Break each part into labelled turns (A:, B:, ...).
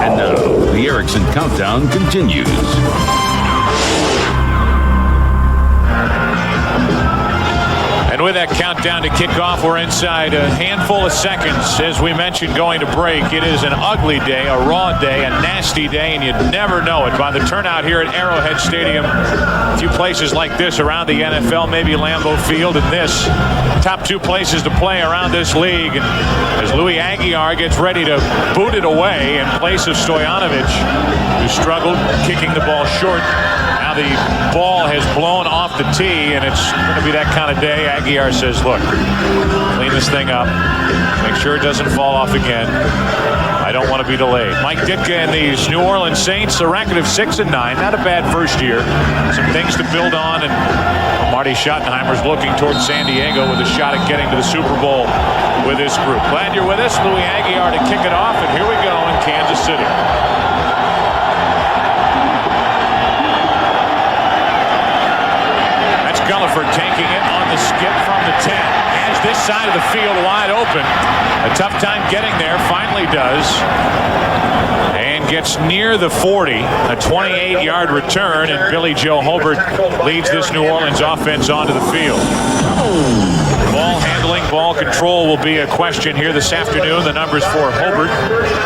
A: And now, the Erickson Countdown continues.
B: And with that countdown to kick off, we're inside a handful of seconds. As we mentioned, going to break, it is an ugly day, a raw day, a nasty day, and you'd never know it by the turnout here at Arrowhead Stadium. A few places like this around the NFL, maybe Lambeau Field, and this. Top two places to play around this league. And as Louis Aguiar gets ready to boot it away in place of Stojanovic, who struggled kicking the ball short. Now the ball has blown off the tee, and it's going to be that kind of day. Aguiar says, look, clean this thing up. Make sure it doesn't fall off again. I don't want to be delayed. Mike Ditka and these New Orleans Saints, a record of 6-9. Not a bad first year. Some things to build on, and Marty Schottenheimer's looking towards San Diego with a shot at getting to the Super Bowl with this group. Glad you're with us. Louis Aguiar to kick it off, and here we go in Kansas City. Gulliford taking it on the skip from the 10. Has this side of the field wide open. A tough time getting there. Finally does. And gets near the 40. A 28-yard return, and Billy Joe Hobert leads this New Orleans offense onto the field. Ball handling, ball control will be a question here this afternoon. The numbers for Hobert,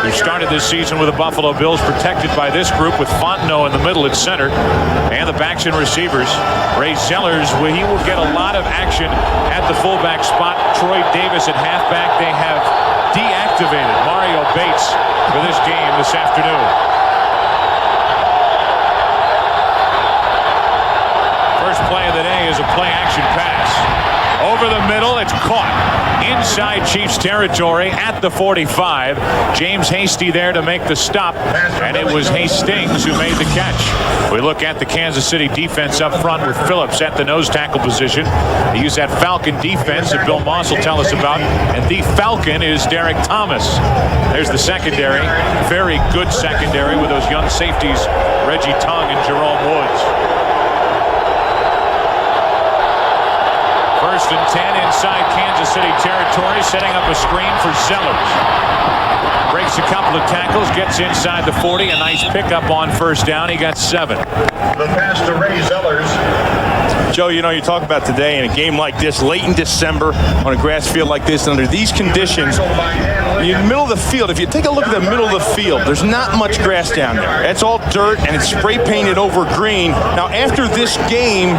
B: who started this season with the Buffalo Bills, protected by this group with Fontenot in the middle at center, and the backs and receivers. Ray Zellers, he will get a lot of action at the fullback spot. Troy Davis at halfback. They have deactivated Mario Bates for this game this afternoon. First play of the day is a play-action pass. Over the middle, it's caught inside Chiefs territory at the 45. James Hasty there to make the stop, and it was Hastings who made the catch. We look at the Kansas City defense up front with Phillips at the nose tackle position. They use that Falcon defense that Bill Moss will tell us about, and the Falcon is Derek Thomas. There's the secondary, very good secondary with those young safeties, Reggie Tongue and Jerome Woods. First and 10 inside Kansas City territory, setting up a screen for Zellers. Breaks a couple of tackles, gets inside the 40. A nice pickup on first down. He got 7.
C: The pass to Ray Zellers.
D: Joe, you know, you talk about today in a game like this, late in December, on a grass field like this, under these conditions, in the middle of the field, if you take a look at the middle of the field, there's not much grass down there. It's all dirt, and it's spray painted over green. Now, after this game,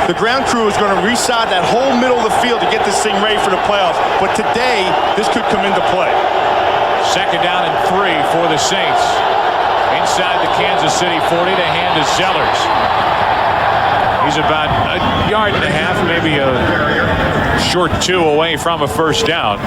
D: the ground crew is going to resod that whole middle of the field to get this thing ready for the playoffs. But today, this could come into play.
B: Second down and 3 for the Saints. Inside the Kansas City 40 to hand to Zellers. He's about a yard and a half, maybe a short 2 away from a first down.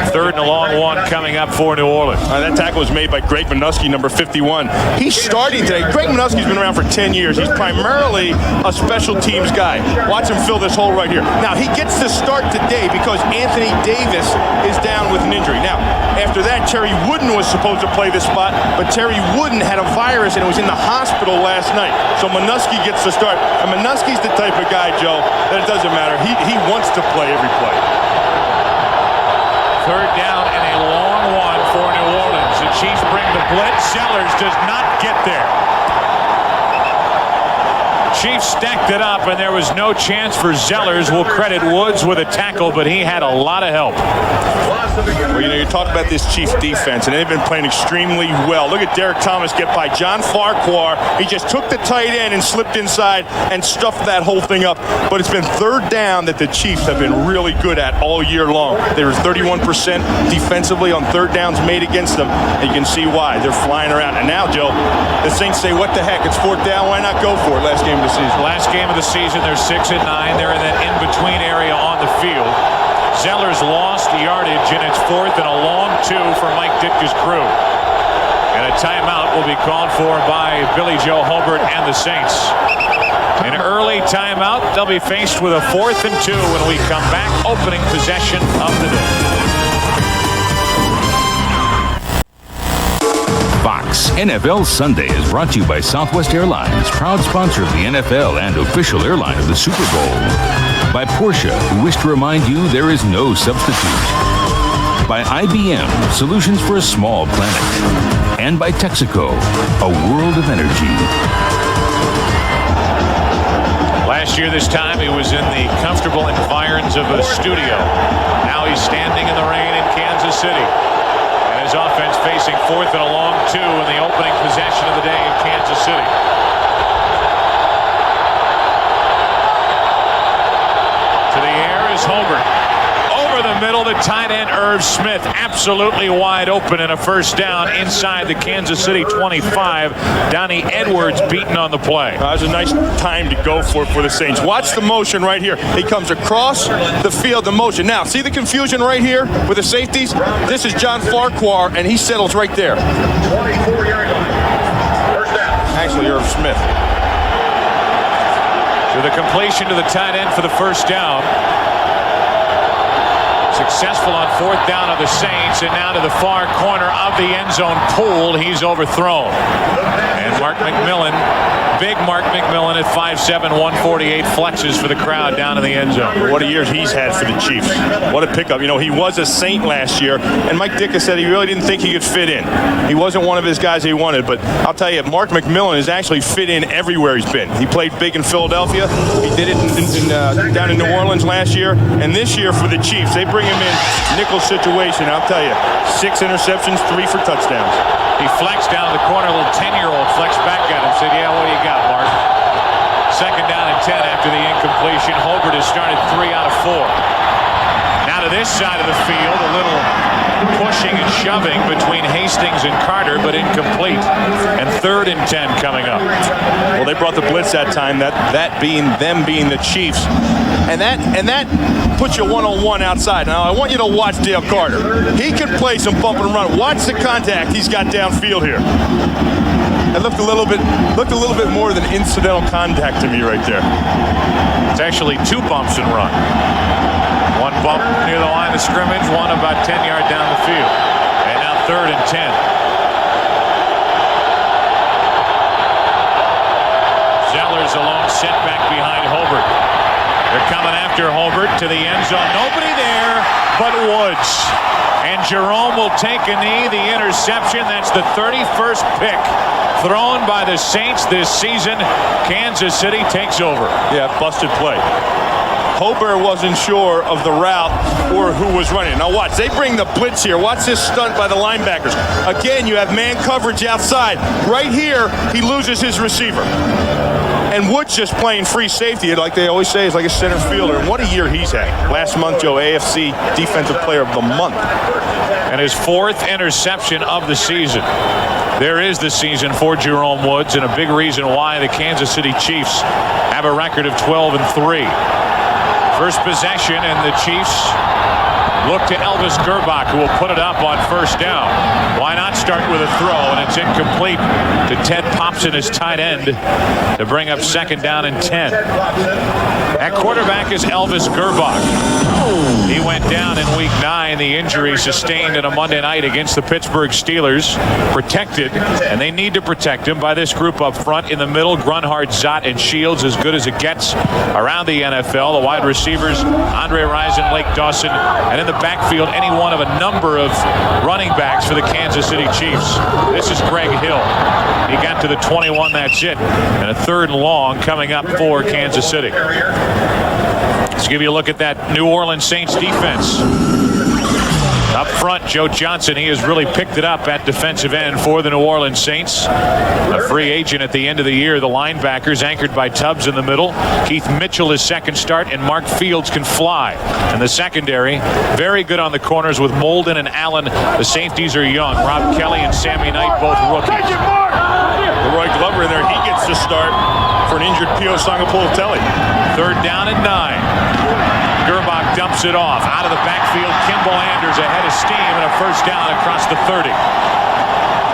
B: Third and a long one coming up for New Orleans.
D: That tackle was made by Greg Minuski, number 51. He's starting today. Greg Minuski's been around for 10 years. He's primarily a special teams guy. Watch him fill this hole right here. Now, he gets to start today because Anthony Davis is down with an injury. Now, after that, Terry Wooden was supposed to play this spot, but Terry Wooden had a virus and was in the hospital last night. So Minuski gets to start. And Minuski's the type of guy, Joe, that it doesn't matter. He wants to play every play.
B: Third down and a long one for New Orleans. The Chiefs bring the blitz. Zellers does not get there. Chiefs stacked it up, and there was no chance for Zellers. We'll credit Woods with a tackle, but he had a lot of help.
D: Well, you know, you talk about this Chiefs defense, and they've been playing extremely well. Look at Derek Thomas get by John Farquhar. He just took the tight end and slipped inside and stuffed that whole thing up. But it's been third down that the Chiefs have been really good at all year long. They were 31% defensively on third downs made against them, and you can see why. They're flying around. And now, Joe, the Saints say, what the heck? It's fourth down. Why not go for it? Last game of the season.
B: Last game of the season, they're 6-9. They're in that in-between area on the field. Zellers lost the yardage, and it's fourth and a long 2 for Mike Ditka's crew. And a timeout will be called for by Billy Joe Hobert and the Saints. An early timeout. They'll be faced with a 4th and 2 when we come back, opening possession of the day.
A: Fox NFL Sunday is brought to you by Southwest Airlines, proud sponsor of the NFL and official airline of the Super Bowl. By Porsche, who wish to remind you there is no substitute. By IBM, solutions for a small planet. and by Texaco, a world of energy.
B: Last year this time he was in the comfortable environs of a studio. Now he's standing in the rain in Kansas City. And his offense facing 4th and a long 2 in the opening possession of the day in Kansas City. To the air is Hobert. Over the middle, the tight end Irv Smith absolutely wide open and a first down inside the Kansas City 25. Donnie Edwards beaten on the play.
D: That was a nice time to go for the Saints. Watch the motion right here. He comes across the field, the motion. Now, see the confusion right here with the safeties? This is John Farquhar, and he settles right there.
C: 24-yard line. First down.
D: Actually, Irv Smith.
B: To the completion to the tight end for the first down. Successful on 4th down of the Saints, and now to the far corner of the end zone pool. He's overthrown. And Mark McMillan, big Mark McMillan at 5'7", 148, flexes for the crowd down in the end zone.
D: What a year he's had for the Chiefs. What a pickup. You know, he was a Saint last year, and Mike Ditka said he really didn't think he could fit in. He wasn't one of his guys he wanted, but I'll tell you, Mark McMillan has actually fit in everywhere he's been. He played big in Philadelphia. He did it down in New Orleans last year, and this year for the Chiefs, they bring him in nickel situation. I'll tell you, 6 interceptions, 3 for touchdowns.
B: He flexed down the corner, a little 10-year-old flexed back at him, said, yeah, what do you got, Mark? 2nd down and 10 after the incompletion. Hobert has started 3 out of 4. Now to this side of the field, a little pushing and shoving between Hastings and Carter, but incomplete. And 3rd and 10 coming up.
D: Well, they brought the blitz that time, that being them being the Chiefs. And that puts you one-on-one outside. Now, I want you to watch Dale Carter. He can play some bump and run. Watch the contact he's got downfield here. It looked a little bit more than incidental contact to me right there.
B: It's actually 2 bumps and run. 1 bump near the line of scrimmage, 1 about 10 yards down the field. And now 3rd and 10. Zeller's a lone setback behind Hobert. They're coming after Hobert to the end zone. Nobody there but Woods. And Jerome will take a knee. The interception. That's the 31st pick thrown by the Saints this season. Kansas City takes over.
D: Yeah, busted play. Hobert wasn't sure of the route or who was running. Now watch, they bring the blitz here. Watch this stunt by the linebackers. Again, you have man coverage outside. Right here, he loses his receiver. And Woods just playing free safety, like they always say, is like a center fielder. And what a year he's had. Last month, Joe, AFC Defensive Player of the Month.
B: And his 4th interception of the season. There is the season for Jerome Woods, and a big reason why the Kansas City Chiefs have a record of 12-3. First possession, and the Chiefs look to Elvis Gerbach, who will put it up on 1st down. Why not start with a throw? And it's incomplete to Ted Popson, his tight end, to bring up 2nd down and 10. At quarterback is Elvis Gerbach. He went down in Week 9. The injury sustained in a Monday night against the Pittsburgh Steelers. Protected, and they need to protect him by this group up front. In the middle, Grunhard, Zott, and Shields, as good as it gets around the NFL. The wide receivers, Andre Rison, Lake Dawson, and in the backfield, any one of a number of running backs for the Kansas City Chiefs. This is Greg Hill. He got to the 21, that's it. And a 3rd and long coming up for Kansas City. Let's give you a look at that New Orleans Saints defense. Up front, Joe Johnson, he has really picked it up at defensive end for the New Orleans Saints. A free agent at the end of the year. The linebackers anchored by Tubbs in the middle. Keith Mitchell his 2nd start, and Mark Fields can fly. And the secondary, very good on the corners with Molden and Allen. The safeties are young. Rob Kelly and Sammy Knight, both rookies.
D: Roy Glover in there, he gets the start for an injured Pio Sangapoltelli.
B: 3rd down and 9. Gerbach dumps it off. Out of the backfield, Kimball Anders ahead of steam, and a 1st down across the 30.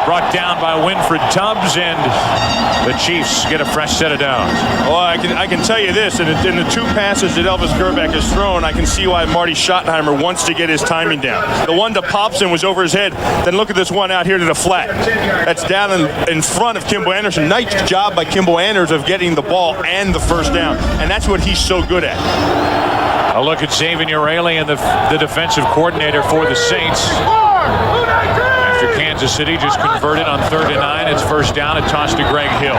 B: Brought down by Winfred Tubbs, and the Chiefs get a fresh set of downs.
D: Well, I can tell you this, in the 2 passes that Elvis Gerbach has thrown, I can see why Marty Schottenheimer wants to get his timing down. The one to Popson was over his head. Then look at this one out here to the flat. That's down in front of Kimball Anderson. Nice job by Kimball Anders of getting the ball and the 1st down. And that's what he's so good at.
B: A look at Xavier Rayleigh and the defensive coordinator for the Saints. After Kansas City just converted on 3rd and 9. It's first down and tossed to Greg Hill.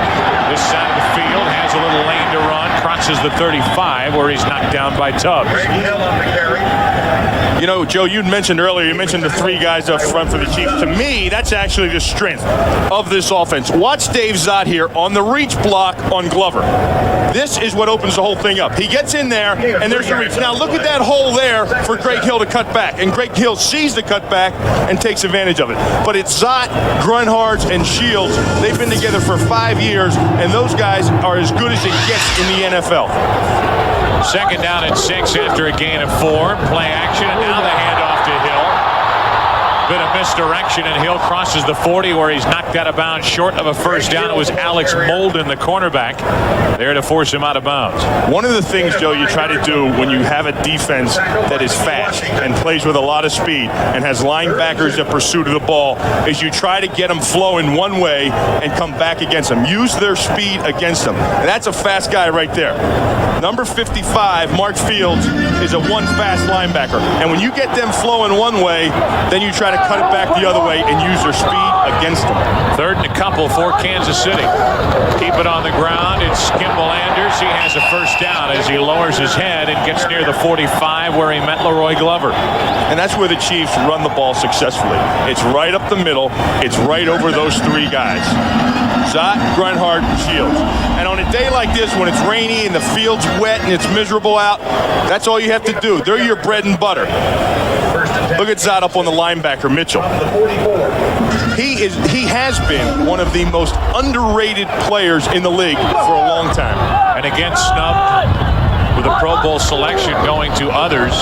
B: This side of the field has a little lane to run. Crosses the 35 where he's knocked down by Tubbs.
C: Greg Hill on the carry.
D: You know, Joe, you mentioned earlier, you mentioned the 3 guys up front for the Chiefs. To me, that's actually the strength of this offense. Watch Dave Zott here on the reach block on Glover. This is what opens the whole thing up. He gets in there, and there's the reach. Now, look at that hole there for Greg Hill to cut back. And Greg Hill sees the cut back and takes advantage of it. But it's Zott, Grunhardt, and Shields. They've been together for 5 years, and those guys are as good as it gets in the NFL.
B: Second down and 6 after a gain of 4. Play action, and now the handoff to Hill. Bit of misdirection, and Hill crosses the 40 where he's knocked out of bounds short of a first down. It was Alex Molden, the cornerback, there to force him out of bounds.
D: One of the things, Joe, you try to do when you have a defense that is fast and plays with a lot of speed and has linebackers that pursue to the ball is you try to get them flowing one way and come back against them. Use their speed against them. And that's a fast guy right there. Number 55, Mark Fields, is a one fast linebacker. And when you get them flowing one way, then you try to cut it back the other way and use their speed against them.
B: 3rd and a couple for Kansas City. Keep it on the ground. It's Kimball Anders. He has a first down as he lowers his head and gets near the 45 where he met Leroy Glover.
D: And that's where the Chiefs run the ball successfully. It's right up the middle. It's right over those 3 guys. Zott, Grunhardt, Shields. And on a day like this, when it's rainy and the field's wet and it's miserable out, that's all you have to do. They're your bread and butter. Look at Zott up on the linebacker, Mitchell. He has been one of the most underrated players in the league for a long time.
B: And again, snubbed with a Pro Bowl selection going to others.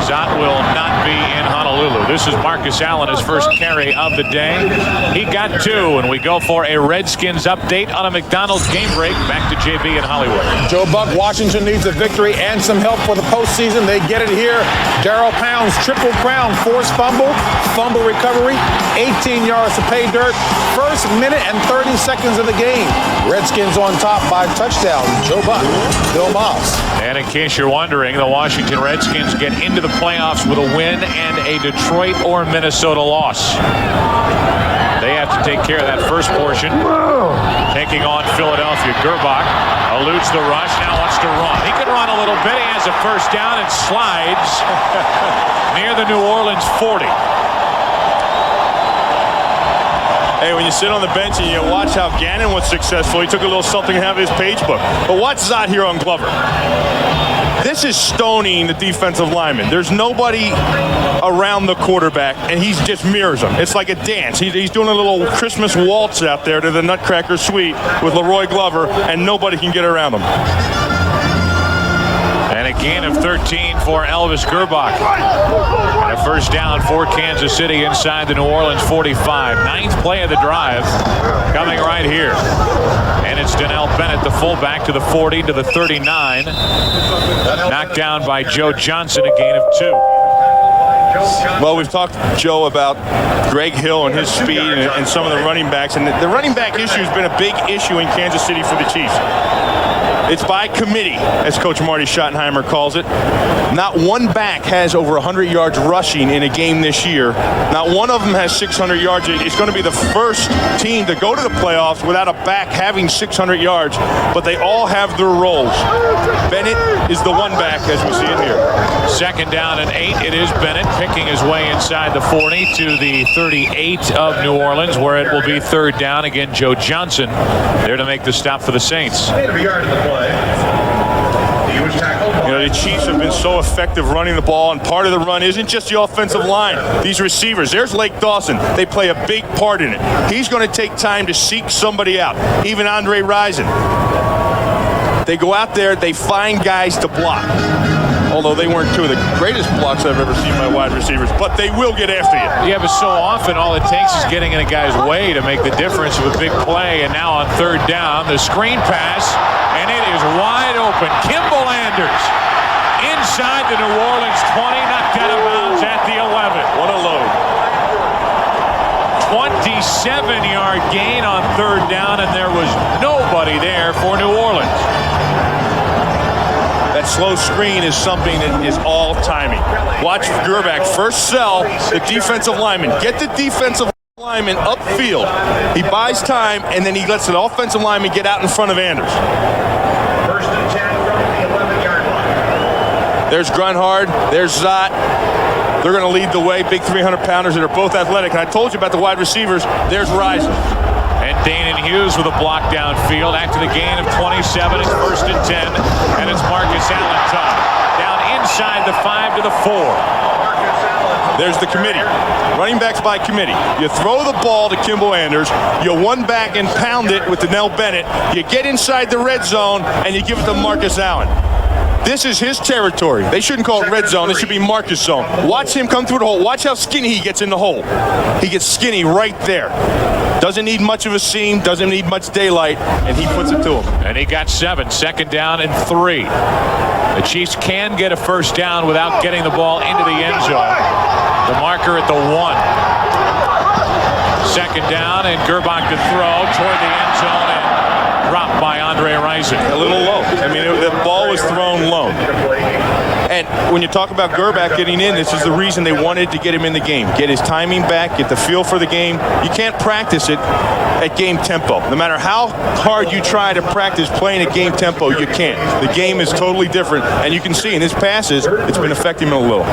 B: Zott will not be in Honolulu. This is Marcus Allen, his first carry of the day. He got 2, and we go for a Redskins update on a McDonald's game break. Back to JB in Hollywood.
E: Joe Buck, Washington needs a victory and some help for the postseason. They get it here. Darryl Pounds, triple crown, forced fumble recovery, 18 yards to pay dirt. First minute and 30 seconds of the game. Redskins on top by touchdown. Joe Buck, Bill Moss.
B: And in case you're wondering, the Washington Redskins get into the playoffs with a win and a Detroit or Minnesota loss. They have to take care of that first portion. Taking on Philadelphia. Gerbach eludes the rush, now wants to run. He can run a little bit. He has a first down and slides near the New Orleans 40.
D: Hey, when you sit on the bench and you watch how Gannon was successful, he took a little something out of his page book. But watch Zott here on Glover. This is stoning the defensive lineman. There's nobody around the quarterback, and he just mirrors them. It's like a dance. He's doing a little Christmas waltz out there to the Nutcracker Suite with Leroy Glover, and nobody can get around him.
B: And a gain of 13 for Elvis Gerbach. And a first down for Kansas City inside the New Orleans 45. 9th play of the drive coming right here. And it's Donnell Bennett, the fullback, to the 40, to the 39. Knocked down by Joe Johnson, a gain of 2.
D: Well, we've talked, Joe, about Greg Hill and his speed and some of the running backs. And the running back issue has been a big issue in Kansas City for the Chiefs. It's by committee, as Coach Marty Schottenheimer calls it. Not one back has over 100 yards rushing in a game this year. Not one of them has 600 yards. It's going to be the first team to go to the playoffs without a back having 600 yards, but they all have their roles. Bennett is the one back, as we see it here.
B: Second down and 8. It is Bennett picking his way inside the 40 to the 38 of New Orleans, where it will be 3rd down. Again, Joe Johnson there to make the stop for the Saints.
D: You know, the Chiefs have been so effective running the ball, and part of the run isn't just the offensive line. These receivers, there's Lake Dawson. They play a big part in it. He's going to take time to seek somebody out. Even Andre Rison. They go out there, they find guys to block. Although they weren't 2 of the greatest blocks I've ever seen by wide receivers, but they will get after you.
B: Yeah, but so often all it takes is getting in a guy's way to make the difference of a big play. And now on 3rd down, the screen pass, and it is wide open. Kimball Anders inside the New Orleans 20, knocked out of bounds at the 11.
D: What a load.
B: 27-yard gain on 3rd down, and there was nobody there for New Orleans.
D: That slow screen is something that is all timing. Watch Gerbach first sell the defensive lineman. Get the defensive lineman upfield. He buys time, and then he lets the offensive lineman get out in front of Anders.
C: First and 10 from the 11-yard line.
D: There's Grunhard. There's Zott. They're going to lead the way. Big 300-pounders that are both athletic. And I told you about the wide receivers. There's Rising.
B: And Danon Hughes with a block downfield. After the gain of 27, it's first and 10. And it's Marcus Allen time. Down inside the 5 to the 4.
D: There's the committee. Running backs by committee. You throw the ball to Kimball Anders. You one back and pound it with Donnell Bennett. You get inside the red zone, and you give it to Marcus Allen. This is his territory. They shouldn't call it red zone. It should be Marcus zone. Watch him come through the hole. Watch how skinny he gets in the hole. He gets skinny right there. Doesn't need much of a seam. Doesn't need much daylight. And he puts it to him.
B: And he got 7. Second down and 3. The Chiefs can get a first down without getting the ball into the end zone. The marker at the 1. Second down, and Gerbach to throw toward the end zone and dropped by Andre Rison.
D: A little low. I mean, the ball was thrown low. And when you talk about Gerbach getting in, this is the reason they wanted to get him in the game. Get his timing back, get the feel for the game. You can't practice it at game tempo. No matter how hard you try to practice playing at game tempo, you can't. The game is totally different. And you can see in his passes, it's been affecting him a little.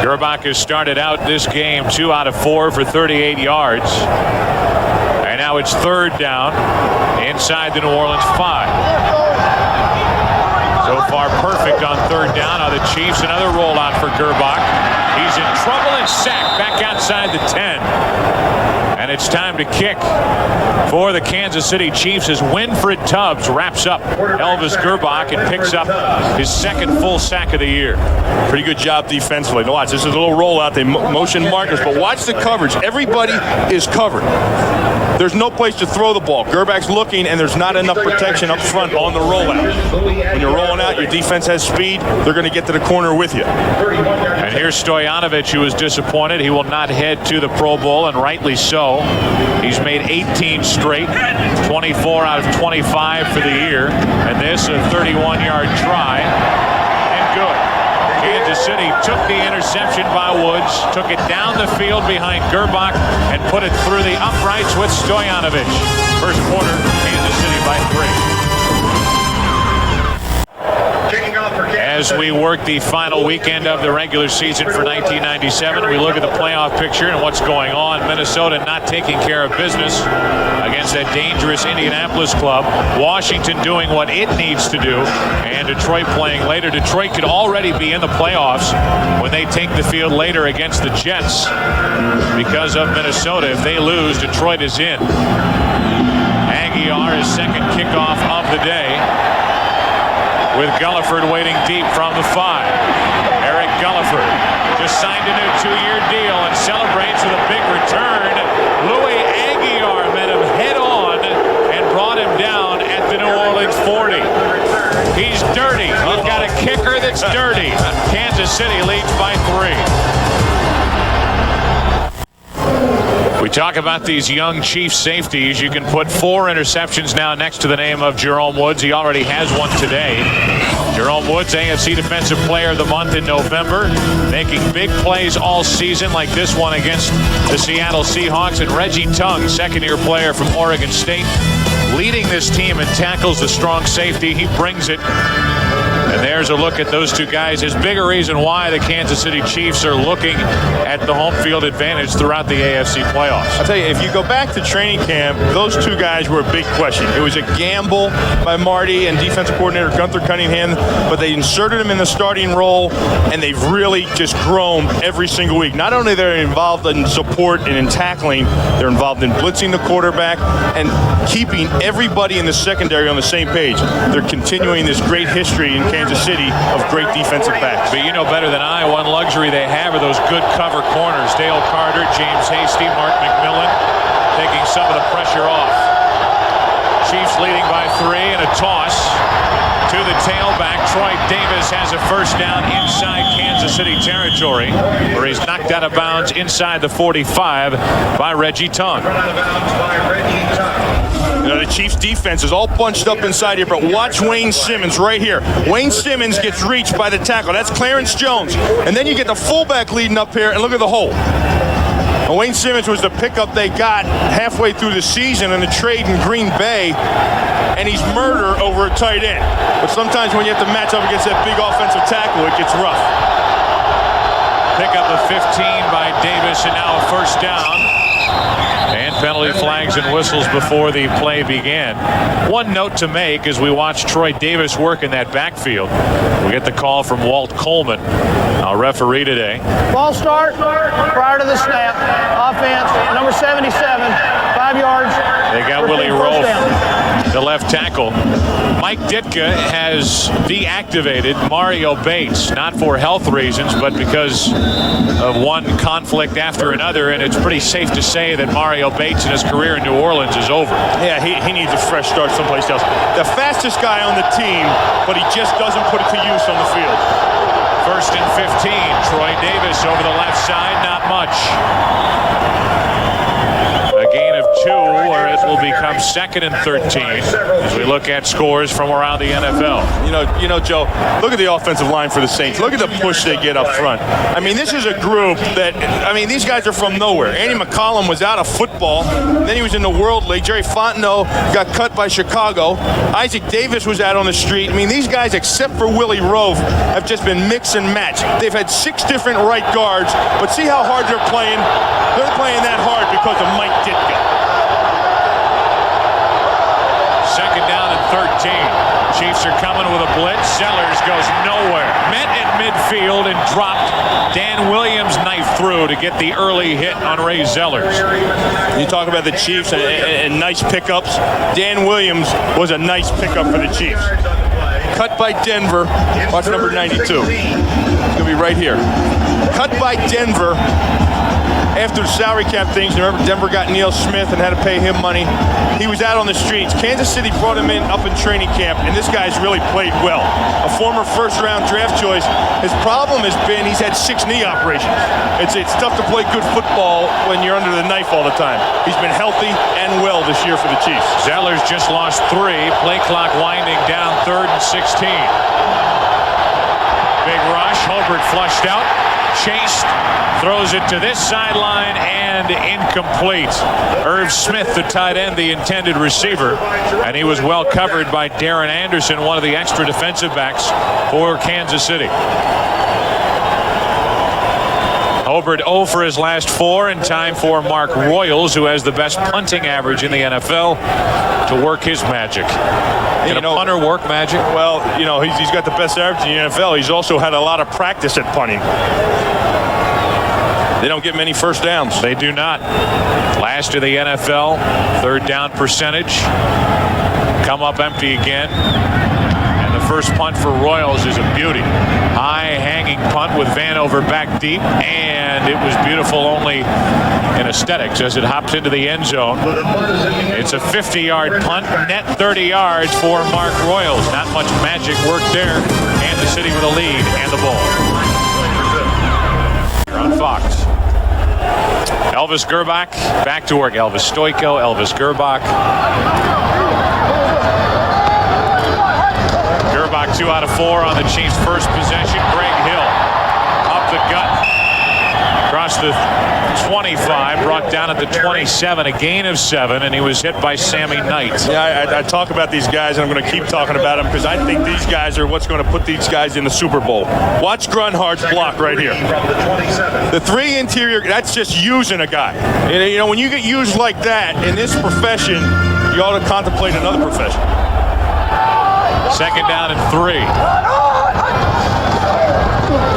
B: Gerbach has started out this game 2 out of 4 for 38 yards. And now it's third down inside the New Orleans 5. So far perfect on third down. Now the Chiefs, another rollout for Gerbach. He's in trouble and sacked back outside the 10. And it's time to kick for the Kansas City Chiefs as Winfred Tubbs wraps up Elvis Gerbach and picks up his second full sack of the year.
D: Pretty good job defensively. Now watch, this is a little rollout. They motion Marcus, but watch the coverage. Everybody is covered. There's no place to throw the ball. Gerbach's looking, and there's not enough protection up front on the rollout. When you're rolling out, your defense has speed. They're going to get to the corner with you.
B: And here's Stoyanovich, who is disappointed. He will not head to the Pro Bowl, and rightly so. He's made 18 straight, 24 out of 25 for the year. And this, a 31-yard try, and good. Kansas City took the interception by Woods, took it down the field behind Gerbach, and put it through the uprights with Stoyanovich. First quarter, Kansas City by 3. As we work the final weekend of the regular season for 1997, we look at the playoff picture and what's going on. Minnesota not taking care of business against that dangerous Indianapolis club. Washington doing what it needs to do, and Detroit playing later. Detroit could already be in the playoffs when they take the field later against the Jets because of Minnesota. If they lose, Detroit is in. Aguiar, his second kickoff of the day, with Gulliford waiting deep from the 5. Eric Gulliford just signed a new 2-year deal and celebrates with a big return. Louis Aguiar met him head on and brought him down at the New Orleans 40. He's dirty. We've got a kicker that's dirty. Kansas City leads by 3. We talk about these young Chiefs safeties. You can put 4 interceptions now next to the name of Jerome Woods. He already has one today. Jerome Woods, AFC Defensive Player of the Month in November, making big plays all season like this one against the Seattle Seahawks. And Reggie Tongue, second-year player from Oregon State, leading this team in tackles, the strong safety. He brings it. And there's a look at those two guys. There's bigger reason why the Kansas City Chiefs are looking at the home field advantage throughout the AFC playoffs.
D: I'll tell you, if you go back to training camp, those two guys were a big question. It was a gamble by Marty and defensive coordinator Gunther Cunningham, but they inserted him in the starting role, and they've really just grown every single week. Not only are they involved in support and in tackling, they're involved in blitzing the quarterback and keeping everybody in the secondary on the same page. They're continuing this great history in Kansas City of great defensive backs.
B: But you know better than I, one luxury they have are those good cover corners. Dale Carter, James Hasty, Mark McMillan taking some of the pressure off. Chiefs leading by 3 and a toss to the tailback. Troy Davis has a first down inside Kansas City territory, where he's knocked out of bounds inside the 45 by Reggie Tongue.
D: You know, the Chiefs defense is all bunched up inside here, but watch Wayne Simmons right here. Wayne Simmons gets reached by the tackle. That's Clarence Jones. And then you get the fullback leading up here, and look at the hole. And Wayne Simmons was the pickup they got halfway through the season in a trade in Green Bay, and he's murder over a tight end. But sometimes when you have to match up against that big offensive tackle, it gets rough.
B: Pickup of 15 by Davis, and now a first down. And penalty flags and whistles before the play began. One note to make as we watch Troy Davis work in that backfield. We get the call from Walt Coleman, our referee today.
F: Ball start prior to the snap. Offense, number 77, 5 yards.
B: They got Willie Rowe, the left tackle. Mike Ditka has deactivated Mario Bates, not for health reasons, but because of one conflict after another, and it's pretty safe to say that Mario Bates in his career in New Orleans is over.
D: Yeah, he needs a fresh start someplace else. The fastest guy on the team, but he just doesn't put it to use on the field.
B: First and 15, Troy Davis over the left side, not much. A gain of 2, or it will become 2nd and 13 as we look at scores from around the NFL.
D: You know, Joe, look at the offensive line for the Saints. Look at the push they get up front. I mean, this is a group that, these guys are from nowhere. Andy McCollum was out of football. Then he was in the World League. Jerry Fontenot got cut by Chicago. Isaac Davis was out on the street. I mean, these guys, except for Willie Rowe, have just been mix and match. They've had 6 different right guards, but see how hard they're playing? They're playing that hard because of Mike Ditka.
B: 2nd down and 13. Chiefs are coming with a blitz. Sellers goes nowhere. Met at midfield and dropped. Dan Williams knifed through to get the early hit on Ray Zellers.
D: You talk about the Chiefs and nice pickups. Dan Williams was a nice pickup for the Chiefs. Cut by Denver. Watch number 92. It's going to be right here. Cut by Denver. After the salary cap things, remember Denver got Neil Smith and had to pay him money. He was out on the streets. Kansas City brought him in up in training camp, and this guy's really played well. A former first-round draft choice. His problem has been he's had 6 knee operations. It's tough to play good football when you're under the knife all the time. He's been healthy and well this year for the Chiefs.
B: Zellers just lost 3. Play clock winding down, 3rd and 16. Big rush. Hobart flushed out. Chased, throws it to this sideline and incomplete. Irv Smith, the tight end, the intended receiver, and he was well covered by Darren Anderson, one of the extra defensive backs for Kansas City. Hobart 0 for his last 4, and time for Mark Royals, who has the best punting average in the NFL, to work his magic. Can a punter work magic?
D: Well, he's got the best average in the NFL. He's also had a lot of practice at punting. They don't get many first downs.
B: They do not. Last of the NFL, 3rd down percentage. Come up empty again. And the first punt for Royals is a beauty. High hanging punt with Vanover back deep, and it was beautiful only in aesthetics as it hops into the end zone. It's a 50-yard punt, net 30 yards for Mark Royals. Not much magic work there. Kansas City with a lead and the ball. Here on Fox. Elvis Gerbach back to work. Elvis Stoico, Elvis Gerbach. Gerbach 2 out of 4 on the Chiefs' first possession. Greg Hill up the gut. Across the 25, brought down at the 27, a gain of 7, and he was hit by Sammy Knight.
D: Yeah, I talk about these guys, and I'm going to keep talking about them because I think these guys are what's going to put these guys in the Super Bowl. Watch Grunhardt's block right here. The 3 interior, that's just using a guy. When you get used like that in this profession, you ought to contemplate another profession.
B: 2nd down and 3.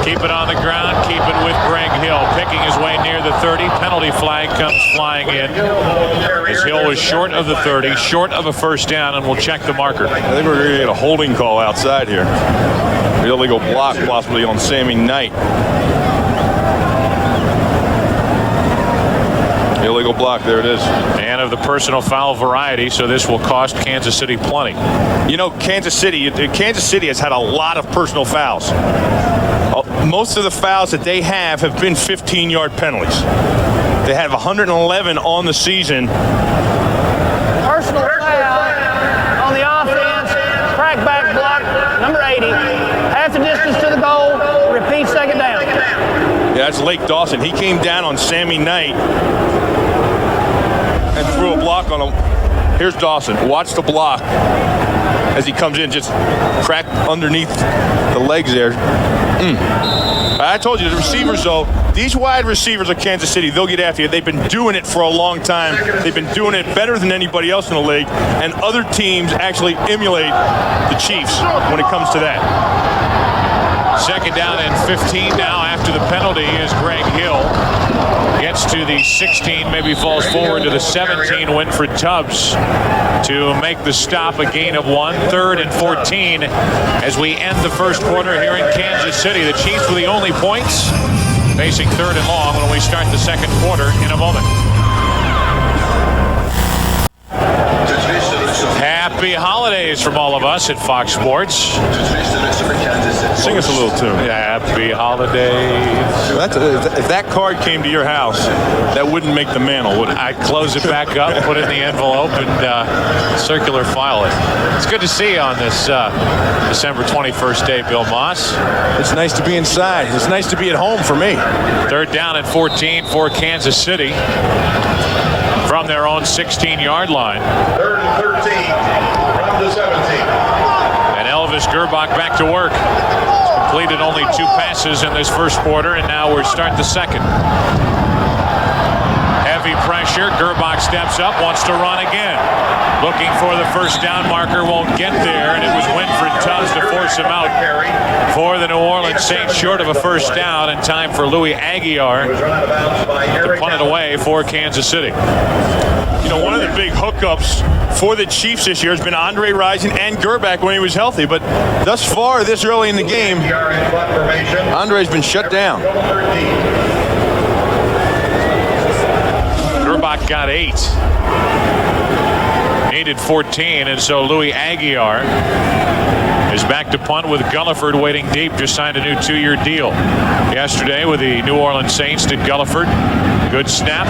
B: Keep it on the ground, keep it with Greg Hill, picking his way near the 30. Penalty flag comes flying in as Hill was short of the 30, short of a first down, and we'll check the marker.
D: I think we're going to get a holding call outside here. Illegal block possibly on Sammy Knight. Illegal block, there it is.
B: And of the personal foul variety, so this will cost Kansas City plenty.
D: Kansas City has had a lot of personal fouls. Most of the fouls that they have been 15-yard penalties. They have 111 on the season.
F: Personal foul on the offense. Crackback block, number 80. Half the distance to the goal. Repeat 2nd down.
D: Yeah, That's Lake Dawson. He came down on Sammy Knight and threw a block on him. Here's Dawson. Watch the block as he comes in, just cracked underneath the legs there. I told you, the receivers, though, these wide receivers of Kansas City, they'll get after you. They've been doing it for a long time. They've been doing it better than anybody else in the league, and other teams actually emulate the Chiefs when it comes to that.
B: Second down and 15 now after the penalty as Greg Hill gets to the 16, maybe falls forward to the 17. Winfred Tubbs to make the stop, a gain of 1. 3rd and 14 as we end the first quarter here in Kansas City. The Chiefs with the only points, facing 3rd and long when we start the second quarter in a moment. Happy holidays from all of us at Fox Sports.
D: Sing us a little tune.
B: Happy holidays.
D: If that card came to your house, that wouldn't make the mantle, would it?
B: I'd close it back up, put it in the envelope, and circular file it. It's good to see you on this December 21st day, Bill Moss.
D: It's nice to be inside. It's nice to be at home for me.
B: 3rd down and 14 for Kansas City from their own 16-yard line.
C: 3rd and 13 from the 17.
B: And Elvis Gerbach back to work. He's completed only 2 passes in this first quarter, and now we're starting the second. Heavy pressure. Gerbach steps up, wants to run again. Looking for the first down marker, won't get there, and it was Winfred Tubbs to force him out for the New Orleans Saints, short of a first down, and time for Louis Aguiar to punt it away for Kansas City.
D: You know, one of the big hookups for the Chiefs this year has been Andre Rison and Gerbach when he was healthy, but thus far, this early in the game, Andre's been shut down.
B: Gerbach got 8. Needed 14, and so Louis Aguiar is back to punt with Gulliford waiting deep. Just signed a new 2-year deal yesterday with the New Orleans Saints. Did Gulliford. Good snap.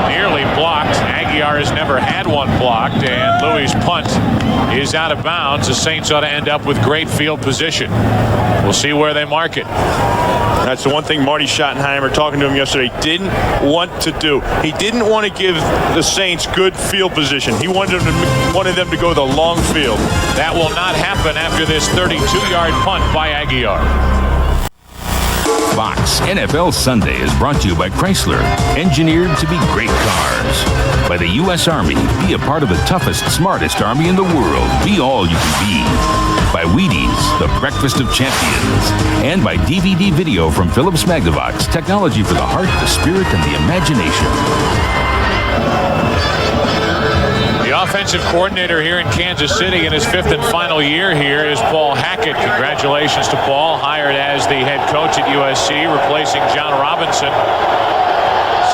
B: Nearly blocked. Aguiar has never had one blocked, and Louis' punt is out of bounds. The Saints ought to end up with great field position. We'll see where they mark it.
D: That's the one thing Marty Schottenheimer, talking to him yesterday, didn't want to do. He didn't want to give the Saints good field position. He wanted them to go the long field.
B: That will not happen after this 32-yard punt by Aguiar.
A: Fox NFL Sunday is brought to you by Chrysler, engineered to be great cars. By the U.S. Army, be a part of the toughest, smartest Army in the world. Be all you can be. By Wheaties, the breakfast of champions. And by DVD video from Philips Magnavox, technology for the heart, the spirit, and the imagination.
B: The offensive coordinator here in Kansas City in his 5th and final year here is Paul Hackett. Congratulations to Paul, hired as the head coach at USC, replacing John Robinson.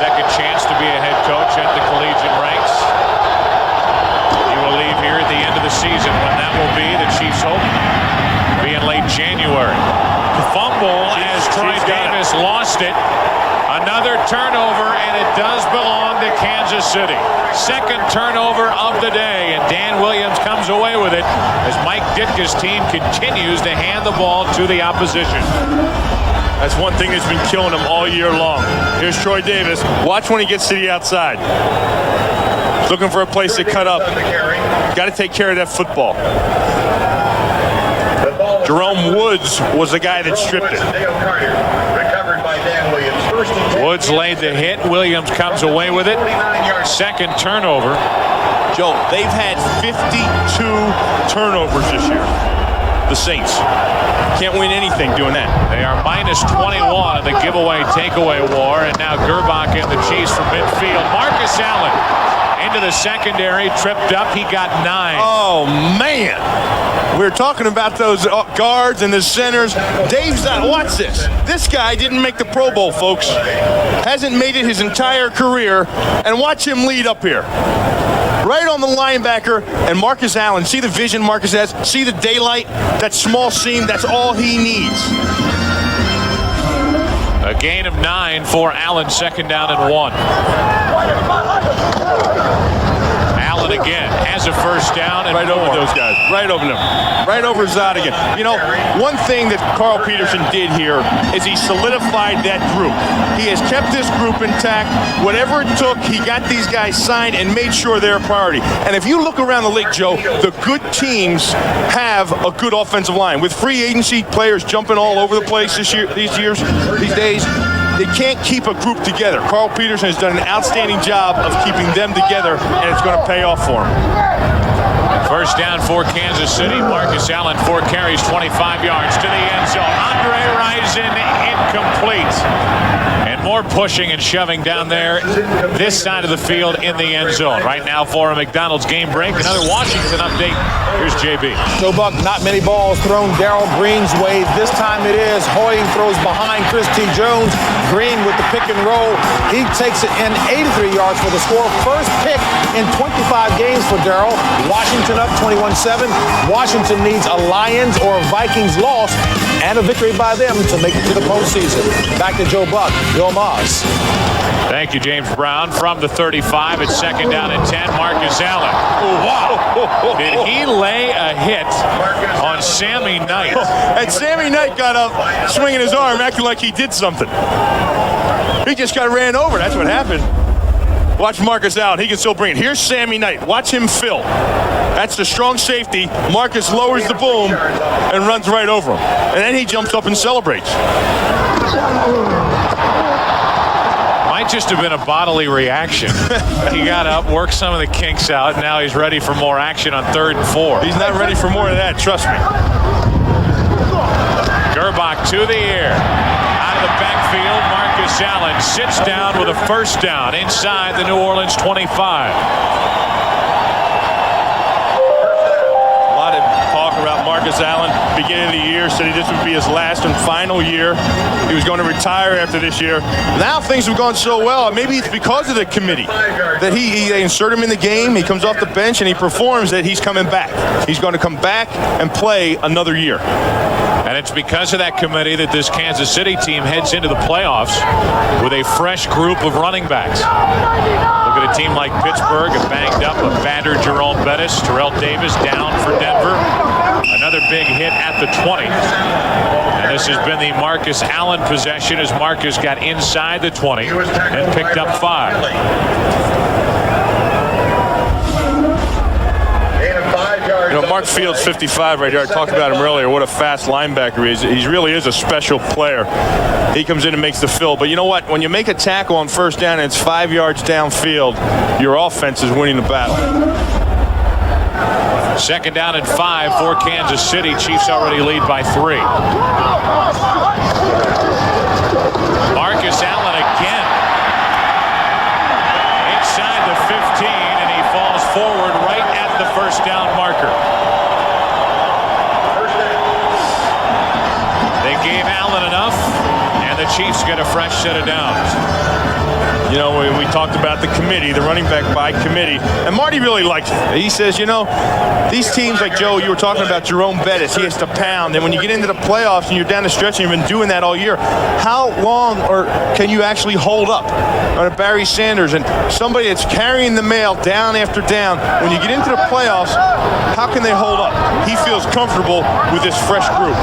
B: Second chance to be a head coach at the collegiate ranks. He will leave here at the end of the season. When that will be, the Chiefs hope, be in late January. Fumble as Troy Davis lost it. Another turnover, and it does belong to Kansas City. Second turnover of the day, and Dan Williams comes away with it as Mike Ditka's team continues to hand the ball to the opposition.
D: That's one thing that's been killing him all year long. Here's Troy Davis. Watch when he gets to the outside. Looking for a place to cut up. Got to take care of that football. Jerome Woods was the guy that stripped it.
B: Woods laid the hit. Williams comes away with it. Second turnover.
D: Joe, they've had 52 turnovers this year. The Saints can't win anything doing that.
B: They are minus 21 in the giveaway takeaway war, and now Gerbach and the Chiefs from midfield. Marcus Allen into the secondary, tripped up. He got 9.
D: Oh man, we're talking about those guards and the centers. Dave's not. Watch this. This guy didn't make the Pro Bowl, folks. Hasn't made it his entire career, and watch him lead up here. Right on the linebacker, and Marcus Allen. See the vision Marcus has? See the daylight? That small seam, that's all he needs.
B: A gain of 9 for Allen, second down and 1. Allen again has a first down and
D: right
B: more.
D: over those guys. Right over them. Right over Zadigan. You know, one thing that Carl Peterson did here is he solidified that group. He has kept this group intact. Whatever it took, he got these guys signed and made sure they're a priority. And if you look around the league, Joe, the good teams have a good offensive line. With free agency players jumping all over the place these days, they can't keep a group together. Carl Peterson has done an outstanding job of keeping them together, and it's going to pay off for him.
B: First down for Kansas City. Marcus Allen, 4 carries, 25 yards to the end zone. Andre Rison, incomplete. And more pushing and shoving down there this side of the field in the end zone. Right now for a McDonald's game break. Another Washington update. Here's JB.
E: Joe Buck, not many balls thrown Darrell Green's way. This time it is. Hoying throws behind Chris T. Jones. Green with the pick and roll. He takes it in 83 yards for the score. First pick in 25 games for Darrell. Washington up 21-7. Washington needs a Lions or a Vikings loss and a victory by them to make it to the postseason. Back to Joe Buck, Bill Moss.
B: Thank you, James Brown. From the 35, it's second down and 10. Marcus Allen. Wow. Did he lay a hit on Sammy Knight?
D: And Sammy Knight got up, swinging his arm, acting like he did something. He just got ran over. That's what happened. Watch Marcus Allen. He can still bring it. Here's Sammy Knight. Watch him fill. That's the strong safety. Marcus lowers the boom and runs right over him. And then he jumps up and celebrates.
B: Might just have been a bodily reaction. He got up, worked some of the kinks out, and now he's ready for more action on 3rd and 4.
D: He's not ready for more of that, trust me.
B: Gerbach to the air. Out of the backfield, Marcus Allen sits down with a first down inside the New Orleans 25.
D: A lot of talk about Marcus Allen. Beginning of the year, said this would be his last and final year. He was going to retire after this year. Now things have gone so well. Maybe it's because of the committee that they insert him in the game. He comes off the bench and he performs. That he's coming back. He's going to come back and play another year.
B: And it's because of that committee that this Kansas City team heads into the playoffs with a fresh group of running backs. Look at a team like Pittsburgh, a banged up, a battered Jerome Bettis. Terrell Davis down for Denver. Another big hit at the 20. And this has been the Marcus Allen possession as Marcus got inside the 20 and picked up 5.
D: You know, Mark Fields, 55 right here. I talked about him earlier. What a fast linebacker he is. He really is a special player. He comes in and makes the fill. But you know what? When you make a tackle on first down and it's 5 yards downfield, your offense is winning the battle.
B: Second down and 5 for Kansas City. Chiefs already lead by 3. Marcus Allen again. Inside the 15, and he falls forward right at the first down marker. They gave Allen enough, and the Chiefs get a fresh set of downs.
D: You know, we talked about the committee, the running back by committee, and Marty really likes it. He says, you know, these teams like Joe, you were talking about Jerome Bettis, he has to pound, and when you get into the playoffs and you're down the stretch and you've been doing that all year, how long can you actually hold up on a Barry Sanders and somebody that's carrying the mail down after down? When you get into the playoffs, how can they hold up? He feels comfortable with this fresh group.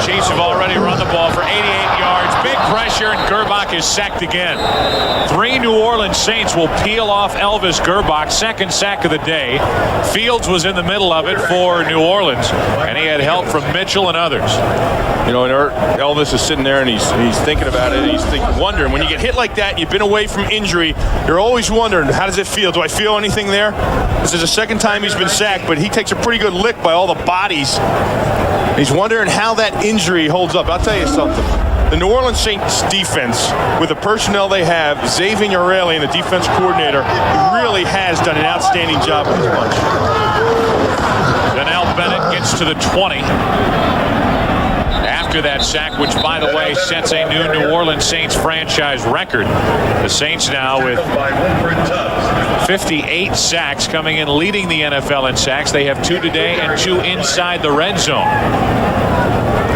B: Chiefs have already run the ball for 88 yards. Big pressure, and Gerbach is sacked again. 3 New Orleans Saints will peel off Elvis Gerbach, second sack of the day. Fields was in the middle of it for New Orleans, and he had help from Mitchell and others.
D: You know, and Elvis is sitting there and he's thinking about it. He's wondering, when you get hit like that, you've been away from injury, you're always wondering, how does it feel? Do I feel anything there? This is the second time he's been sacked, but he takes a pretty good lick by all the bodies. He's wondering how that injury holds up. I'll tell you something. The New Orleans Saints defense, with the personnel they have, Xavier Aurelian, the defense coordinator, really has done an outstanding job with this bunch.
B: Donnell Bennett gets to the 20. After that sack, which, by the way, sets a new New Orleans Saints franchise record. The Saints now with 58 sacks, coming in leading the NFL in sacks. They have 2 today and 2 inside the red zone.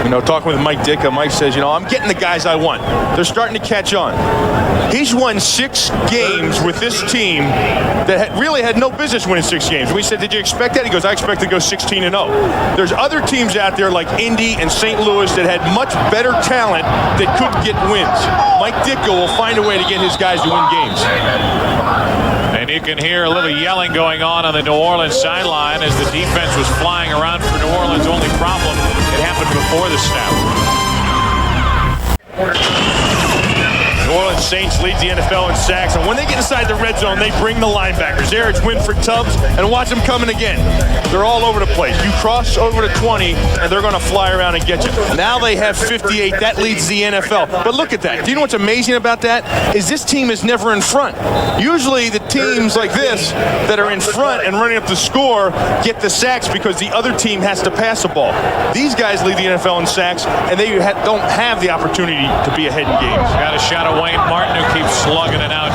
D: You know, talking with Mike Ditka, Mike says, you know, I'm getting the guys I want. They're starting to catch on. He's won 6 games with this team that really had no business winning 6 games. We said, did you expect that? He goes, I expect to go 16-0. There's other teams out there like Indy and St. Louis that had much better talent that could get wins. Mike Ditka will find a way to get his guys to win games.
B: And you can hear a little yelling going on the New Orleans sideline as the defense was flying around for New Orleans. Only problem, it happened before the snap.
D: New Orleans Saints leads the NFL in sacks, and when they get inside the red zone, they bring the linebackers. There it's Winford Tubbs, and watch them coming again. They're all over the place. You cross over to 20, and they're going to fly around and get you. Now they have 58. That leads the NFL. But look at that. Do you know what's amazing about that? Is this team is never in front. Usually the teams like this that are in front and running up the score get the sacks because the other team has to pass the ball. These guys lead the NFL in sacks, and they don't have the opportunity to be ahead in games.
B: Got a shot of Wayne Martin, who keeps slugging it out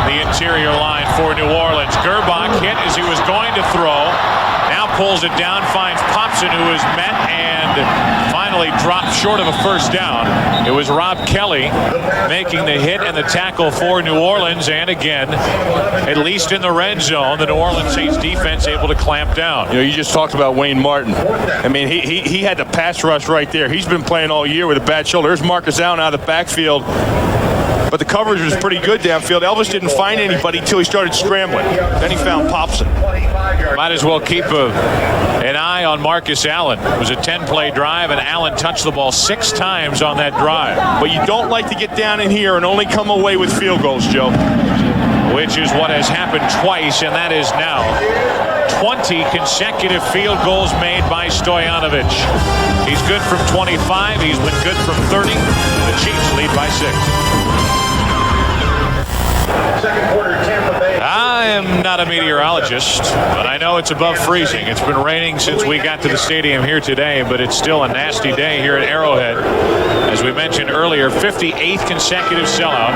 B: the interior line for New Orleans. Gerbach hit as he was going to throw. Now pulls it down, finds Popson, who is met and finally dropped short of a first down. It was Rob Kelly making the hit and the tackle for New Orleans. And again, at least in the red zone, the New Orleans Saints defense able to clamp down.
D: You know, you just talked about Wayne Martin. I mean, he had the pass rush right there. He's been playing all year with a bad shoulder. There's Marcus Allen out of the backfield. But the coverage was pretty good downfield. Elvis didn't find anybody until he started scrambling. Then he found Popson.
B: Might as well keep an eye on Marcus Allen. It was a 10-play drive, and Allen touched the ball 6 times on that drive.
D: But you don't like to get down in here and only come away with field goals, Joe.
B: Which is what has happened twice, and that is now 20 consecutive field goals made by Stoyanovich. He's good from 25. He's been good from 30. The Chiefs lead by 6.
C: Second quarter, Tampa Bay.
B: I am not a meteorologist, but I know it's above freezing. It's been raining since we got to the stadium here today, but it's still a nasty day here at Arrowhead. As we mentioned earlier, 58th consecutive sellout.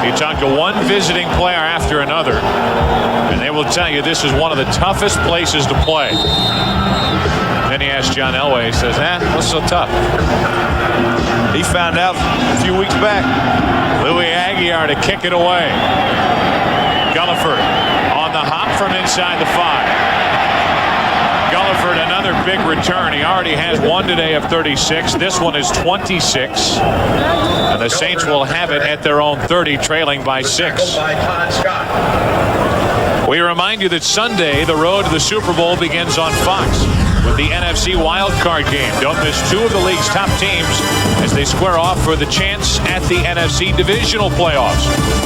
B: You talk to one visiting player after another, and they will tell you this is one of the toughest places to play. Then he asked John Elway, he says, what's so tough?
D: He found out a few weeks back.
B: Louis Aguiar to kick it away. Gulliford on the hop from inside the 5. Gulliford, another big return. He already has one today of 36. This one is 26. And the Saints will have it at their own 30, trailing by 6.
C: By Todd Scott.
B: We remind you that Sunday, the road to the Super Bowl begins on Fox with the NFC wildcard game. Don't miss 2 of the league's top teams as they square off for the chance at the NFC divisional playoffs.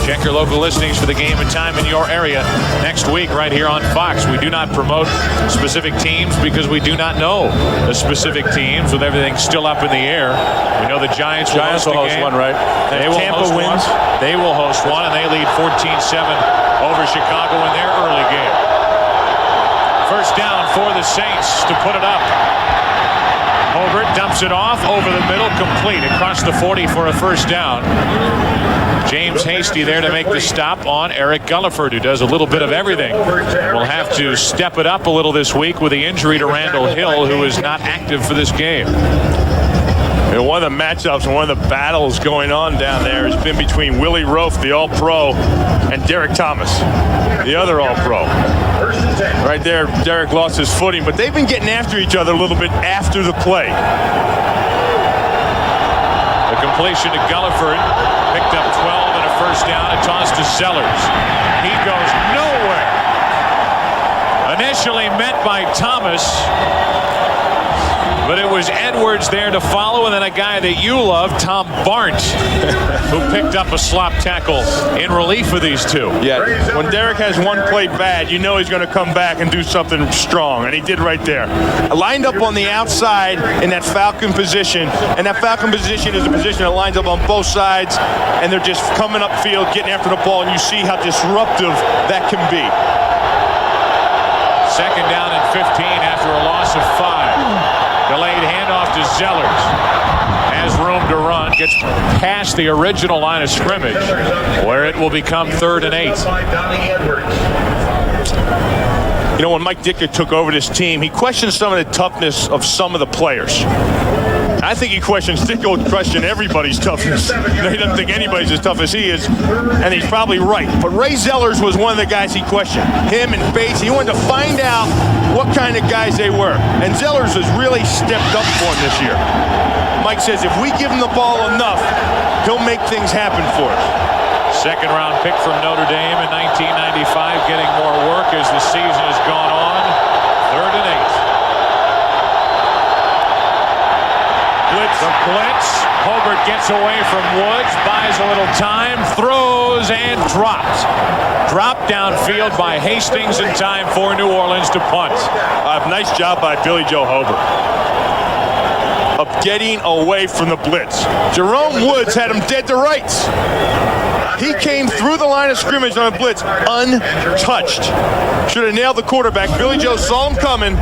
B: Check your local listings for the game and time in your area next week right here on Fox. We do not promote specific teams because we do not know the specific teams with everything still up in the air. We know the Giants will host
D: one, right?
B: They will
D: Tampa
B: host
D: wins.
B: one. They will host one, and they lead 14-7 over Chicago in their early game. First down for the Saints to put it up. Hobert dumps it off over the middle, complete across the 40 for a first down. James Hasty there to make the stop on Eric Gulliford, who does a little bit of everything. Will have to step it up a little this week with the injury to Randall Hill, who is not active for this game.
D: And one of the matchups and one of the battles going on down there has been between Willie Roaf, the All-Pro, and Derek Thomas, the other All-Pro. Right there, Derek lost his footing, but they've been getting after each other a little bit after the play.
B: The completion to Gulliford, picked up 12 and a first down, a toss to Sellers. He goes nowhere. Initially met by Thomas, but it was Edwards there to follow, and then a guy that you love, Tom Barnt, who picked up a slop tackle in relief of these 2.
D: Yeah, when Derek has one play bad, you know he's going to come back and do something strong, and he did right there. Lined up on the outside in that Falcon position, and that Falcon position is a position that lines up on both sides, and they're just coming upfield, getting after the ball, and you see how disruptive that can be.
B: Second down and 15 after a loss of 5. Delayed handoff to Zellers. Has room to run. Gets past the original line of scrimmage, where it will become 3rd and 8.
D: You know, when Mike Ditka took over this team, he questioned some of the toughness of some of the players. I think he questions everybody's toughness. He doesn't think anybody's as tough as he is, and he's probably right. But Ray Zellers was one of the guys he questioned. Him and Bates, he wanted to find out what kind of guys they were. And Zellers has really stepped up for him this year. Mike says if we give him the ball enough, he'll make things happen for us.
B: Second-round pick from Notre Dame in 1995, getting more work as the season has gone on. 3rd and 8. Blitz. The blitz. Hobart gets away from Woods, buys a little time, throws, and dropped. Dropped downfield by Hastings in time for New Orleans to punt.
D: Nice job by Billy Joe Hobart of getting away from the blitz. Jerome Woods had him dead to rights. He came through the line of scrimmage on a blitz untouched. Should have nailed the quarterback. Billy Joe saw him coming.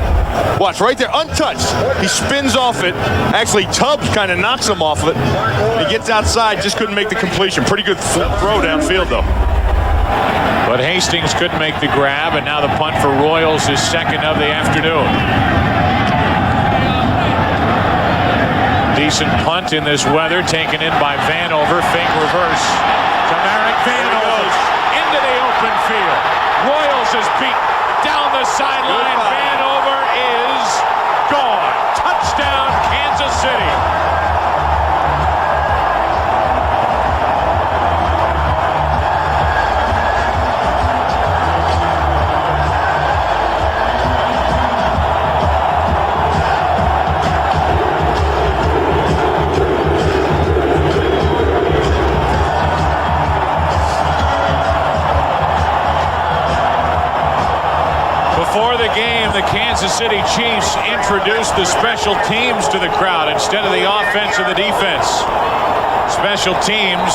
D: Watch, right there, untouched. He spins off it. Actually, Tubbs kind of knocks him off of it. He gets outside, just couldn't make the completion. Pretty good throw downfield, though.
B: But Hastings couldn't make the grab, and now the punt for Royals is second of the afternoon. Decent punt in this weather, taken in by Vanover. Fake reverse to Merrick. Vanover into the open field. Royals is beat down the sideline. Vanover is gone. Touchdown, Kansas City. Before the game, the Kansas City Chiefs introduced the special teams to the crowd instead of the offense or the defense. Special teams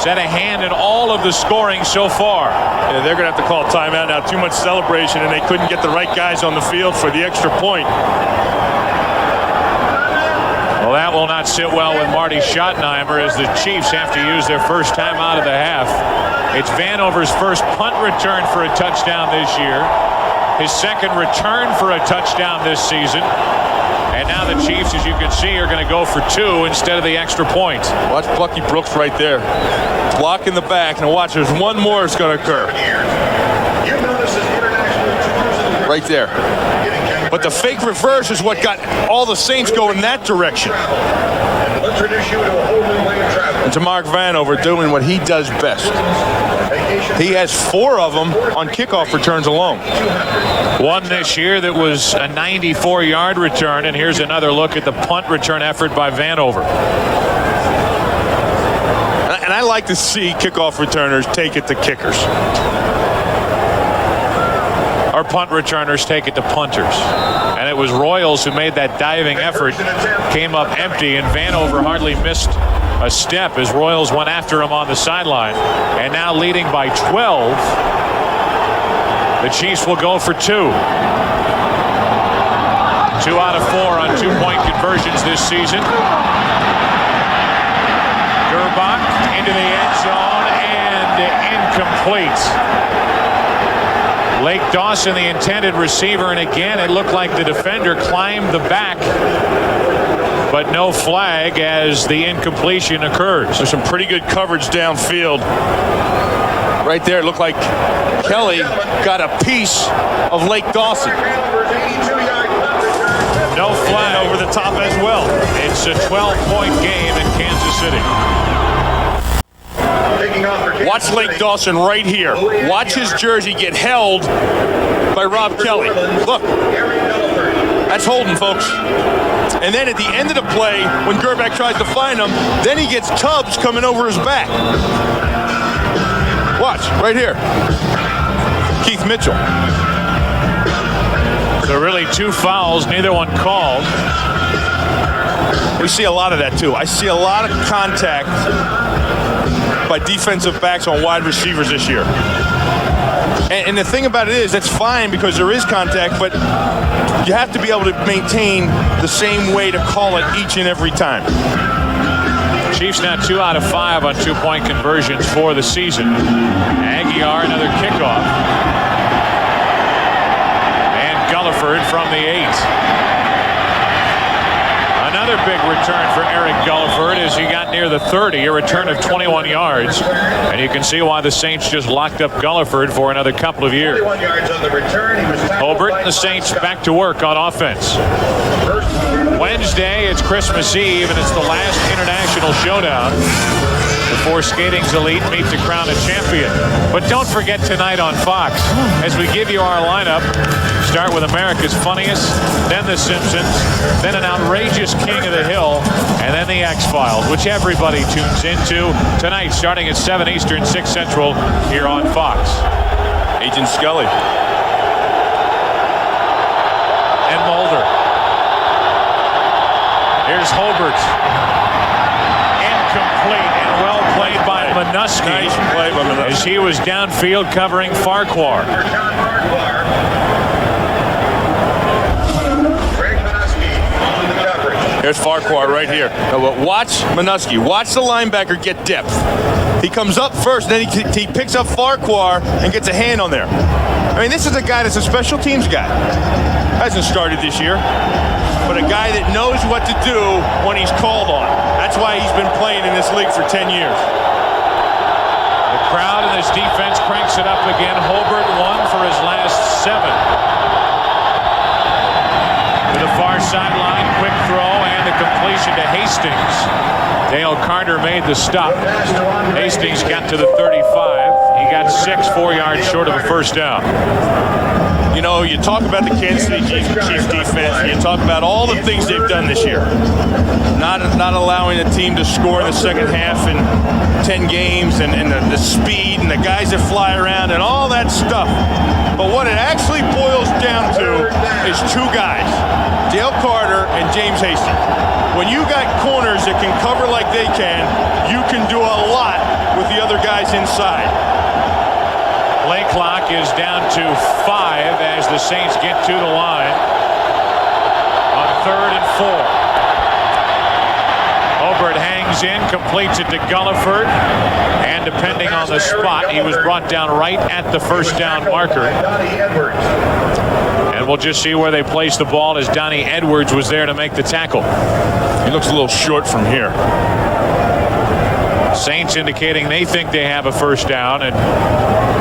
B: had a hand in all of the scoring so far.
D: Yeah, they're going to have to call timeout now. Too much celebration, and they couldn't get the right guys on the field for the extra point.
B: Well, that will not sit well with Marty Schottenheimer as the Chiefs have to use their first timeout of the half. It's Vanover's first punt return for a touchdown this year. His second return for a touchdown this season. And now the Chiefs, as you can see, are going to go for 2 instead of the extra point.
D: Watch Bucky Brooks right there. Block in the back. And watch, there's one more that's going to occur. Right there. But the fake reverse is what got all the Saints going that direction. And to Mark Vanover doing what he does best. He has 4 of them on kickoff returns alone.
B: One this year that was a 94-yard return, and here's another look at the punt return effort by Vanover.
D: And I like to see kickoff returners take it to kickers.
B: Our punt returners take it to punters. And it was Royals who made that diving effort, came up empty, and Vanover hardly missed a step as Royals went after him on the sideline. And now leading by 12, the Chiefs will go for 2. 2 out of 4 on 2-point conversions this season. Gerbach into the end zone and incomplete. Lake Dawson, the intended receiver, and again, it looked like the defender climbed the back, but no flag as the incompletion occurs.
D: There's some pretty good coverage downfield. Right there, it looked like Kelly got a piece of Lake Dawson.
B: No flag
D: over the top as well.
B: It's a 12-point game in Kansas City.
D: Watch Lake Dawson right here. Watch his jersey get held by Rob Kelly. Look, that's holding, folks. And then at the end of the play, when Gerbach tries to find him, then he gets Tubbs coming over his back. Watch, right here. Keith Mitchell.
B: So really 2 fouls, neither one called.
D: We see a lot of that, too. I see a lot of contact by defensive backs on wide receivers this year. And the thing about it is, that's fine because there is contact, but you have to be able to maintain the same way to call it each and every time.
B: Chiefs now 2 out of 5 on 2-point conversions for the season. Aguiar, another kickoff. And Gulliford from the 8. Another Another big return for Eric Gulliford as he got near the 30, a return of 21 yards. And you can see why the Saints just locked up Gulliford for another couple of years.
C: 21 yards on the return. He was tackled
B: Hobart
C: by
B: and the Saints
C: Scott.
B: back to work on offense. Wednesday, it's Christmas Eve, and it's the last international showdown before Skating's Elite meet to crown a champion. But don't forget tonight on Fox, as we give you our lineup, start with America's Funniest, then The Simpsons, then an outrageous King of the Hill, and then The X-Files, which everybody tunes into tonight, starting at 7 Eastern, 6 Central, here on Fox.
D: Agent Scully.
B: And Mulder. Here's Hobart. Incomplete and well played by Manusky.
D: Nice play by Manusky.
B: As he was downfield covering Farquhar.
C: John Farquhar. Greg Manusky on the coverage.
D: There's Farquhar right here. Now, watch Manusky. Watch the linebacker get depth. He comes up first, then he picks up Farquhar and gets a hand on there. I mean, this is a guy that's a special teams guy. Hasn't started this year, but a guy that knows what to do when he's called on. That's why he's been playing in this league for 10 years.
B: The crowd in this defense cranks it up again. Hobart won for his last 7. To the far sideline, quick throw and the completion to Hastings. Dale Carter made the stop. Hastings got to the 35. He got 4 yards short of a first down.
D: You know, you talk about the Kansas City Chiefs defense, you talk about all the things they've done this year. Not allowing the team to score in the second half in 10 games and the speed and the guys that fly around and all that stuff. But what it actually boils down to is 2 guys, Dale Carter and James Hastings. When you got corners that can cover like they can, you can do a lot with the other guys inside.
B: Play clock is down to 5 as the Saints get to the line on 3rd and 4. Hobart hangs in, completes it to Gulliford, and depending on the spot, he was brought down right at the first down marker.
C: Donnie Edwards.
B: And we'll just see where they place the ball as Donnie Edwards was there to make the tackle.
D: He looks a little short from here.
B: Saints indicating they think they have a first down, and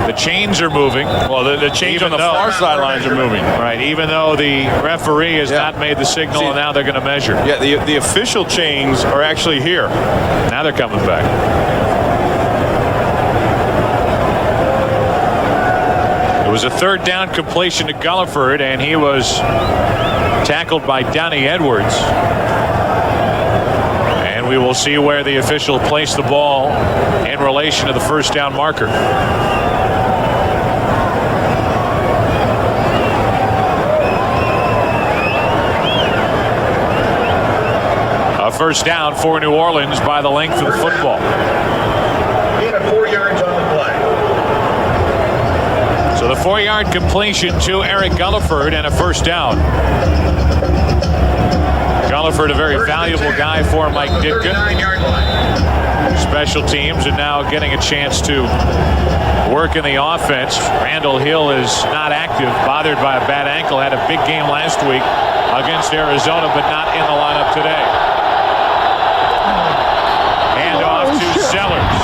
B: the chains are moving.
D: Well, the chains on the far sidelines are moving.
B: Right, even though the referee has not made the signal, and now they're going to measure.
D: Yeah, the official chains are actually here.
B: Now they're coming back. It was a 3rd down completion to Gulliford, and he was tackled by Donnie Edwards. And we will see where the official placed the ball in relation to the first down marker. A first down for New Orleans by the length of the football.
C: Gain of 4 yards on the play.
B: So the 4-yard completion to Eric Gulliford and a first down. Gulliford, a very valuable guy for Mike Ditka.
C: 39-yard line.
B: Special teams are now getting a chance to work in the offense. Randall Hill is not active, bothered by a bad ankle. Had a big game last week against Arizona, but not in the lineup today. Hand off to Zellers.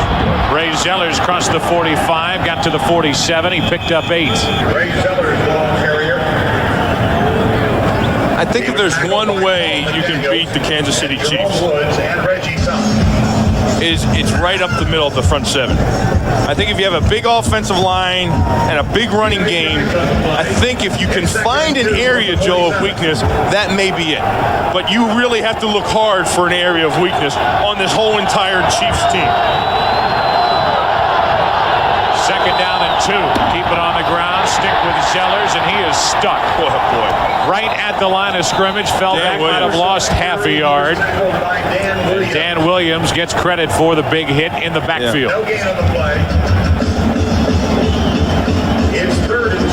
B: Ray Zellers crossed the 45, got to the 47. He picked up 8.
C: Ray Zellers, ball carrier.
D: I think if there's one way you can beat the Kansas City Chiefs,
C: Woods and Reggie Sumner.
D: it's right up the middle of the front 7. I think if you have a big offensive line and a big running game, I think if you can find an area, Joe, of weakness, that may be it. But you really have to look hard for an area of weakness on this whole entire Chiefs team.
B: 2nd down and 2. Keep it on the ground. Stick with Zellers, and he is stuck.
D: Oh, boy.
B: Right at the line of scrimmage. Fell back, might have lost half a yard.
C: Tackled by Dan Williams.
B: Dan Williams gets credit for the big hit in the backfield.
C: No gain on the play. It's 3rd and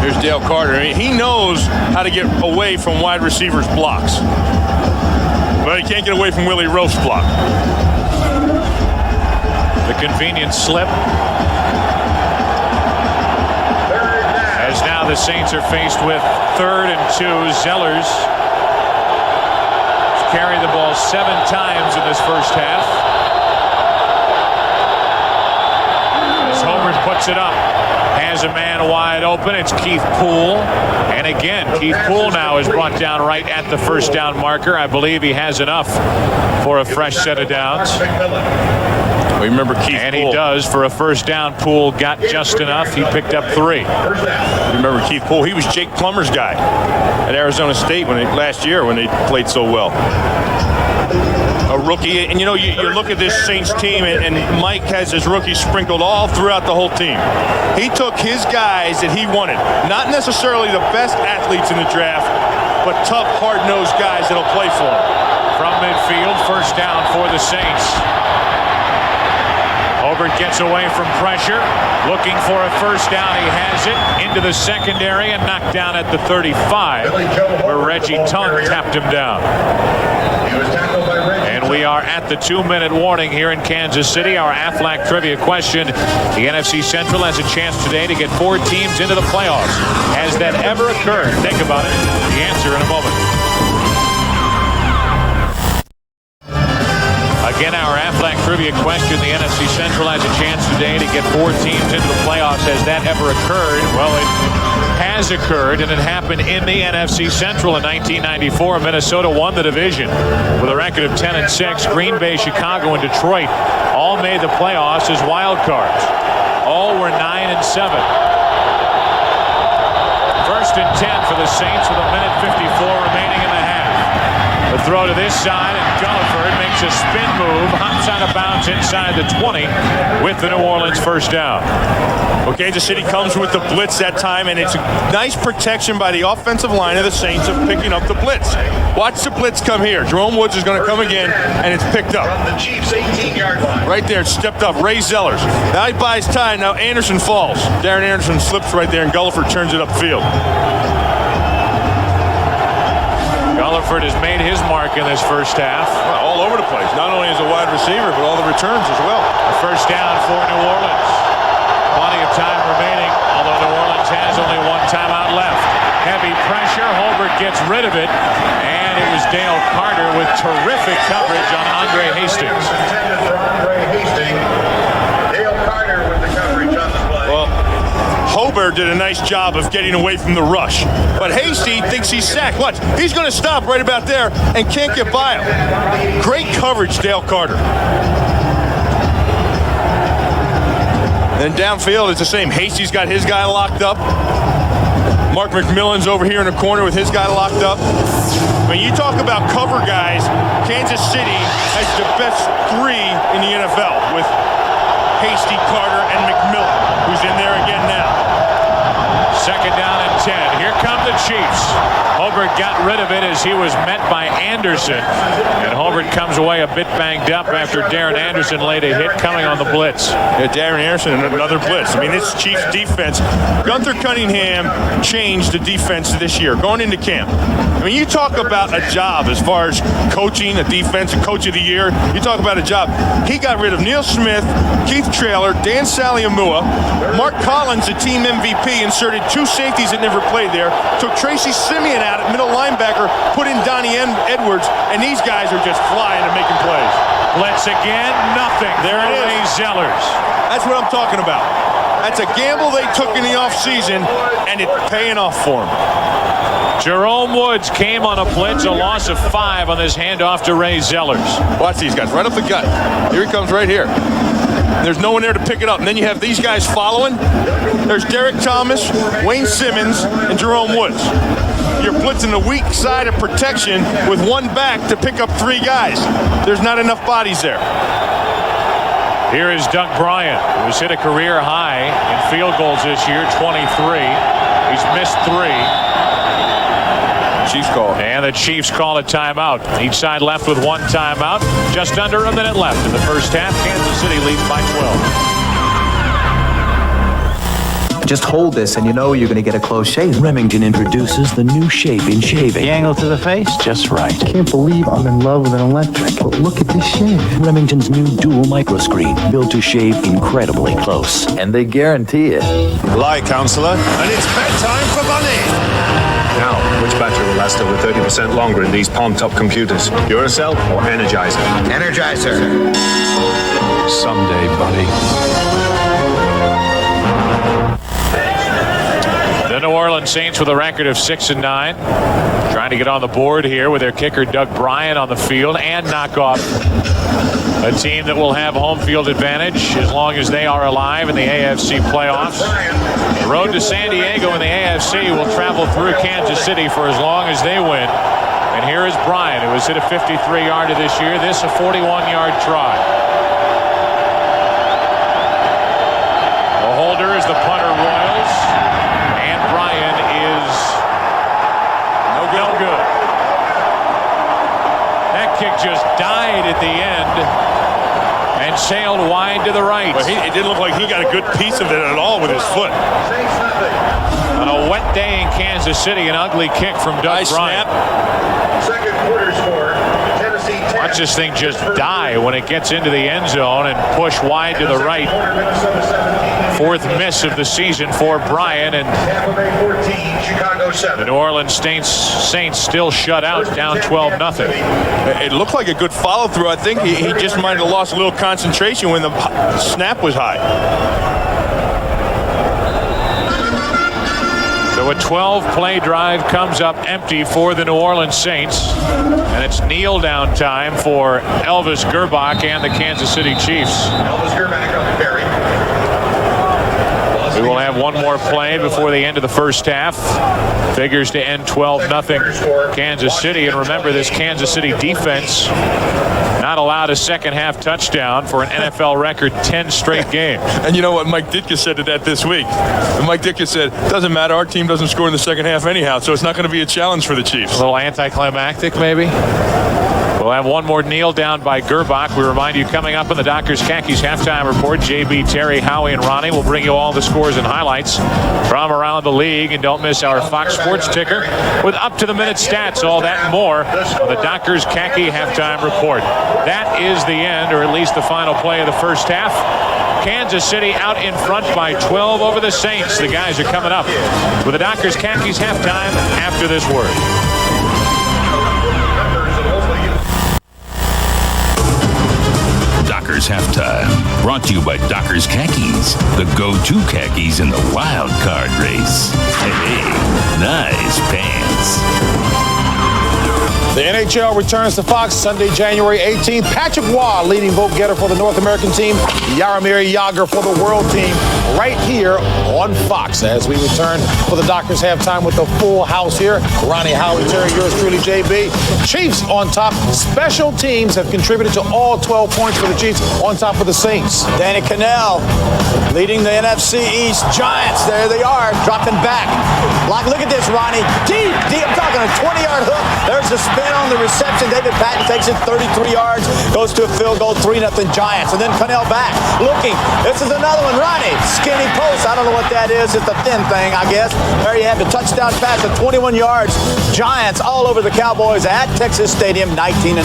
C: 2.
D: Here's Dale Carter. I mean, he knows how to get away from wide receivers' blocks. But he can't get away from Willie Roaf's block.
B: The convenient slip. As now the Saints are faced with 3rd and 2. Zellers has carried the ball 7 times in this first half. As Hobert puts it up, has a man wide open. It's Keith Poole. And again, Keith Poole now is brought down right at the first down marker. I believe he has enough for a fresh set of downs.
D: We remember Keith
B: And
D: Poole.
B: he does for a first down. Poole got just enough. He picked up 3.
D: Remember Keith Poole? He was Jake Plummer's guy at Arizona State last year when they played so well. A rookie, and you look at this Saints team, and Mike has his rookies sprinkled all throughout the whole team. He took his guys that he wanted, not necessarily the best athletes in the draft, but tough, hard-nosed guys that'll play for him.
B: From midfield, first down for the Saints. Hobert gets away from pressure, looking for a first down. He has it into the secondary and knocked down at the 35, where Reggie Tongue tapped him down. And we are at the 2-minute warning here in Kansas City. Our Aflac trivia question: the NFC Central has a chance today to get 4 teams into the playoffs. Has that ever occurred? Think about it. The answer in a moment. Again, our Aflac trivia question: the NFC Central has a chance today to get 4 teams into the playoffs. Has that ever occurred? Well, it has occurred, and it happened in the NFC Central in 1994. Minnesota won the division with a record of 10-6. Green Bay, Chicago, and Detroit all made the playoffs as wild cards. All were 9-7. First and 10 for the Saints with a minute 54 remaining in the half. The throw to this side, and Gulliford makes a spin move, hops out of bounds inside the 20 with the New Orleans first down.
D: Well, Kansas City comes with the blitz that time, and it's a nice protection by the offensive line of the Saints of picking up the blitz. Watch the blitz come here. Jerome Woods is going to come again, and it's picked up.
C: From the Chiefs' 18-yard line.
D: Right there, stepped up. Ray Zellers. Now he buys time. Now Anderson falls. Darren Anderson slips right there, and Gulliford turns it upfield.
B: Gulliford has made his mark in this first half.
D: All over the place. Not only as a wide receiver, but all the returns as well.
B: A first down for New Orleans. Plenty of time remaining, although New Orleans has only 1 timeout left. Heavy pressure. Holbert gets rid of it, and it was Dale Carter with terrific coverage on Andre Hastings.
C: Intended for Andre Hastings. Dale Carter with the coverage on the play.
D: Well, Hobert did a nice job of getting away from the rush. But Hasty thinks he's sacked. Watch, he's going to stop right about there and can't get by him. Great coverage, Dale Carter. Then downfield, it's the same. Hasty's got his guy locked up. Mark McMillan's over here in the corner with his guy locked up. When you talk about cover guys, Kansas City has the best 3 in the NFL with Hasty, Carter, and McMillan, who's in there again now.
B: Second down and 10. Here come the Chiefs. Holbert got rid of it as he was met by Anderson. And Holbert comes away a bit banged up after Darren Anderson laid a hit coming on the blitz.
D: Yeah, Darren Anderson, another blitz. I mean, this Chiefs defense, Gunther Cunningham changed the defense this year, going into camp. I mean, you talk about a job as far as coaching a defense, a coach of the year. You talk about a job. He got rid of Neil Smith, Keith Traylor, Dan Saliamua, Mark Collins, the team MVP, inserted 2 safeties that never played there, took Tracy Simeon out at middle linebacker, put in Donnie Edwards, and these guys are just flying and making plays.
B: Blitz again, nothing.
D: There it is.
B: Ray Zellers.
D: That's what I'm talking about. That's a gamble they took in the offseason, and it's paying off for them.
B: Jerome Woods came on a blitz, a loss of 5 on this handoff to Ray Zellers.
D: Watch these guys, right up the gut. Here he comes right here. There's no one there to pick it up. And then you have these guys following. There's Derek Thomas, Wayne Simmons, and Jerome Woods. You're blitzing the weak side of protection with 1 back to pick up 3 guys. There's not enough bodies there.
B: Here is Doug Bryant, who's hit a career high in field goals this year, 23. He's missed 3.
D: Chiefs call.
B: And the Chiefs call a timeout. Each side left with 1 timeout. Just under a minute left in the first half. Kansas City leads by 12.
G: Just hold this and you know you're going to get a close shave.
H: Remington introduces the new shape in shaving.
I: The angle to the face, just right.
J: Can't believe I'm in love with an electric. But look at this shave.
H: Remington's new dual microscreen, built to shave incredibly close.
G: And they guarantee it.
K: Lie, counselor.
C: And it's bedtime for Bunny.
K: Now, which battery will last over 30% longer in these Palm-top computers? Duracell or Energizer?
C: Energizer.
K: Someday, buddy.
B: The New Orleans Saints with a record of 6-9, trying to get on the board here with their kicker Doug Bryant on the field and knock off a team that will have home field advantage as long as they are alive in the AFC playoffs. The road to San Diego in the AFC will travel through Kansas City for as long as they win. And here is Bryant, who has hit a 53-yarder this year. This a 41-yard try. The holder is the punter Royals. No good. That kick just died at the end and sailed wide to the right.
D: But it didn't look like he got a good piece of it at all with his foot.
B: On a wet day in Kansas City, an ugly kick from Doug Bryant.
C: Second quarter score, Tennessee 10.
B: Watch this thing just die when it gets into the end zone and push wide to the right. Fourth miss of the season for Bryant, and
C: Tampa Bay 14, Chicago 7.
B: the New Orleans Saints still shut out, down 12-0.
D: It looked like a good follow-through. I think he just might have lost a little concentration when the snap was high.
B: So a 12-play drive comes up empty for the New Orleans Saints, and it's kneel-down time for Elvis Gerbach and the Kansas City Chiefs.
C: Elvis Gerbach up buried.
B: We will have one more play before the end of the first half. Figures to end 12-0 Kansas City. And remember, this Kansas City defense not allowed a second-half touchdown for an NFL record 10 straight games.
D: And you know what Mike Ditka said to that this week? And Mike Ditka said, doesn't matter, our team doesn't score in the second half anyhow, so it's not going to be a challenge for the Chiefs.
B: A little anticlimactic, maybe? We'll have one more kneel down by Gerbach. We remind you, coming up in the Dockers Khakis halftime report, JB, Terry, Howie, and Ronnie will bring you all the scores and highlights from around the league. And don't miss our Fox Sports ticker with up-to-the-minute stats, all that and more on the Dockers Khaki halftime report. That is the end, or at least the final play of the first half. Kansas City out in front by 12 over the Saints. The guys are coming up with the Dockers Khakis halftime after this word.
A: Dockers Halftime, brought to you by Dockers Khakis, the go-to khakis in the wild card race. Hey, nice pants.
E: The NHL returns to Fox Sunday, January 18th. Patrick Waugh, leading vote getter for the North American team. Jaromir Jagr for the world team. Right here on Fox as we return for the Dockers halftime with the full house here. Ronnie, Howie, Terry, yours truly, JB. Chiefs on top. Special teams have contributed to all 12 points for the Chiefs on top of the Saints.
F: Danny Cannell leading the NFC East. Giants, there they are, dropping back. Look at this, Ronnie. Deep. I'm talking a 20-yard hook. There's the spin on the reception. David Patton takes it 33 yards, goes to a field goal, 3-0 Giants. And then Cannell back, looking. This is another one, Ronnie. Skinny post. I don't know what that is. It's a thin thing, I guess. There you have the touchdown pass at 21 yards. Giants all over the Cowboys at Texas Stadium, 19-0.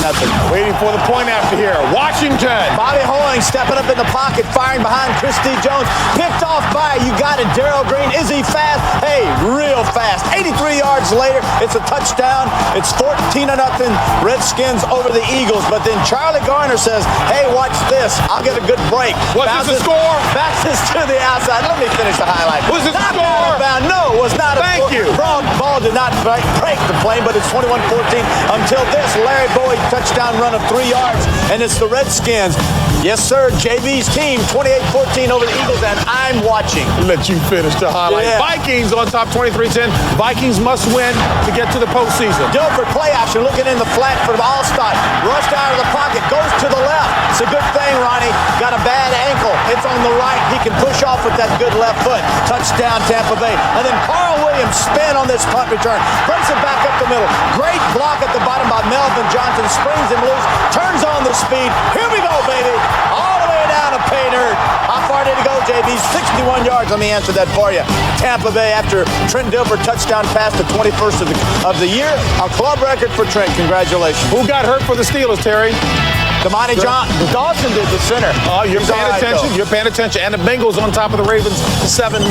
E: Waiting for the point after here. Washington.
F: Bobby Hoying stepping up in the pocket, firing behind Christy Jones. Picked off by, you got it, Darrell Green. Is he fast? Hey, real fast. 83 yards later, it's a touchdown. It's 14-0 Redskins over the Eagles. But then Charlie Garner says, hey, watch this. I'll get a good break.
E: What's the score?
F: Bounces to the outside. Let me finish the highlight.
E: Was it
F: not
E: score?
F: No, it was not.
E: Thank you.
F: Ball did not break the plane, but it's 21-14 until this Larry Boyd touchdown run of 3 yards, and it's the Redskins. Yes, sir. JB's team, 28-14 over the Eagles, and I'm watching.
E: Let you finish the highlight.
F: Yeah.
E: Vikings on top, 23-10. Vikings must win to get to the postseason.
F: Dilford play action, looking in the flat for the Allstott. Rushed out of the pocket, goes to the left. It's a good thing, Ronnie. Got a bad ankle. It's on the right. He can push off with that good left foot. Touchdown, Tampa Bay. And then Carl Williams spin on this punt return. Brings it back up the middle. Great block at the bottom by Melvin Johnson. Springs him loose. Turns on the speed. Here we go, baby. All the way down to Pay Dirt. How far did he go, JB? 6 251 yards. Let me answer that for you. Tampa Bay after Trent Dilfer touchdown pass, the 21st of the year. A club record for Trent. Congratulations.
E: Who got hurt for the Steelers, Terry?
F: Damani Dawson did, the center.
E: Oh, you're paying attention. You're paying attention. And the Bengals on top of the Ravens, 7-0.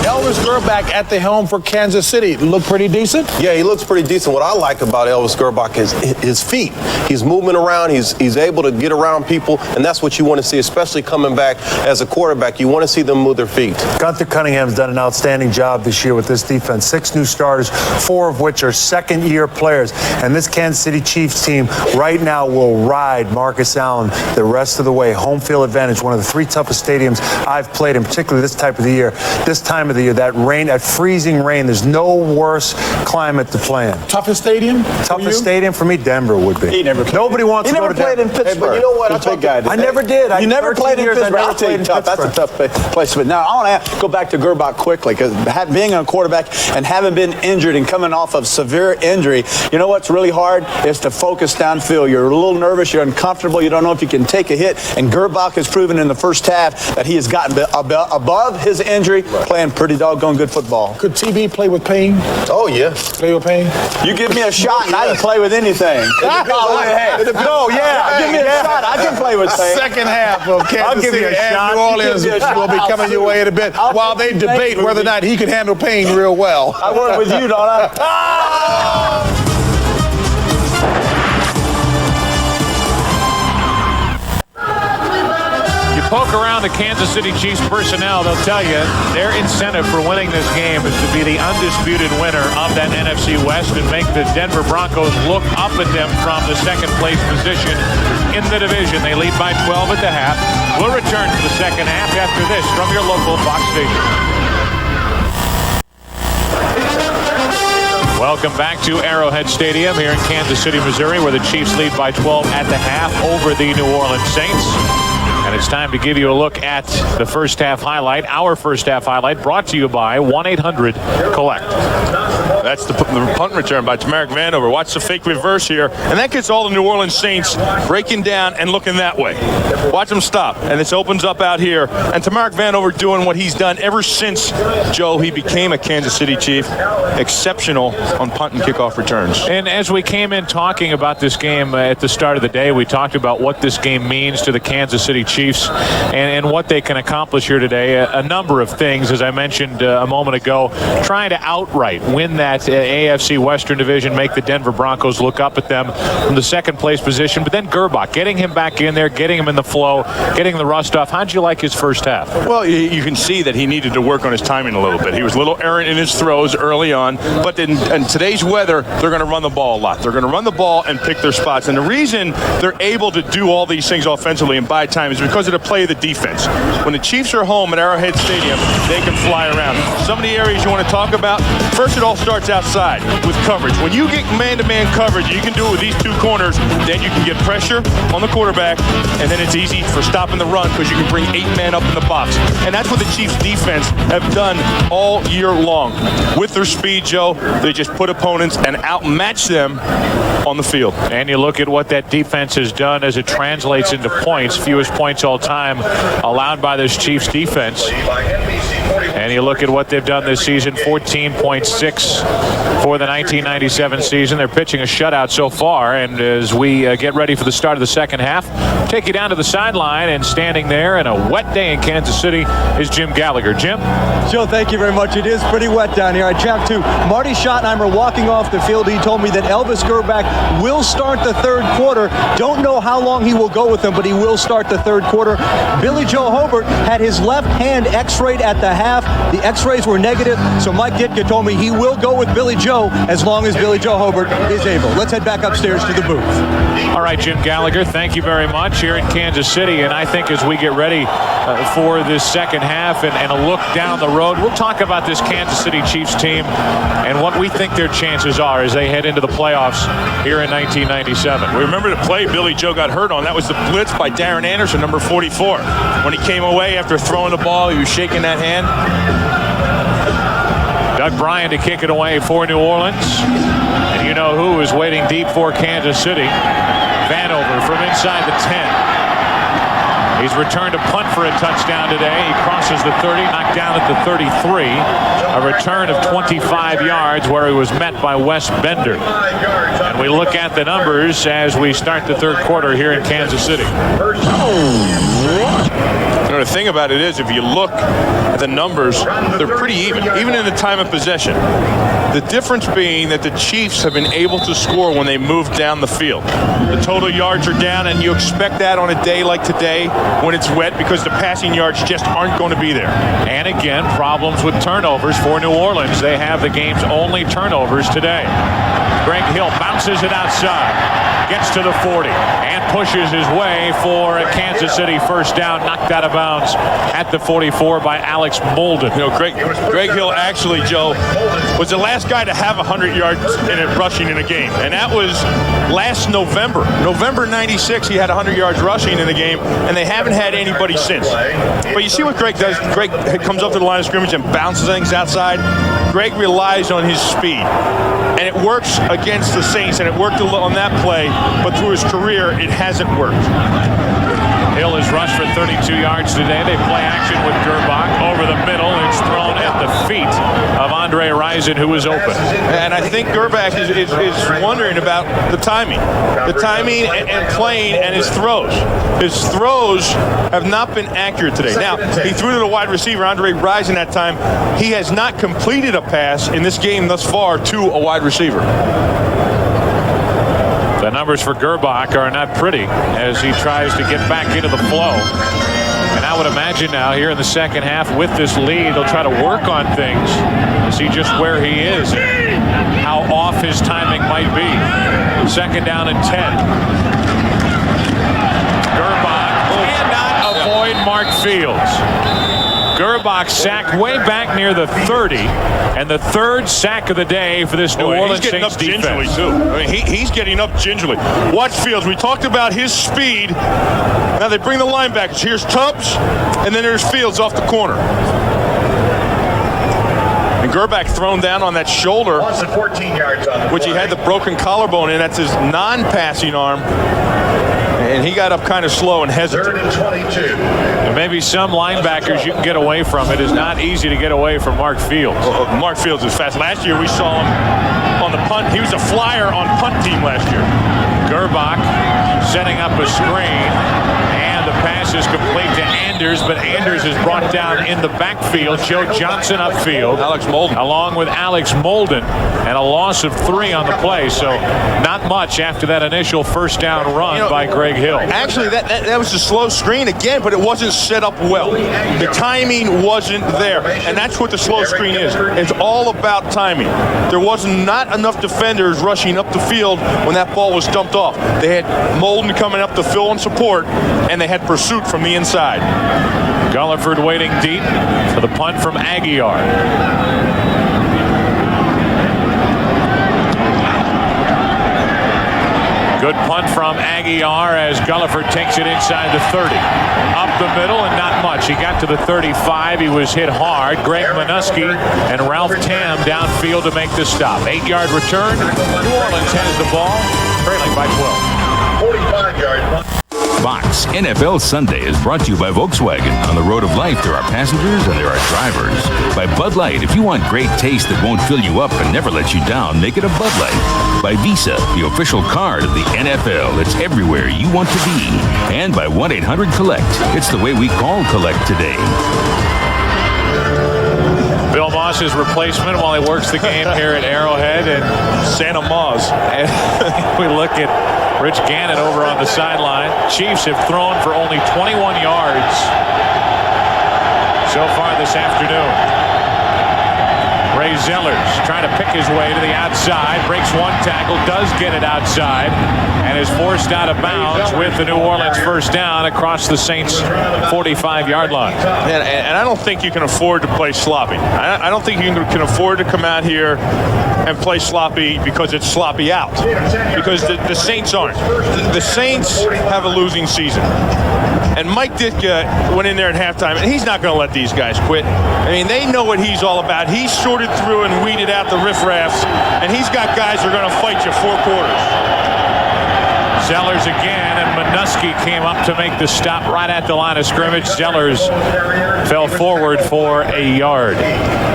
E: Elvis Grbac at the helm for Kansas City. Look pretty decent?
L: Yeah, he looks pretty decent. What I like about Elvis Grbac is his feet. He's moving around. He's able to get around people, and that's what you want to see, especially coming back as a quarterback. You want to see them move their feet.
M: Gunther Cunningham's done an outstanding job this year with this defense. 6 new starters, 4 of which are second-year players. And this Kansas City Chiefs team right now will ride Marcus Allen the rest of the way. Home field advantage, one of the 3 toughest stadiums I've played in, particularly this time of the year. That rain, that freezing rain, there's no worse climate to play in.
E: Toughest stadium?
M: Toughest stadium for me, Denver would be.
F: He never played.
M: Nobody wants to go to Denver.
F: He never played in Pittsburgh.
L: Hey, but you know what?
M: I never did.
F: You never played in Pittsburgh. I'll tell you, tough. That's a tough place. But now I want to go back to Grbac quickly, because being a quarterback and having been injured and coming off of severe injury, you know what's really hard is to focus downfield. You're a little nervous. You're uncomfortable. You don't know if you can take a hit. And Grbac has proven in the first half that he has gotten above his injury, playing pretty doggone good football.
E: Could TB play with pain?
L: Oh, yeah.
E: Play with pain?
F: You give me a shot and I can play with anything. Give me a shot. I can play with pain.
E: Second half of Kansas City and New Orleans will be coming your way in a bit while they debate whether or not he can handle pain real well.
F: I work with you, don't I?
B: Poke around the Kansas City Chiefs personnel, they'll tell you their incentive for winning this game is to be the undisputed winner of that NFC West and make the Denver Broncos look up at them from the second place position in the division. They lead by 12 at the half. We'll return to the second half after this from your local Fox station. Welcome back to Arrowhead Stadium here in Kansas City, Missouri, where the Chiefs lead by 12 at the half over the New Orleans Saints. And it's time to give you a look at the first half highlight. Our first half highlight brought to you by 1-800-COLLECT.
D: That's the punt return by Tamarick Vanover. Watch the fake reverse here. And that gets all the New Orleans Saints breaking down and looking that way. Watch them stop. And this opens up out here. And Tamarick Vanover doing what he's done ever since, Joe, he became a Kansas City Chief. Exceptional on punt and kickoff returns.
B: And as we came in talking about this game at the start of the day, we talked about what this game means to the Kansas City Chiefs and what they can accomplish here today. A number of things, as I mentioned a moment ago, trying to outright win that AFC Western Division, make the Denver Broncos look up at them from the second place position. But then Grbac, getting him back in there, getting him in the flow, getting the rust off. How'd you like his first half?
D: Well, you can see that he needed to work on his timing a little bit. He was a little errant in his throws early on, but in today's weather, they're going to run the ball a lot. They're going to run the ball and pick their spots. And the reason they're able to do all these things offensively and buy time is because of the play of the defense. When the Chiefs are home at Arrowhead Stadium, they can fly around. Some of the areas you want to talk about, first it all starts outside with coverage. When you get man-to-man coverage, you can do it with these 2 corners, then you can get pressure on the quarterback, and then it's easy for stopping the run because you can bring 8 men up in the box. And that's what the Chiefs defense have done all year long. With their speed, Joe, they just put opponents and outmatch them on the field.
B: And you look at what that defense has done as it translates into points, fewest points all time allowed by this Chiefs defense. And you look at what they've done this season, 14.6 for the 1997 season. They're pitching a shutout so far. And as we get ready for the start of the second half, take you down to the sideline, and standing there in a wet day in Kansas City is Jim Gallagher. Jim?
N: Joe, thank you very much. It is pretty wet down here. I talked to Marty Schottenheimer walking off the field. He told me that Elvis Grbac will start the third quarter. Don't know how long he will go with them, but he will start the third quarter. Billy Joe Hobert had his left hand x-rayed at the half. The x-rays were negative, so Mike Ditka told me he will go with Billy Joe as long as Billy Joe Hobert is able. Let's head back upstairs to the booth.
B: All right, Jim Gallagher, thank you very much here in Kansas City. And I think as we get ready for this second half and a look down the road, we'll talk about this Kansas City Chiefs team and what we think their chances are as they head into the playoffs here in 1997.
D: We remember the play Billy Joe got hurt on. That was the blitz by Darren Anderson, number 44. When he came away after throwing the ball, he was shaking that hand.
B: Doug Bryan to kick it away for New Orleans. And you know who is waiting deep for Kansas City. Vanover from inside the 10. He's returned a punt for a touchdown today. He crosses the 30, knocked down at the 33. A return of 25 yards where he was met by Wes Bender. And we look at the numbers as we start the third quarter here in Kansas City.
D: You know, the thing about it is, if you look at the numbers, they're pretty even in the time of possession. The difference being that the Chiefs have been able to score when they move down the field. The total yards are down, and you expect that on a day like today when it's wet because the passing yards just aren't going to be there.
B: And again, problems with turnovers for New Orleans. They have the game's only turnovers today. Greg Hill bounces it outside, gets to the 40, and pushes his way for a Kansas City first down, knocked out of bounds at the 44 by Alex Molden.
D: You know, Greg Hill actually, Joe, was the last guy to have 100 yards in it rushing in a game, and that was last November. November '96, he had 100 yards rushing in the game, and they haven't had anybody since. But you see what Greg does? Greg comes up to the line of scrimmage and bounces things outside. Greg relies on his speed, and it works against the Saints, and it worked on that play, but through his career, it hasn't worked.
B: Hill has rushed for 32 yards today. They play action with Gerbach over the middle. It's thrown at the feet of Andre Rison, who was open.
D: And I think Gerbach is wondering about the timing. The timing and playing and his throws. His throws have not been accurate today. Now, he threw to the wide receiver, Andre Rison, that time. He has not completed a pass in this game thus far to a wide receiver.
B: The numbers for Gerbach are not pretty as he tries to get back into the flow. And I would imagine now here in the second half with this lead, they'll try to work on things to see just where he is and how off his timing might be. Second down and 10. Gerbach cannot avoid Mark Fields. Gerbach sacked way back near the 30, and the third sack of the day for this New Orleans Saints defense.
D: Too. I mean, he's getting up gingerly. Watch Fields. We talked about his speed. Now they bring the linebackers. Here's Tubbs, and then there's Fields off the corner. And Gerbach thrown down on that shoulder,
C: 14 yards on
D: which he had the broken collarbone in. That's his non-passing arm. And he got up kind of slow and hesitated.
C: 3rd and 22.
B: And maybe some linebackers you can get away from. It is not easy to get away from Mark Fields.
D: Mark Fields is fast. Last year we saw him on the punt. He was a flyer on punt team last year.
B: Gerbach setting up a screen. And the pass is complete to Anders, but Anders is brought down in the backfield. Joe Johnson upfield.
D: Alex Molden.
B: Along with Alex Molden. And a loss of 3 on the play. So not much after that initial first down run by Greg Hill.
D: Actually, that was a slow screen again, but it wasn't set up well. The timing wasn't there. And that's what the slow screen is. It's all about timing. There was not enough defenders rushing up the field when that ball was dumped off. They had Molden coming up to fill and support, and they had pursuit from the inside.
B: Gulliford waiting deep for the punt from Aguiar. Good punt from Aguiar as Gulliford takes it inside the 30. Up the middle and not much. He got to the 35. He was hit hard. Greg Minuski and Ralph Tam downfield to make the stop. 8-yard return. New Orleans has the ball, trailing by 12.
C: 45-yard.
A: Fox NFL Sunday is brought to you by Volkswagen. On the road of life, there are passengers and there are drivers. By Bud Light, if you want great taste that won't fill you up and never let you down, make it a Bud Light. By Visa, the official card of the NFL. It's everywhere you want to be. And by 1-800-COLLECT. It's the way we call collect today.
B: Bill Moss's replacement while he works the game here at Arrowhead and
D: Santa Moss.
B: And we look at Rich Gannon over on the sideline. Chiefs have thrown for only 21 yards so far this afternoon. Ray Zellers trying to pick his way to the outside, breaks one tackle, does get it outside, and is forced out of bounds with the New Orleans first down across the Saints' 45-yard line.
D: And I don't think you can afford to play sloppy. I don't think you can afford to come out here and play sloppy because it's sloppy out. Because the Saints aren't. The Saints have a losing season. And Mike Ditka went in there at halftime, and he's not going to let these guys quit. I mean, they know what he's all about. He sorted through and weeded out the riffraffs, and he's got guys who are going to fight you 4 quarters.
B: Zellers again, and Manusky came up to make the stop right at the line of scrimmage. Zellers fell forward for a yard.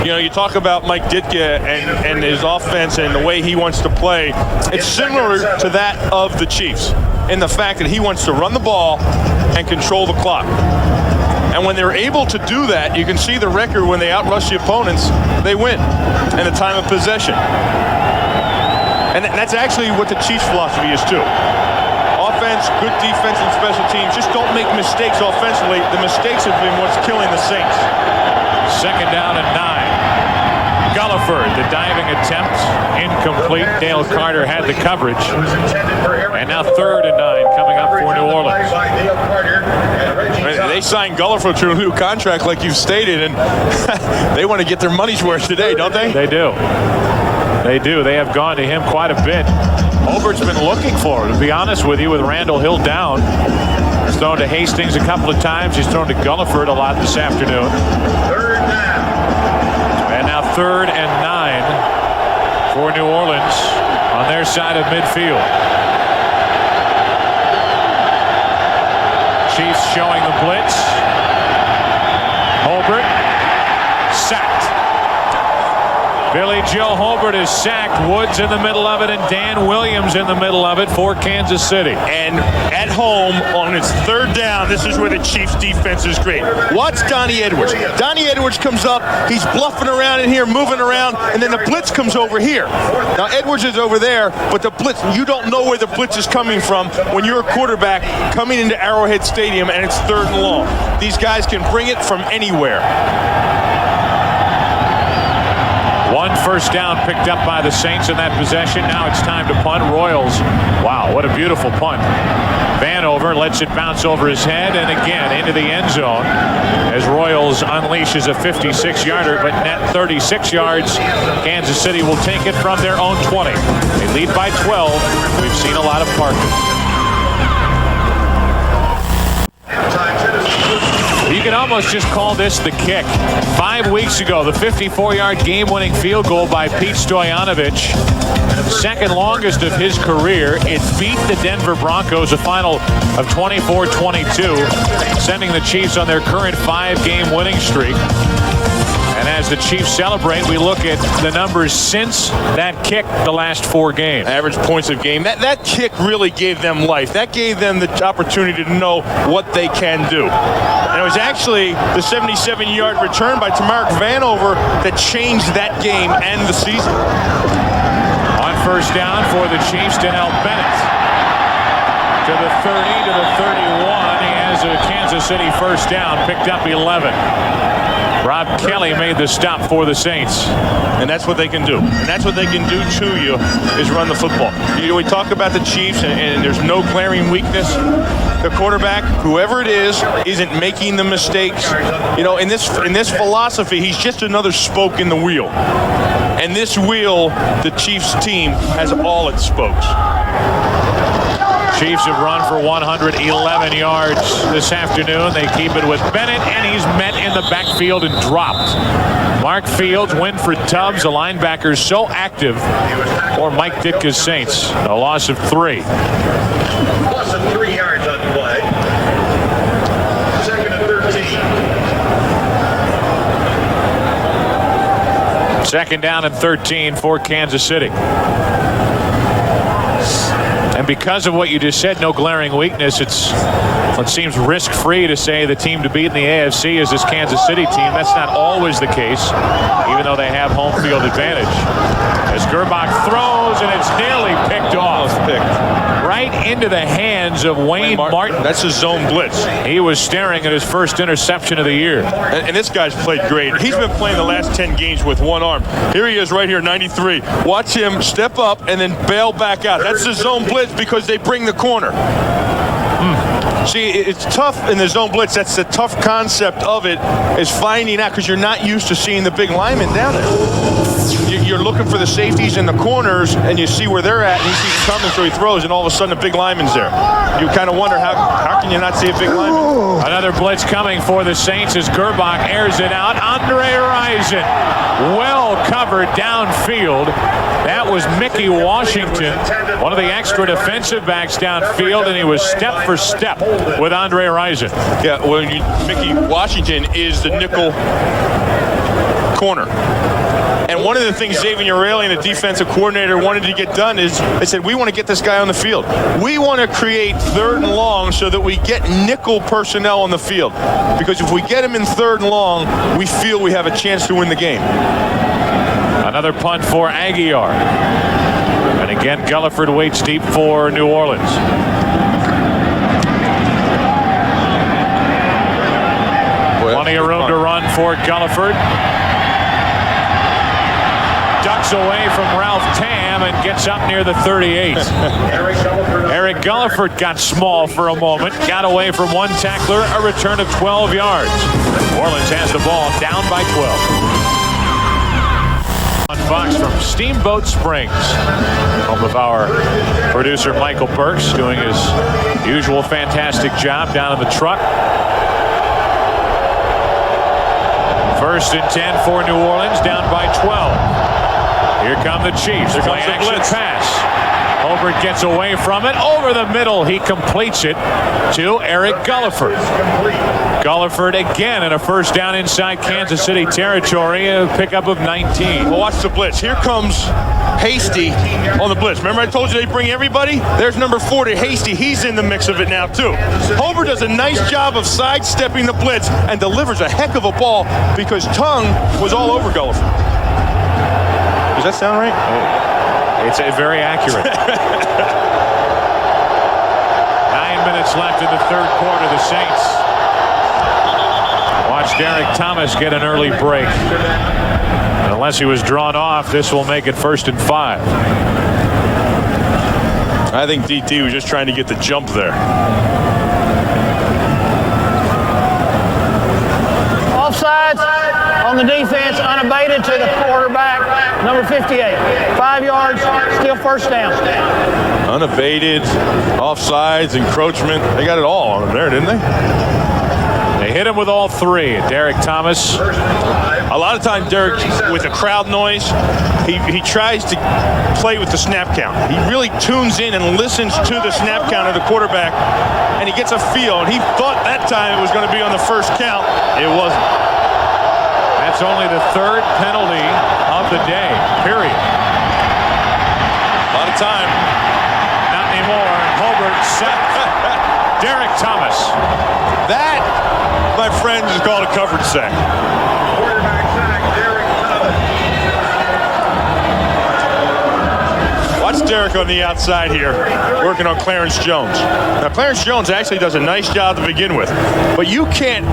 D: You know, you talk about Mike Ditka and his offense and the way he wants to play. It's similar to that of the Chiefs in the fact that he wants to run the ball and control the clock. And when they're able to do that, you can see the record when they outrush the opponents, they win in the time of possession. And that's actually what the Chiefs' philosophy is too. Offense, good defense, and special teams. Just don't make mistakes offensively. The mistakes have been what's killing the Saints.
B: Second down and 9. Gulliver, the diving attempt, incomplete. Dale Carter had the coverage. And now 3rd and 9 coming up for New Orleans.
D: They signed Gulliver to a new contract like you've stated, and they want to get their money's worth today, don't they?
B: They do. They do. They have gone to him quite a bit. Holbert's been looking for it, to be honest with you, with Randall Hill down. He's thrown to Hastings a couple of times. He's thrown to Gulliver a lot this afternoon.
C: 3rd down.
B: And now 3rd and 9 for New Orleans on their side of midfield. Chiefs showing the blitz. Holbert sacked. Billy Joe Holbert is sacked. Woods in the middle of it and Dan Williams in the middle of it for Kansas City.
D: And at home on its 3rd down, this is where the Chiefs defense is great. Watch Donnie Edwards. Donnie Edwards comes up, he's bluffing around in here, moving around, and then the blitz comes over here. Now Edwards is over there, but the blitz, you don't know where the blitz is coming from when you're a quarterback coming into Arrowhead Stadium and it's 3rd and long. These guys can bring it from anywhere.
B: 1 first down picked up by the Saints in that possession. Now it's time to punt. Royals, wow, what a beautiful punt. Vanover lets it bounce over his head and again into the end zone as Royals unleashes a 56-yarder, but net 36 yards. Kansas City will take it from their own 20. They lead by 12. We've seen a lot of parking. You can almost just call this the kick. 5 weeks ago, the 54-yard game-winning field goal by Pete Stoyanovich, second longest of his career. It beat the Denver Broncos a final of 24-22, sending the Chiefs on their current 5-game winning streak. And as the Chiefs celebrate, we look at the numbers since that kick the last 4 games.
D: Average points of game. That kick really gave them life. That gave them the opportunity to know what they can do. And it was actually the 77-yard return by Tamarick Vanover that changed that game and the season.
B: On first down for the Chiefs, Denell Bennett. To the 30, to the 31. He has a Kansas City first down, picked up 11. Rob Kelly made the stop for the Saints.
D: And that's what they can do. And that's what they can do to you, is run the football. We talk about the Chiefs, and there's no glaring weakness. The quarterback, whoever it is, isn't making the mistakes. You know, in this philosophy, he's just another spoke in the wheel. And this wheel, the Chiefs team, has all its spokes.
B: Chiefs have run for 111 yards this afternoon. They keep it with Bennett, and he's met in the backfield and dropped. Mark Fields, Winfred Tubbs, the linebackers so active for Mike Ditka's Saints. A loss of 3.
C: Loss of 3 yards on the play. 2nd and 13.
B: Second down and 13 for Kansas City. And because of what you just said, no glaring weakness, it seems risk-free to say the team to beat in the AFC is this Kansas City team. That's not always the case, even though they have home field advantage. As Gerbach throws, and it's nearly picked off. Right into the hands of Wayne Martin.
D: That's his zone blitz.
B: He was staring at his first interception of the year.
D: And this guy's played great. He's been playing the last 10 games with one arm. Here he is right here, 93. Watch him step up and then bail back out. That's the zone blitz because they bring the corner. See, it's tough in the zone blitz. That's the tough concept of it, is finding out, because you're not used to seeing the big linemen down there. You're looking for the safeties in the corners, and you see where they're at, and you see him coming, so he throws, and all of a sudden a big lineman's there. You kind of wonder, how can you not see a big lineman?
B: Another blitz coming for the Saints as Gerbach airs it out. Andre Rison, well covered downfield. That That was Mickey Washington, one of the extra defensive backs downfield, and he was step for step with Andre Rison.
D: Yeah, well, Mickey Washington is the nickel corner. And one of the things Xavier Aurelian, the defensive coordinator, wanted to get done is they said, we want to get this guy on the field. We want to create 3rd and long so that we get nickel personnel on the field. Because if we get him in 3rd and long, we feel we have a chance to win the game.
B: Another punt for Aguiar. And again, Gulliford waits deep for New Orleans. Plenty of room to run for Gulliford. Ducks away from Ralph Tam and gets up near the 38. Eric Gulliford got small for a moment, got away from one tackler, a return of 12 yards. New Orleans has the ball down by 12. On Fox from Steamboat Springs, home of our producer Michael Burks, doing his usual fantastic job down in the truck. 1st and 10 for New Orleans, down by 12. Here come the Chiefs. Play action pass. Hobert gets away from it. Over the middle, he completes it to Eric Gulliford. Gulliford again in a first down inside Kansas City territory. A pickup of 19.
D: Well, watch the blitz. Here comes Hasty on the blitz. Remember I told you they bring everybody? There's number 40, Hasty. He's in the mix of it now, too. Hobert does a nice job of sidestepping the blitz and delivers a heck of a ball because Tongue was all over Gulliford. Does that sound right?
B: It's very accurate. 9 minutes left in the 3rd quarter. The Saints watch Derek Thomas get an early break. And unless he was drawn off, this will make it 1st and 5.
D: I think DT was just trying to get the jump there.
O: Offsides on the defense, unabated to the quarterback, number 58. 5 yards, still 1st down.
D: Unabated, offsides, encroachment. They got it all on them there, didn't they?
B: They hit him with all 3. Derek Thomas.
D: A lot of times, Derek, with the crowd noise, he tries to play with the snap count. He really tunes in and listens to the snap count of the quarterback, and he gets a feel. And he thought that time it was going to be on the 1st count. It wasn't.
B: That's only the 3rd penalty of the day, period.
D: A lot of time.
B: Not anymore. Hobert set. Derek Thomas.
D: That, my friends, is called a coverage sack.
C: Quarterback sack, Derek Thomas.
D: Watch Derek on the outside here, working on Clarence Jones. Now, Clarence Jones actually does a nice job to begin with, but you can't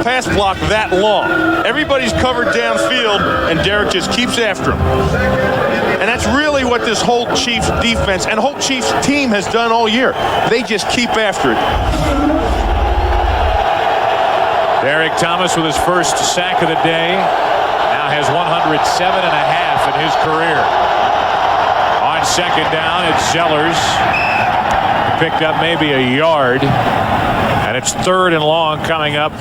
D: pass block that long. Everybody's covered downfield, and Derek just keeps after him. And that's really what this whole Chiefs defense and whole Chiefs team has done all year. They just keep after it.
B: Derek Thomas with his 1st sack of the day. Now has 107.5 in his career. On 2nd down, it's Sellers. Picked up maybe a yard. And it's 3rd and long coming up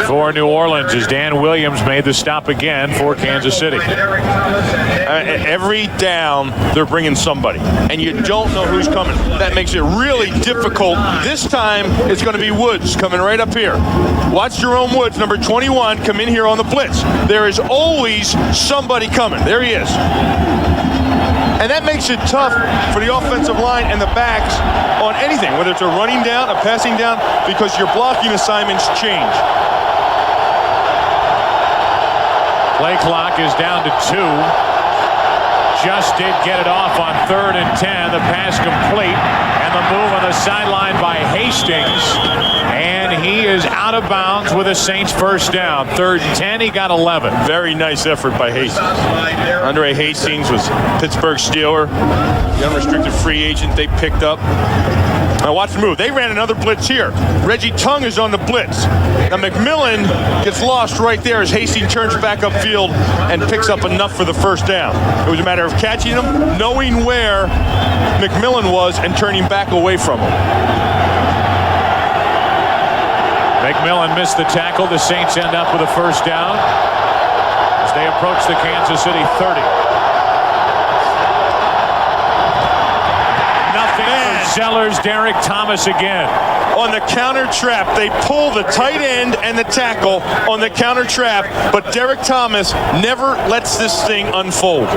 B: for New Orleans as Dan Williams made the stop again for Kansas City.
D: Every down, they're bringing somebody, and you don't know who's coming. That makes it really difficult. This time, it's going to be Woods coming right up here. Watch Jerome Woods, number 21, come in here on the blitz. There is always somebody coming. There he is. And that makes it tough for the offensive line and the backs on anything, whether it's a running down, a passing down, because your blocking assignments change.
B: Play clock is down to 2. Just did get it off on 3rd and 10. The pass complete. And the move on the sideline by Hastings. And he is out of bounds with a Saints 1st down. 3rd and 10. He got 11.
D: Very nice effort by Hastings. Andre Hastings was Pittsburgh Steeler. The unrestricted free agent they picked up. Now watch the move. They ran another blitz here. Reggie Tongue is on the blitz. Now McMillan gets lost right there as Hastings turns back upfield and picks up enough for the 1st down. It was a matter of catching him, knowing where McMillan was, and turning back away from him.
B: McMillan missed the tackle. The Saints end up with a 1st down as they approach the Kansas City 30. Zellers, Derek Thomas again.
D: On the counter trap, they pull the tight end and the tackle on the counter trap, but Derek Thomas never lets this thing unfold.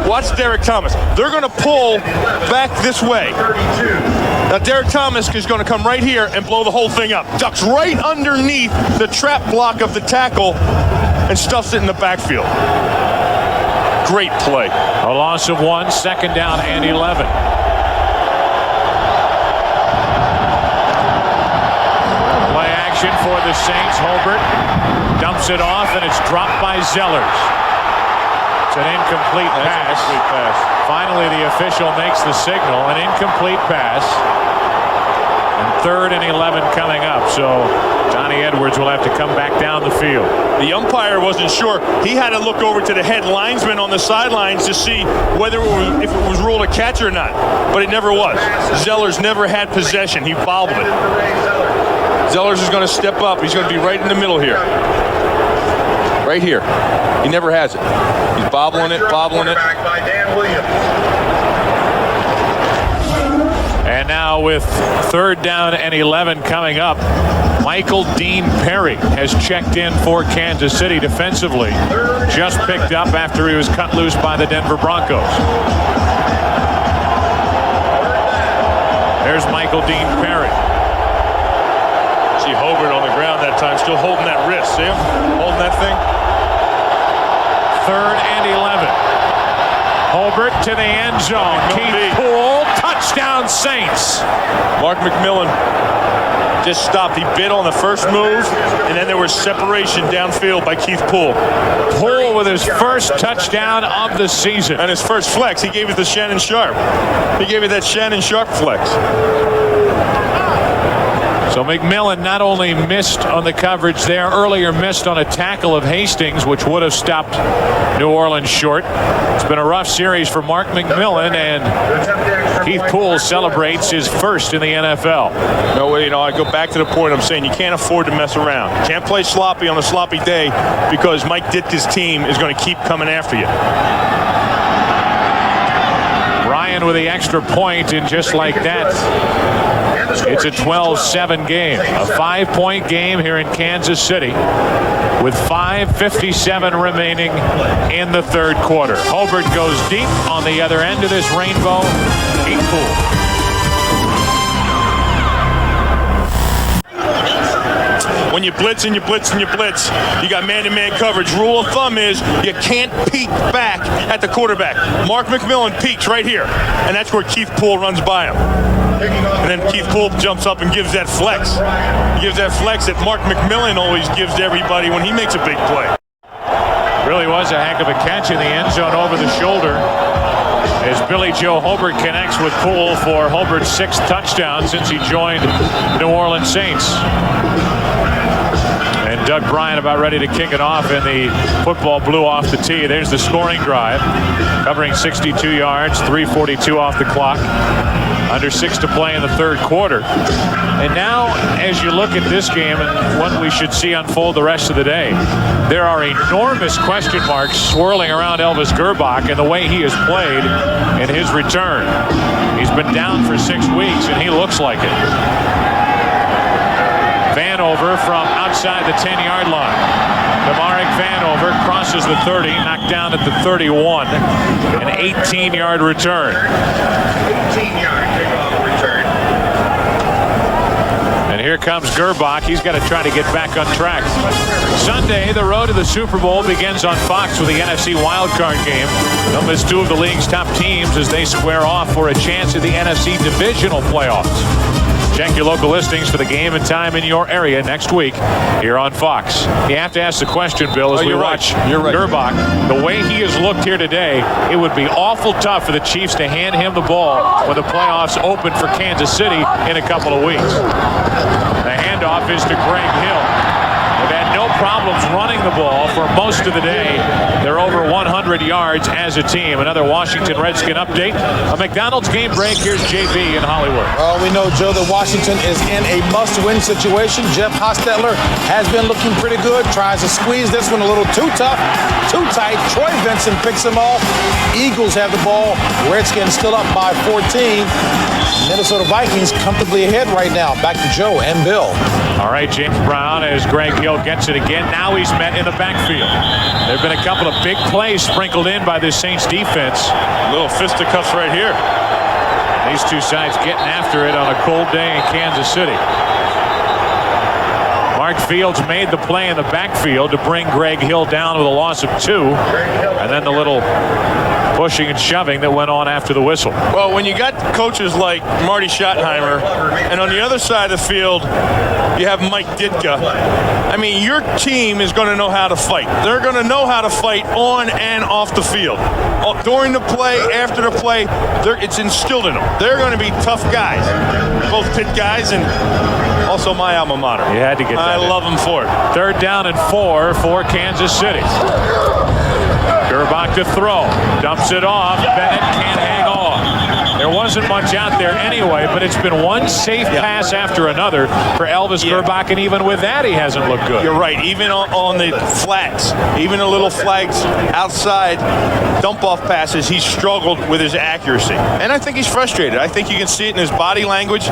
D: Watch Derek Thomas. They're going to pull back this way. Now Derek Thomas is going to come right here and blow the whole thing up. Ducks right underneath the trap block of the tackle and stuffs it in the backfield. Great play.
B: A loss of 1, 2nd down and 11. Play action for the Saints. Holbert dumps it off and it's dropped by Zellers. It's an incomplete pass. Finally, the official makes the signal. An incomplete pass. And 3rd and 11 coming up. So Johnny Edwards will have to come back down the field.
D: The umpire wasn't sure. He had to look over to the head linesman on the sidelines to see whether if it was ruled a catch or not. But it never was. Zellers never had possession. He bobbled it. Zellers is going to step up. He's going to be right in the middle here. Right here. He never has it. He's bobbling it.
B: And now with 3rd down and 11 coming up, Michael Dean Perry has checked in for Kansas City defensively. Just picked up after he was cut loose by the Denver Broncos. There's Michael Dean Perry.
D: See Hobart on the ground that time, still holding that wrist. See him? Holding that thing.
B: 3rd and 11. Holbert to the end zone. Keith Poole, touchdown Saints.
D: Mark McMillan just stopped. He bit on the first move, and then there was separation downfield by Keith Poole.
B: Poole with his first touchdown of the season.
D: And his first flex, he gave it to Shannon Sharp. He gave it that Shannon Sharp flex.
B: So McMillan not only missed on the coverage there, earlier missed on a tackle of Hastings, which would have stopped New Orleans short. It's been a rough series for Mark McMillan, and Keith Poole celebrates his first in the NFL.
D: No way, I go back to the point I'm saying you can't afford to mess around. You can't play sloppy on a sloppy day because Mike Ditka's team is going to keep coming after you.
B: Ryan with the extra point, and just like that, it's a 12-7 game, a 5-point game here in Kansas City with 5:57 remaining in the 3rd quarter. Holbert goes deep on the other end of this rainbow. Keith Poole.
D: When you blitz and you blitz and you blitz, you got man-to-man coverage. Rule of thumb is you can't peek back at the quarterback. Mark McMillan peeks right here, and that's where Keith Poole runs by him. And then Keith Poole jumps up and gives that flex. He gives that flex that Mark McMillan always gives to everybody when he makes a big play.
B: Really was a heck of a catch in the end zone over the shoulder as Billy Joe Holbert connects with Poole for Holbert's 6th touchdown since he joined New Orleans Saints. And Doug Bryant about ready to kick it off, and the football blew off the tee. There's the scoring drive, covering 62 yards, 3:42 off the clock. Under 6 to play in the 3rd quarter. And now, as you look at this game and what we should see unfold the rest of the day, there are enormous question marks swirling around Elvis Gerbach and the way he has played in his return. He's been down for 6 weeks, and he looks like it. Vanover from outside the 10-yard line. Demarek Vanover crosses the 30, knocked down at the 31. An 18-yard return.
C: 18-yard kickoff return.
B: And here comes Gerbach. He's got to try to get back on track. Sunday, the road to the Super Bowl begins on Fox with the NFC wildcard game. Don't miss 2 of the league's top teams as they square off for a chance at the NFC divisional playoffs. Check your local listings for the game and time in your area next week here on Fox. You have to ask the question, Bill, as we watch Gerbach. The way he has looked here today, it would be awful tough for the Chiefs to hand him the ball when the playoffs open for Kansas City in a couple of weeks. The handoff is to Greg Hill. They've had no problems running the ball for most of the day. They're over 100 yards as a team. Another Washington Redskin update. A McDonald's game break. Here's JB in Hollywood.
E: Well, we know, Joe, that Washington is in a must-win situation. Jeff Hostetler has been looking pretty good. Tries to squeeze this one a little too tough, too tight. Troy Vincent picks him off. Eagles have the ball. Redskins still up by 14. Minnesota Vikings comfortably ahead right now. Back to Joe and Bill.
B: All right, James Brown as Greg Hill gets it again. Now he's met in the backfield. There have been a couple of big plays sprinkled in by this Saints defense.
D: Little fisticuffs right here.
B: These two sides getting after it on a cold day in Kansas City. Mark Fields made the play in the backfield to bring Greg Hill down with a loss of 2. And then the little pushing and shoving that went on after the whistle.
D: Well, when you got coaches like Marty Schottenheimer, and on the other side of the field, you have Mike Ditka. I mean, your team is going to know how to fight. They're going to know how to fight on and off the field. During the play, after the play, it's instilled in them. They're going to be tough guys. Both Pitt guys and also my alma mater.
B: You had to get that.
D: I love them for it.
B: 3rd down and 4 for Kansas City. Gerbach to throw. Dumps it off. Bennett can't hang on. There wasn't much out there anyway, but it's been one safe pass after another for Elvis Gerbach, and even with that, he hasn't looked good.
D: You're right. Even on the flats, even the little flags outside, dump-off passes, he's struggled with his accuracy. And I think he's frustrated. I think you can see it in his body language.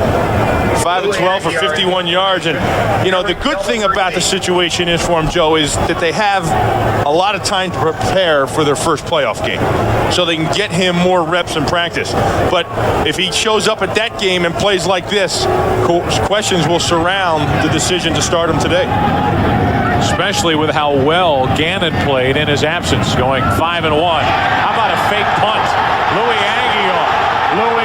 D: 5 of 12 for 51 yards. And, you know, the good thing about the situation is for him, Joe, is that they have a lot of time to prepare for their first playoff game. So they can get him more reps in practice. But if he shows up at that game and plays like this, questions will surround the decision to start him today.
B: Especially with how well Gannon played in his absence, going 5-1. How about a fake punt? Louis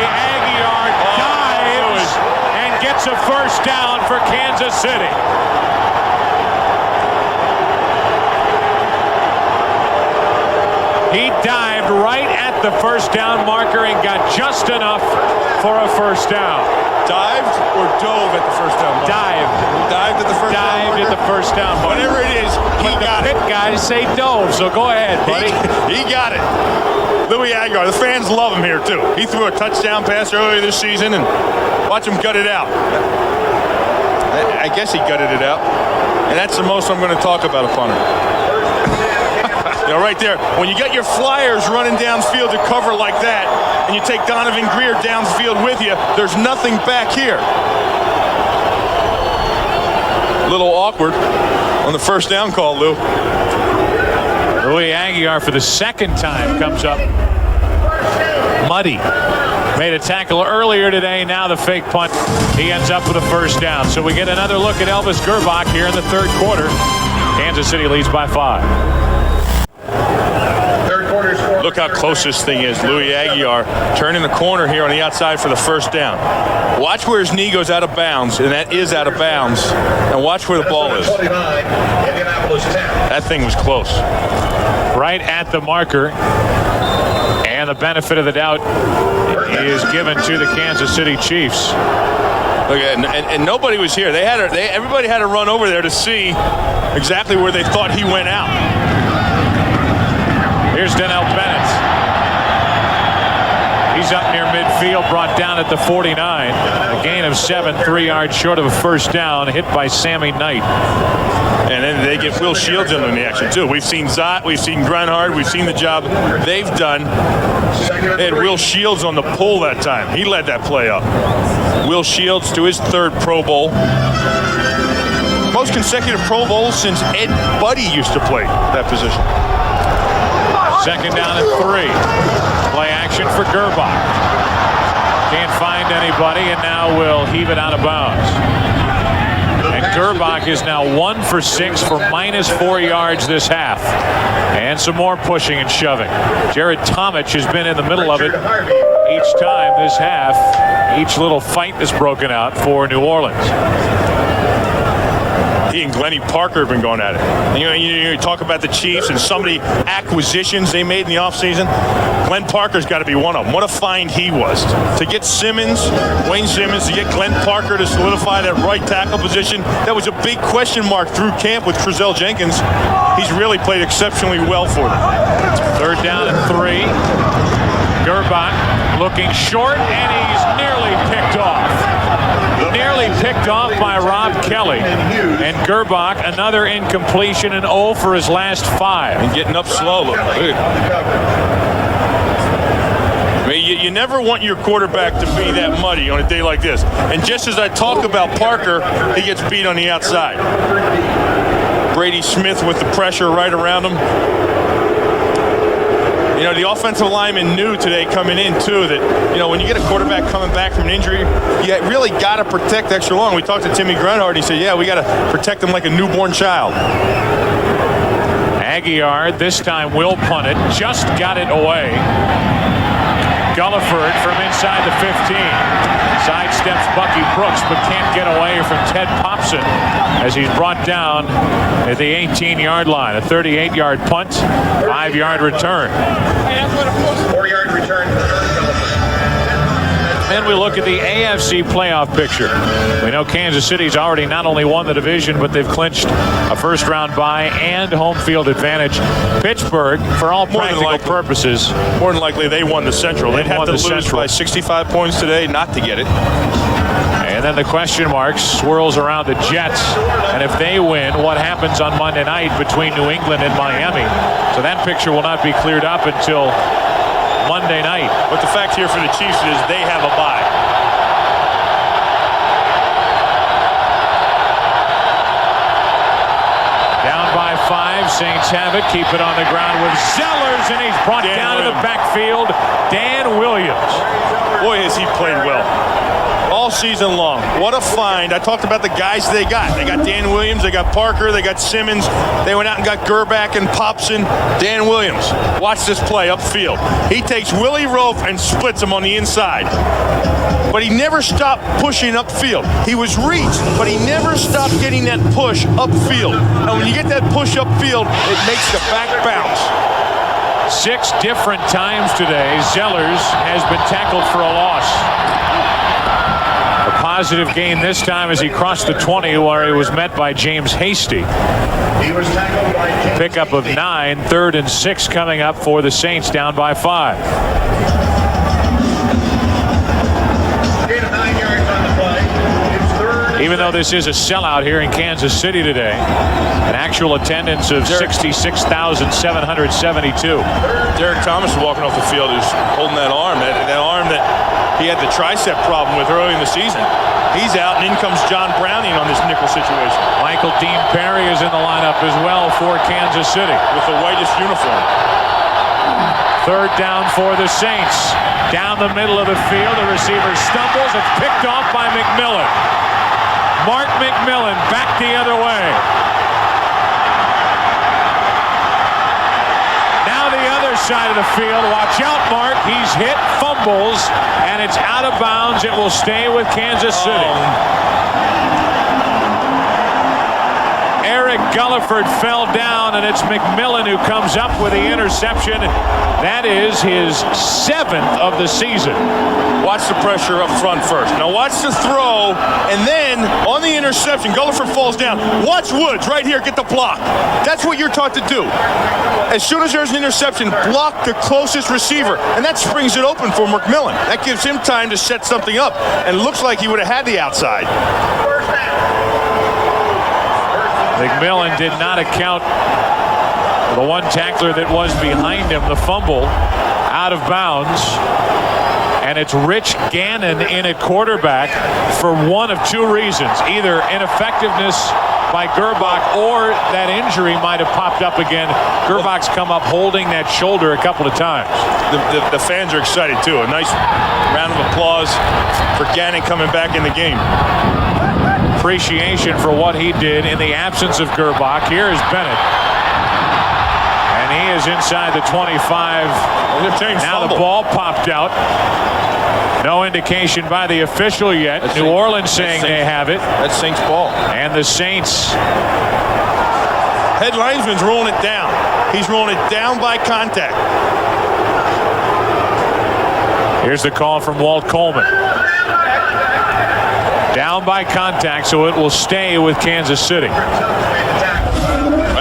B: Aguiar dives and gets a first down for Kansas City. He dived right at the first down marker and got just enough for a first down.
D: Dived or dove at the first down marker? Dived at the first down marker?
B: Dived at the first down marker.
D: Whatever it is, he got it.
B: The Pitt guys say dove, so go ahead, buddy.
D: He got it. Louis Aguiar, the fans love him here, too. He threw a touchdown pass earlier this season, and watch him gut it out. I guess he gutted it out. And that's the most I'm going to talk about a punter. You know, right there, when you get your flyers running downfield to cover like that, and you take Donovan Greer downfield with you, there's nothing back here. A little awkward on the first down call, Lou.
B: Louis Aguiar for the second time comes up muddy. Made a tackle earlier today, now the fake punt. He ends up with a first down. So we get another look at Elvis Gerbach here in the third quarter. Kansas City leads by 5.
D: Look how close this thing is. Louis Aguiar turning the corner here on the outside for the first down. Watch where his knee goes out of bounds, and that is out of bounds. And watch where the ball is. That thing was close.
B: Right at the marker. And the benefit of the doubt is given to the Kansas City Chiefs.
D: Look at and nobody was here. Everybody had to run over there to see exactly where they thought he went out.
B: Here's Donnell Bennett. He's up near midfield, brought down at the 49. A gain of 7, 3 yards short of a first down, hit by Sammy Knight.
D: And then they get Will Shields in the action, too. We've seen Zott, we've seen Grunhard, we've seen the job they've done. They had Will Shields on the pull that time. He led that play up. Will Shields to his 3rd Pro Bowl. Most consecutive Pro Bowls since Ed Buddy used to play that position.
B: Second down and 3. Play action for Gerbach. Can't find anybody, and now will heave it out of bounds. And Gerbach is now 1 for 6 for -4 yards this half. And some more pushing and shoving. Jared Tomich has been in the middle of it each time this half. Each little fight that's broken out for New Orleans.
D: He and Glennie Parker have been going at it. And, you talk about the Chiefs and some of the acquisitions they made in the offseason. Glenn Parker's got to be one of them. What a find he was. To get Wayne Simmons, to get Glenn Parker to solidify that right tackle position, that was a big question mark through camp with Trezell Jenkins. He's really played exceptionally well for them.
B: 3rd down and 3. Gerbach looking short, and he's nearly picked off. Nearly picked off by Rob Kelly. And Gerbach, another incompletion, and 0 for his last 5.
D: And getting up slow. Look. I mean, you never want your quarterback to be that muddy on a day like this. And just as I talk about Parker, he gets beat on the outside. Brady Smith with the pressure right around him. You know, the offensive lineman knew today coming in, too, that, when you get a quarterback coming back from an injury, you really got to protect extra long. We talked to Timmy Grunhard, and he said, yeah, we got to protect him like a newborn child.
B: Aguiar this time will punt it. Just got it away. Gulliford from inside the 15. Sidesteps Bucky Brooks, but can't get away from Ted Popson as he's brought down at the 18-yard line. A 38-yard punt, 5-yard return.
C: 4-yard return.
B: Then we look at the AFC playoff picture. We know Kansas City's already not only won the division, but they've clinched a first-round bye and home field advantage. Pittsburgh, for all practical purposes,
D: more than likely they won the Central. They'd have to lose by 65 points today not to get it.
B: And then the question mark swirls around the Jets. And if they win, what happens on Monday night between New England and Miami? So that picture will not be cleared up until Monday night.
D: But the fact here for the Chiefs is they have a bye.
B: Down by 5. Saints have it. Keep it on the ground with Zellers, and he's brought down to the backfield. Dan Williams.
D: Boy, has he played well. All season long. What a find. I talked about the guys they got. They got Dan Williams, they got Parker, they got Simmons. They went out and got Gerbach and Popson. Dan Williams. Watch this play upfield. He takes Willie Rofe and splits him on the inside. But he never stopped pushing upfield. He was reached, but he never stopped getting that push upfield. And when you get that push upfield, it makes the back bounce.
B: 6 different times today, Zellers has been tackled for a loss. A positive gain this time as he crossed the 20, where he was met by James Hasty. Pickup of 9, 3rd and 6 coming up for the Saints, down by 5. Even though this is a sellout here in Kansas City today, an actual attendance of 66,772.
D: Derek Thomas walking off the field is holding that arm that he had the tricep problem with early in the season. He's out, and in comes John Browning on this nickel situation.
B: Michael Dean Perry is in the lineup as well for Kansas City
D: with the whitest uniform.
B: 3rd down for the Saints. Down the middle of the field, the receiver stumbles. It's picked off by McMillan. Mark McMillan back the other way. Now the other side of the field. Watch out, Mark. He's hit, fumbles, and it's out of bounds. It will stay with Kansas City. Eric Gulliford fell down, and it's McMillan who comes up with the interception. That is his 7th of the season.
D: Watch the pressure up front first. Now watch the throw, and then on the interception, Gulliford falls down. Watch Woods right here get the block. That's what you're taught to do. As soon as there's an interception, block the closest receiver, and that springs it open for McMillan. That gives him time to set something up, and it looks like he would have had the outside.
B: McMillan did not account for the one tackler that was behind him, the fumble out of bounds. And it's Rich Gannon in at quarterback for one of 2 reasons. Either ineffectiveness by Gerbach or that injury might have popped up again. Gerbach's come up holding that shoulder a couple of times.
D: The fans are excited too. A nice round of applause for Gannon coming back in the game.
B: Appreciation for what he did in the absence of Gerbach. Here is Bennett. And he is inside the 25. Now the ball popped out. No indication by the official yet.
D: That's
B: New Orleans saying they have it.
D: That's Saints ball.
B: And the Saints.
D: Head linesman's ruling it down. He's ruling it down by contact.
B: Here's the call from Walt Coleman. Down by contact, so it will stay with Kansas City.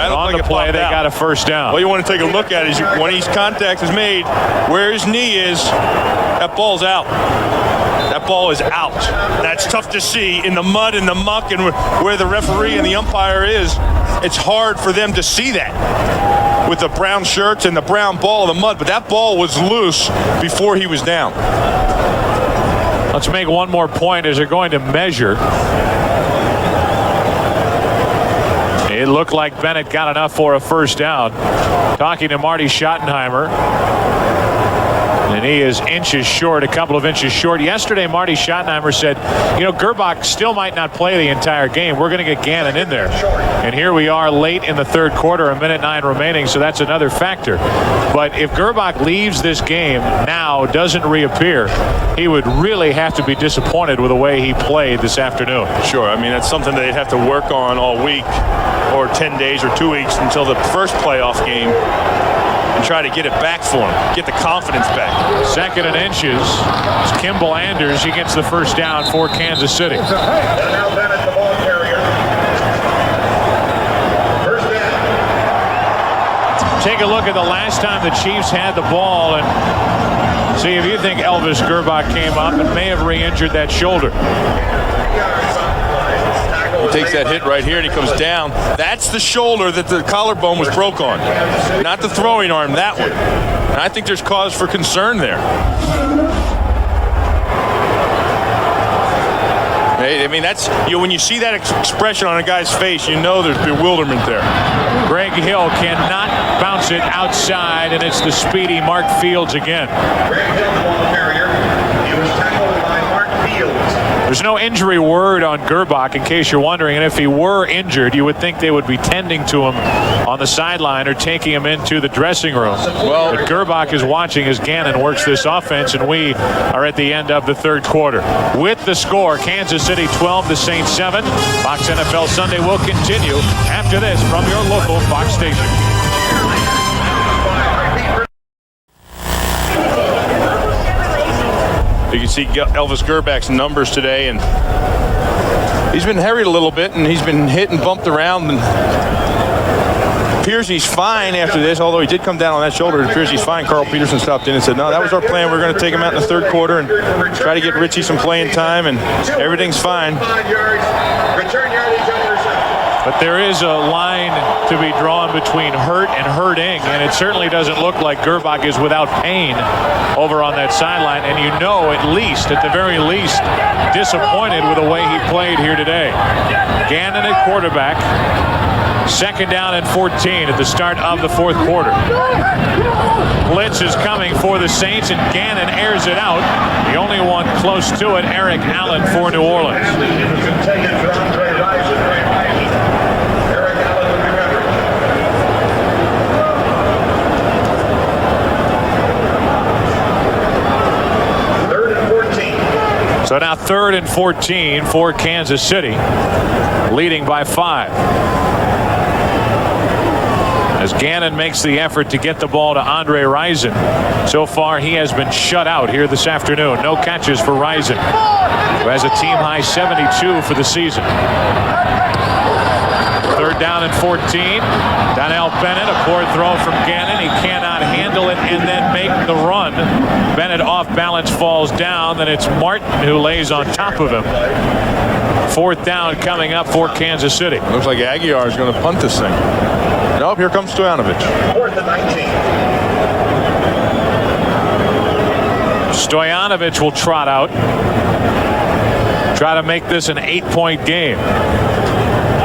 B: On the play, they got a first down.
D: What you want to take a look at is when his contact is made, where his knee is, that ball's out. That ball is out. That's tough to see in the mud and the muck and where the referee and the umpire is. It's hard for them to see that with the brown shirts and the brown ball in the mud, but that ball was loose before he was down.
B: Let's make one more point as they're going to measure. It looked like Bennett got enough for a first down. Talking to Marty Schottenheimer. And he is inches short, a couple of inches short. Yesterday, Marty Schottenheimer said, you know, Gerbach still might not play the entire game. We're going to get Gannon in there. And here we are late in the third quarter, 1:09 remaining, so that's another factor. But if Gerbach leaves this game now, doesn't reappear, he would really have to be disappointed with the way he played this afternoon.
D: Sure. I mean, that's something they'd have to work on all week or 10 days or 2 weeks until the first playoff game and try to get it back for him, get the confidence back.
B: Second and inches. It's Kimball Anders. He gets the first down for Kansas City.
C: And now Bennett, the ball carrier. First down.
B: Take a look at the last time the Chiefs had the ball and see if you think Elvis Gerbach came up and may have re-injured that shoulder.
D: He takes that hit right here and he comes down. That's the shoulder that the collarbone was broke on, not the throwing arm, that one. And I think there's cause for concern there. I mean, that's, when you see that expression on a guy's face, you know there's bewilderment there.
B: Greg Hill cannot bounce it outside, and it's the speedy Mark Fields again.
C: Greg Hill, the ball carrier. He was tackled by Mark Fields.
B: There's no injury word on Gerbach, in case you're wondering, and if he were injured, you would think they would be tending to him on the sideline or taking him into the dressing room. Well, but Gerbach is watching as Gannon works this offense, and we are at the end of the third quarter. With the score, Kansas City 12, the Saints 7. Fox NFL Sunday will continue after this from your local Fox station.
D: You can see Elvis Gerbach's numbers today, and he's been harried a little bit, and he's been hit and bumped around, and appears he's fine after this, although he did come down on that shoulder. It appears he's fine. Carl Peterson stopped in and said, no, that was our plan. We're going to take him out in the third quarter and try to get Richie some playing time, and everything's fine.
C: Return yardage on the reception.
B: But there is a line to be drawn between hurt and hurting, and it certainly doesn't look like Gerbach is without pain over on that sideline. And you know, at the very least, disappointed with the way he played here today. Gannon at quarterback. Second down and 14 at the start of the fourth quarter. Blitz is coming for the Saints, and Gannon airs it out. The only one close to it, Eric Allen for New Orleans. So now 3rd and 14 for Kansas City, leading by 5. As Gannon makes the effort to get the ball to Andre Rison. So far, he has been shut out here this afternoon. No catches for Rison, who has a team-high 72 for the season. 3rd down and 14. Donnell Bennett, a poor throw from Gannon. He cannot handle it and then make the run. Bennett off balance, falls down. Then it's Martin who lays on top of him. 4th down coming up for Kansas City.
D: Looks like Aguiar is going to punt this thing. Nope, here comes Stoyanovich.
C: 4th and 19.
B: Stoyanovich will trot out. Try to make this an 8-point game.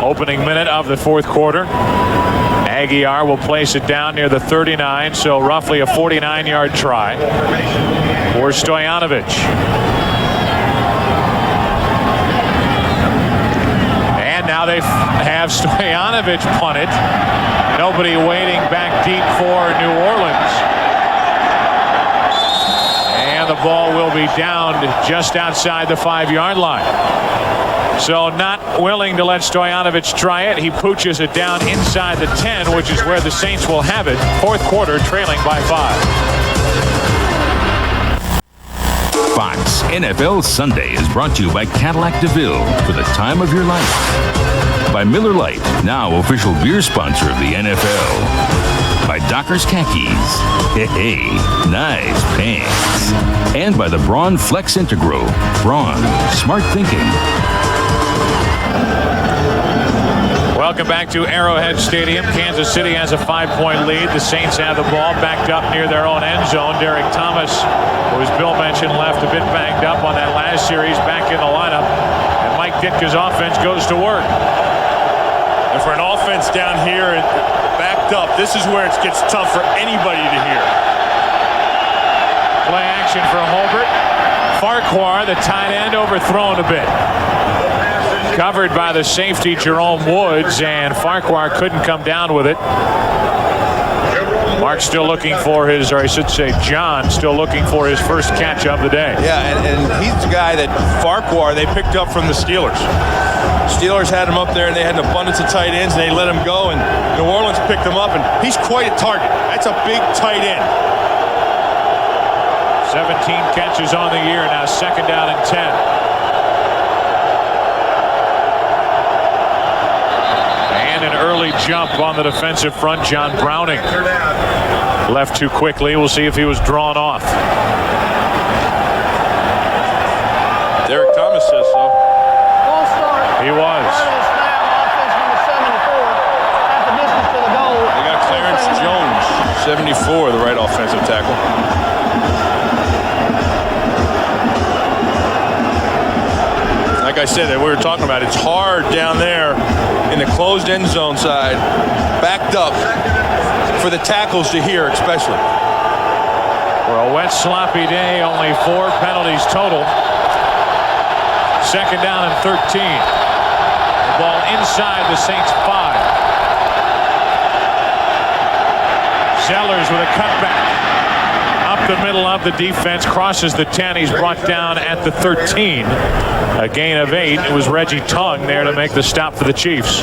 B: Opening minute of the fourth quarter. Aguiar will place it down near the 39, so roughly a 49-yard try for Stoyanovich. And now they have Stoyanovich punted. Nobody waiting back deep for New Orleans. And the ball will be downed just outside the 5-yard line. So not willing to let Stojanovic try it. He pooches it down inside the 10, which is where the Saints will have it. Fourth quarter, trailing by 5.
A: Fox NFL Sunday is brought to you by Cadillac DeVille for the time of your life. By Miller Lite, now official beer sponsor of the NFL. By Dockers Khakis. Hey, nice pants. And by the Braun Flex Integro. Braun, smart thinking.
B: Welcome back to Arrowhead Stadium. Kansas City has a 5-point lead. The Saints have the ball backed up near their own end zone. Derek Thomas, who, as Bill mentioned, left a bit banged up on that last series, back in the lineup. And Mike Ditka's offense goes to work.
D: And for an offense down here and backed up, this is where it gets tough for anybody to hear.
B: Play action for Holbert. Farquhar, the tight end, overthrown a bit. Covered by the safety Jerome Woods, and Farquhar couldn't come down with it. Mark's still looking for his, or I should say John, still looking for his first catch of the day.
D: Yeah, and he's the guy that Farquhar they picked up from the Steelers. Steelers had him up there, and they had an abundance of tight ends, and they let him go, and New Orleans picked him up, and he's quite a target. That's a big tight end.
B: 17 catches on the year, now second down and 10. An early jump on the defensive front. John Browning left too quickly. We'll see if he was drawn off.
D: Derek Thomas says so.
B: He was.
D: They got Clarence Jones, 74, the right offensive tackle. Like I said, that we were talking about, it's hard down there in the closed end zone side, backed up, for the tackles to hear, especially.
B: For a wet, sloppy day, only 4 penalties total. Second down and 13. The ball inside the Saints 5. Sellers with a cutback. Up the middle of the defense, crosses the 10. He's brought down at the 13. A gain of 8. It was Reggie Tongue there to make the stop for the Chiefs.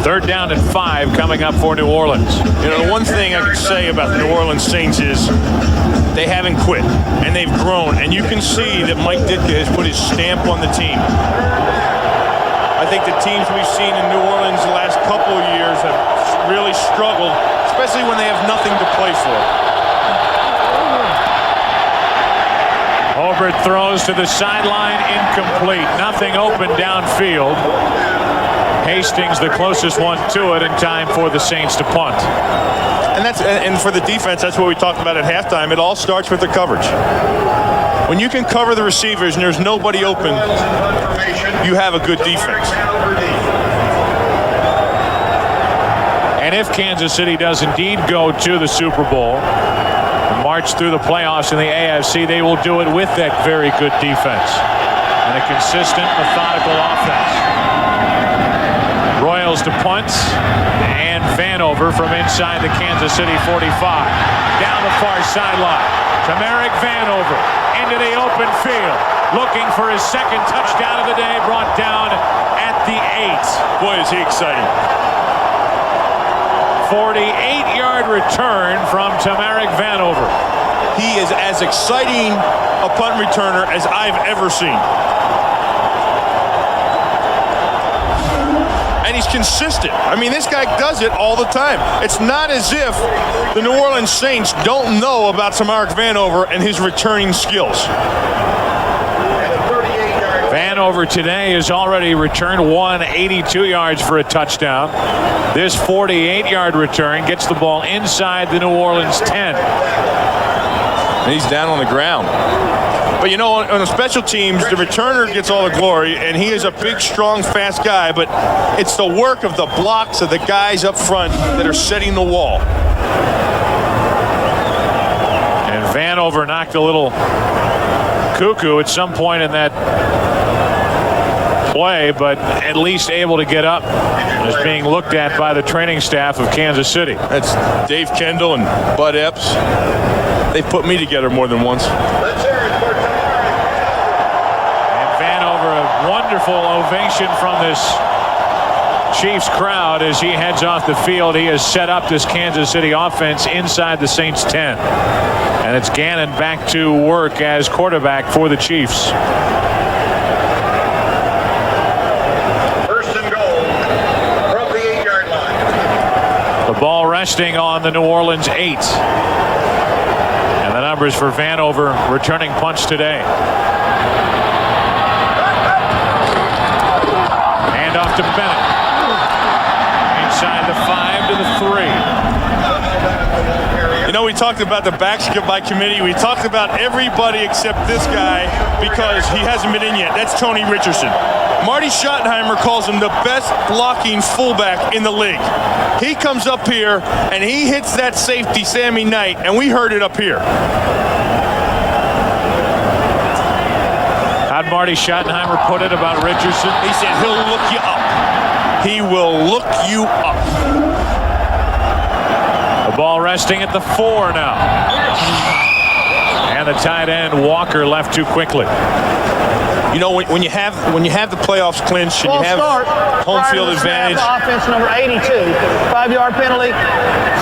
B: Third down and 5 coming up for New Orleans.
D: You know, the one thing I can say about the New Orleans Saints is they haven't quit, and they've grown. And you can see that Mike Ditka has put his stamp on the team. I think the teams we've seen in New Orleans the last couple of years have really struggled, especially when they have nothing to play for.
B: Holbert throws to the sideline, incomplete. Nothing open downfield. Hastings the closest one to it in time for the Saints to punt.
D: And for the defense, that's what we talked about at halftime. It all starts with the coverage. When you can cover the receivers and there's nobody open, you have a good defense.
B: And if Kansas City does indeed go to the Super Bowl and march through the playoffs in the AFC, they will do it with that very good defense and a consistent, methodical offense. Royals to punt, and Vanover from inside the Kansas City 45. Down the far sideline. Tamarick Vanover into the open field. Looking for his second touchdown of the day, brought down at the 8.
D: Boy, is he exciting.
B: 48-yard return from Tamarick Vanover.
D: He is as exciting a punt returner as I've ever seen. And he's consistent. I mean, this guy does it all the time. It's not as if the New Orleans Saints don't know about Tamarick Vanover and his returning skills.
B: Vanover today has already returned 182 yards for a touchdown. This 48-yard return gets the ball inside the New Orleans 10.
D: And he's down on the ground. But, you know, on the special teams, the returner gets all the glory, and he is a big, strong, fast guy, but it's the work of the blocks of the guys up front that are setting the wall.
B: And Vanover knocked a little cuckoo at some point in that play, but at least able to get up, is being looked at by the training staff of Kansas City.
D: That's Dave Kendall and Bud Epps. They put me together more than once.
B: And Vanover, a wonderful ovation from this Chiefs crowd as he heads off the field. He has set up this Kansas City offense inside the Saints 10. And it's Gannon back to work as quarterback for the Chiefs.
C: First and goal from the 8-yard line.
B: The ball resting on the New Orleans 8. And the numbers for Vanover, returning punch today. Hand off to Bennett. Inside the 5 to the 3.
D: You know, we talked about the backs by committee. We talked about everybody except this guy because he hasn't been in yet. That's Tony Richardson. Marty Schottenheimer calls him the best blocking fullback in the league. He comes up here and he hits that safety, Sammy Knight, and we heard it up here.
B: How'd Marty Schottenheimer put it about Richardson?
D: He said he'll look you up. He will look you up.
B: The ball resting at the 4 now. And the tight end Walker left too quickly.
D: You know, when you have the playoffs clinched and you have home field advantage.
O: Offense number 82, 5-yard penalty,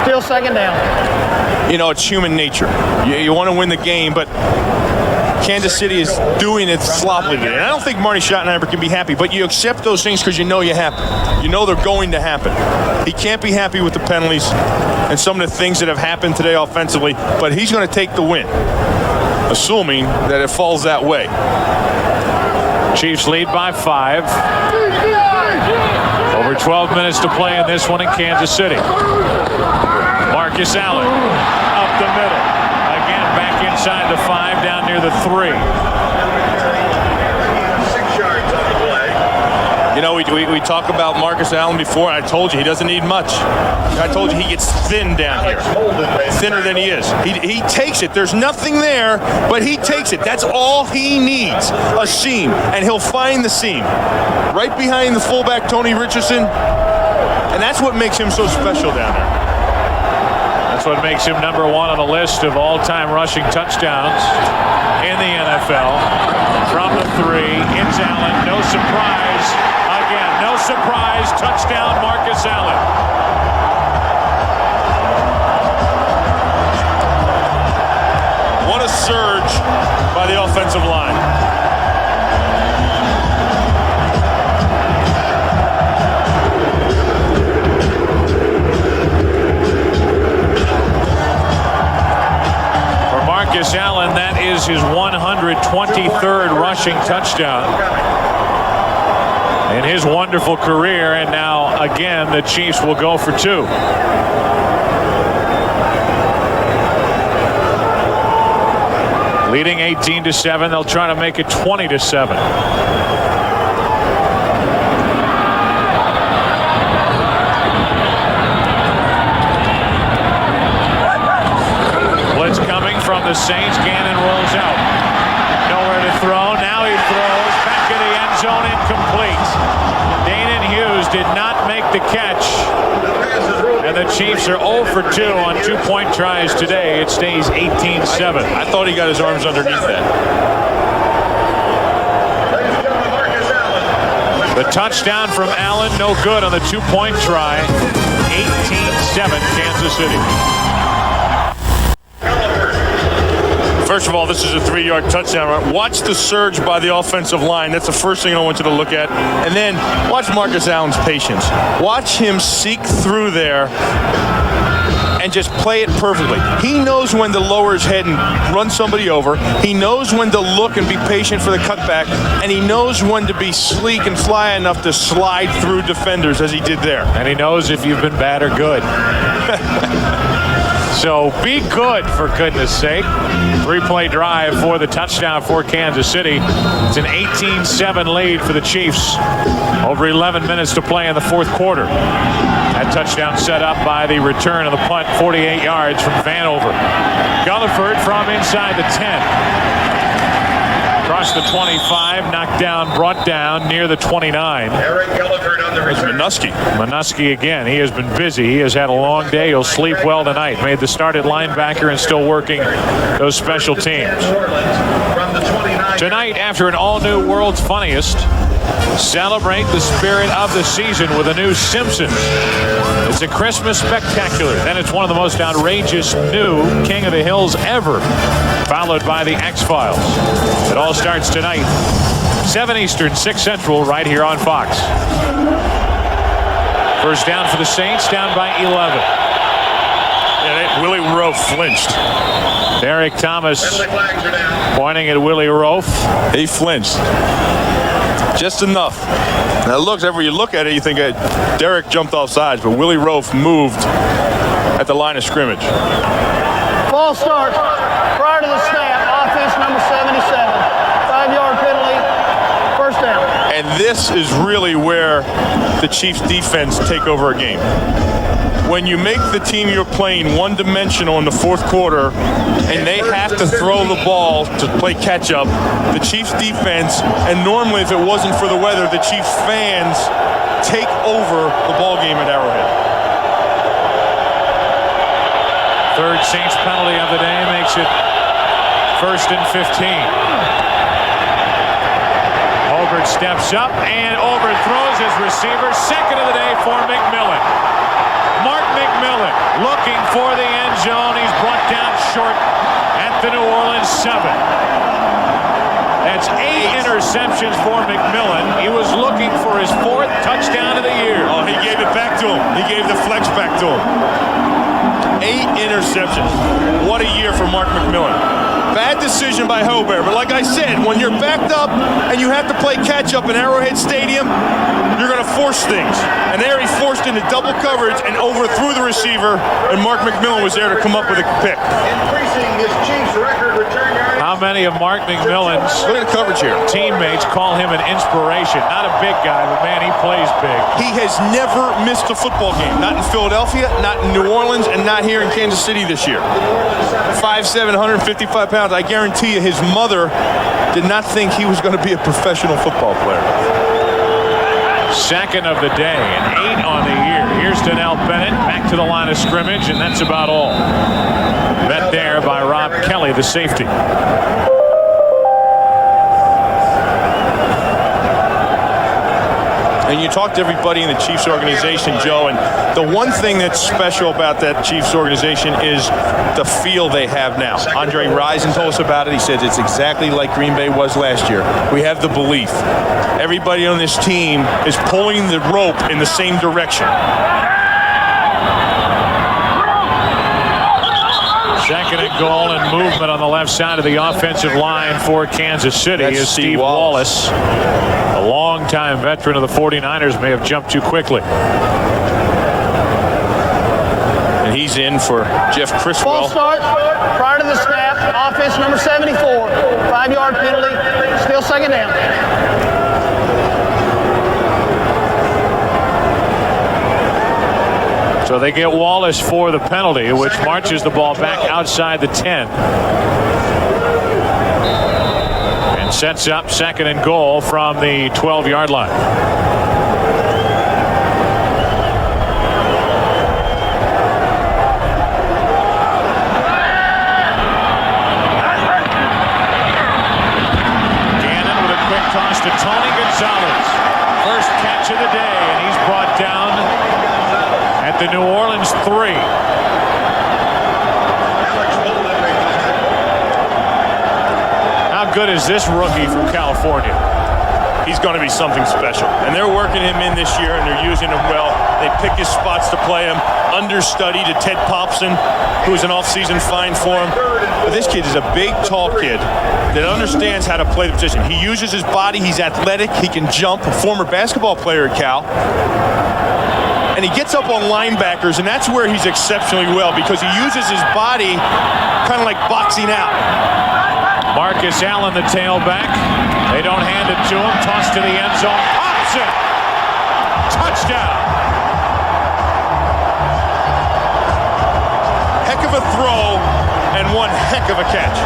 O: still second down.
D: You know, it's human nature. You want to win the game, but Kansas City is doing it sloppily today. And I don't think Marty Schottenheimer can be happy, but you accept those things because you know you know they're going to happen. He can't be happy with the penalties and some of the things that have happened today offensively, but he's going to take the win, assuming that it falls that way.
B: Chiefs lead by 5. Over 12 minutes to play in this one in Kansas City. Marcus Allen up the middle. Again, back inside the 5, down near the 3.
C: 6 yards on the play.
D: You know, we talk about Marcus Allen before. I told you he doesn't need much. I told you he gets thin down here. Thinner than he is. He takes it. There's nothing there, but he takes it. That's all he needs, a seam, and he'll find the seam. Right behind the fullback, Tony Richardson, and that's what makes him so special down there.
B: That's what makes him number 1 on the list of all-time rushing touchdowns in the NFL. From the 3, it's Allen. No surprise. Again, no surprise. Touchdown, Marcus Allen.
D: What a surge by the offensive line.
B: Marcus Allen, that is his 123rd rushing touchdown in his wonderful career, and now again the Chiefs will go for 2. Leading 18-7, they'll try to make it 20-7. From the Saints, Gannon rolls out. Nowhere to throw. Now he throws back in the end zone, incomplete. Danon Hughes did not make the catch. And the Chiefs are 0 for 2 on 2-point tries today. It stays 18-7.
D: I thought he got his arms underneath that.
B: The touchdown from Allen, no good on the 2-point try. 18-7 Kansas City.
D: First of all, this is a 3-yard touchdown. Watch the surge by the offensive line. That's the first thing I want you to look at. And then watch Marcus Allen's patience. Watch him seek through there and just play it perfectly. He knows when to lower his head and run somebody over. He knows when to look and be patient for the cutback. And he knows when to be sleek and fly enough to slide through defenders as he did there.
B: And he knows if you've been bad or good. So be good, for goodness sake. 3-play drive for the touchdown for Kansas City. It's an 18-7 lead for the Chiefs. Over 11 minutes to play in the 4th quarter. That touchdown set up by the return of the punt, 48 yards from Vanover. Gulliford from inside the 10. Across the 25, knocked down, brought down near the 29.
C: Eric Gallagher on the return.
B: Manusky again. He has been busy. He has had a long day. He'll sleep well tonight. Made the start at linebacker and still working those special teams. Tonight, after an all-new World's Funniest, celebrate the spirit of the season with a new Simpsons. It's a Christmas spectacular. Then it's one of the most outrageous new King of the Hills ever, followed by the X-Files. It all starts tonight, 7 Eastern, 6 Central, right here on Fox. First down for the Saints, down by 11.
D: Yeah, Willie Roaf flinched.
B: Derek Thomas pointing at Willie Roaf.
D: He flinched. Just enough. Now, whenever you look at it, you think Derek jumped off sides, but Willie Roaf moved at the line of scrimmage.
O: False start prior to the snap. Offense number 77. 5-yard penalty. First down.
D: And this is really where the Chiefs defense take over a game. When you make the team you're playing one-dimensional in the fourth quarter and they have to throw the ball to play catch-up, the Chiefs defense, and normally if it wasn't for the weather, the Chiefs fans take over the ball game at Arrowhead.
B: Third Saints penalty of the day makes it 1st and 15. Olbert steps up and overthrows his receiver. Second of the day for McMillan. Mark McMillan looking for the end zone. He's brought down short at the New Orleans 7. That's 8 interceptions for McMillan. He was looking for his 4th touchdown of the year.
D: Oh, he gave it back to him. He gave the flex back to him. 8 interceptions. What a year for Mark McMillan. Bad decision by Hobert, but like I said, when you're backed up and you have to play catch-up in Arrowhead Stadium, you're going to force things. And there he forced into double coverage and overthrew the receiver, and Mark McMillan was there to come up with a pick.
C: Increasing his Chiefs record return yard.
B: How many of Mark McMillan's
D: look at the coverage here.
B: Teammates call him an inspiration. Not a big guy, but man, he plays big.
D: He has never missed a football game. Not in Philadelphia, not in New Orleans, and not here in Kansas City this year. 5'7", 155 pounds. I guarantee you his mother did not think he was going to be a professional football player.
B: Second of the day and 8 on the year. Here's Donnell Bennett back to the line of scrimmage, and that's about all. Met there by Rob Kelly, the safety.
D: And you talk to everybody in the Chiefs organization, Joe, and the one thing that's special about that Chiefs organization is the feel they have now. Andre Rison told us about it. He said it's exactly like Green Bay was last year. We have the belief. Everybody on this team is pulling the rope in the same direction.
B: Second and goal and movement on the left side of the offensive line for Kansas City is Steve Wallace. A longtime veteran of the 49ers may have jumped too quickly.
D: And he's in for Jeff Criswell.
O: False start prior to the snap. Offense number 74. 5-yard penalty. Still second down.
B: So they get Wallace for the penalty, which marches the ball back outside the 10. And sets up second and goal from the 12-yard line. Gannon with a quick toss to Tony Gonzalez. First catch of the day, and he's brought down at the New Orleans 3. How good is this rookie from California?
D: He's going to be something special. And they're working him in this year, and they're using him well. They pick his spots to play him. Understudy to Ted Popson, who's an off-season find for him. But this kid is a big, tall kid that understands how to play the position. He uses his body. He's athletic. He can jump. A former basketball player at Cal. And he gets up on linebackers, and that's where he's exceptionally well, because he uses his body kind of like boxing out.
B: Marcus Allen, the tailback. They don't hand it to him. Toss to the end zone. Thompson! Touchdown!
D: Heck of a throw and one heck of a catch.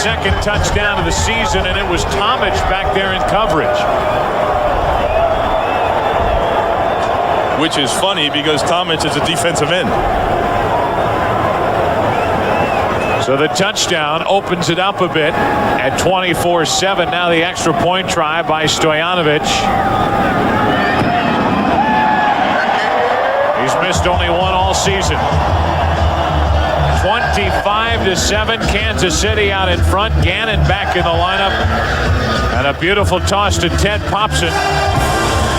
B: second touchdown of the season, and it was Tomich back there in coverage.
D: Which is funny because Tomich is a defensive end.
B: So the touchdown opens it up a bit at 24-7. Now the extra point try by Stoyanovich. He's missed only one all season. 25-7, Kansas City out in front. Gannon back in the lineup. And a beautiful toss to Ted Popson.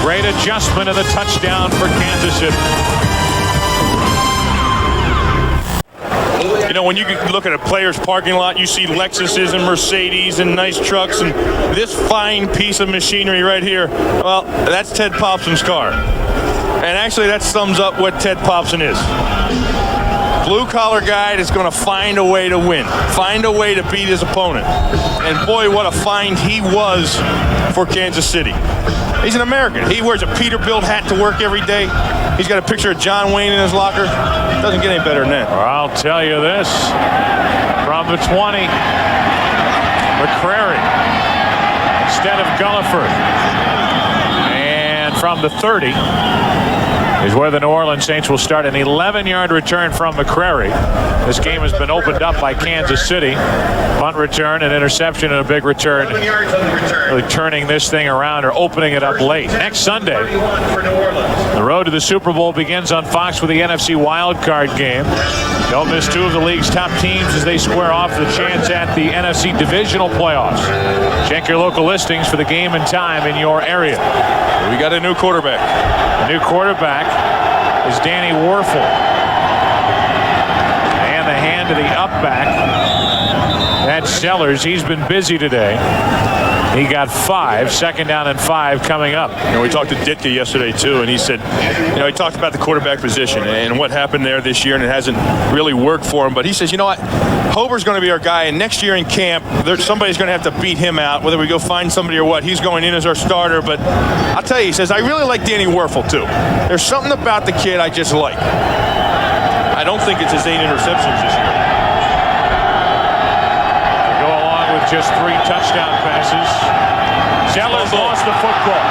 B: Great adjustment of the touchdown for Kansas City.
D: You know, when you look at a player's parking lot, you see Lexuses and Mercedes and nice trucks, and this fine piece of machinery right here, well, that's Ted Popson's car. And actually, that sums up what Ted Popson is. Blue-collar guy that's going to find a way to win, find a way to beat his opponent. And boy, what a find he was for Kansas City. He's an American. He wears a Peterbilt hat to work every day. He's got a picture of John Wayne in his locker. Doesn't get any better than that.
B: Well, I'll tell you this. From the 20, McCrary instead of Gulliford. And from the 30 is where the New Orleans Saints will start. An 11-yard return from McCrary. This game has been opened up by Kansas City. Punt return, an interception, and a big return. Really turning this thing around or opening it up late. Next Sunday, the road to the Super Bowl begins on Fox with the NFC wildcard game. Don't miss two of the league's top teams as they square off the chance at the NFC divisional playoffs. Check your local listings for the game and time in your area.
D: We got a new quarterback.
B: The new quarterback is Danny Werfel. And the hand to the up back. That's Sellers. He's been busy today. He got 5, second down and 5 coming up.
D: You know, we talked to Ditka yesterday too, and he said, you know, he talked about the quarterback position and what happened there this year, and it hasn't really worked for him. But he says, you know what, Hober's going to be our guy, and next year in camp, somebody's going to have to beat him out, whether we go find somebody or what. He's going in as our starter. But I'll tell you, he says, I really like Danny Werfel too. There's something about the kid I just like. I don't think it's his 8 interceptions this year.
B: Just 3 touchdown passes. Sellers lost the football.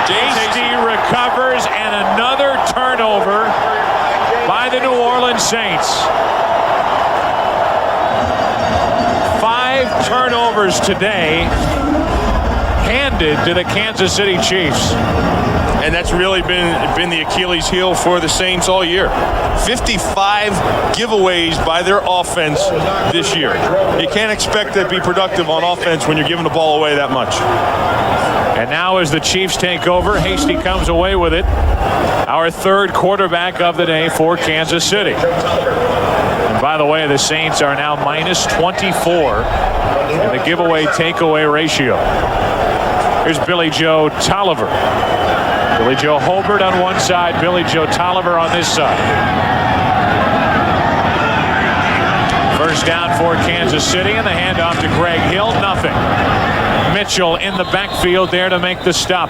B: Hasty recovers, and another turnover by the New Orleans Saints. 5 turnovers today handed to the Kansas City Chiefs.
D: And that's really been the Achilles heel for the Saints all year. 55 giveaways by their offense this year. You can't expect to be productive on offense when you're giving the ball away that much.
B: And now as the Chiefs take over, Hasty comes away with it. Our third quarterback of the day for Kansas City. And by the way, the Saints are now minus 24 in the giveaway takeaway ratio. Here's Billy Joe Tolliver. Billy Joe Hobart on one side, Billy Joe Tolliver on this side. First down for Kansas City, and the handoff to Greg Hill, nothing. Mitchell in the backfield there to make the stop.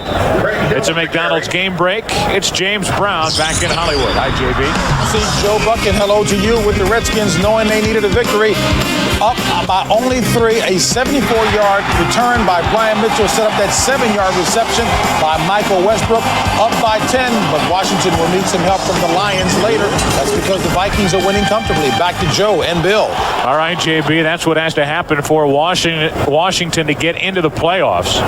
B: It's a McDonald's game break. It's James Brown back in Hollywood. Hi, JB.
E: See Joe Buck, and hello to you with the Redskins knowing they needed a victory. Up by only 3, a 74-yard return by Brian Mitchell set up that 7-yard reception by Michael Westbrook. Up by 10, but Washington will need some help from the Lions later. That's because the Vikings are winning comfortably. Back to Joe and Bill.
B: All right, JB, that's what has to happen for Washington to get into the playoffs.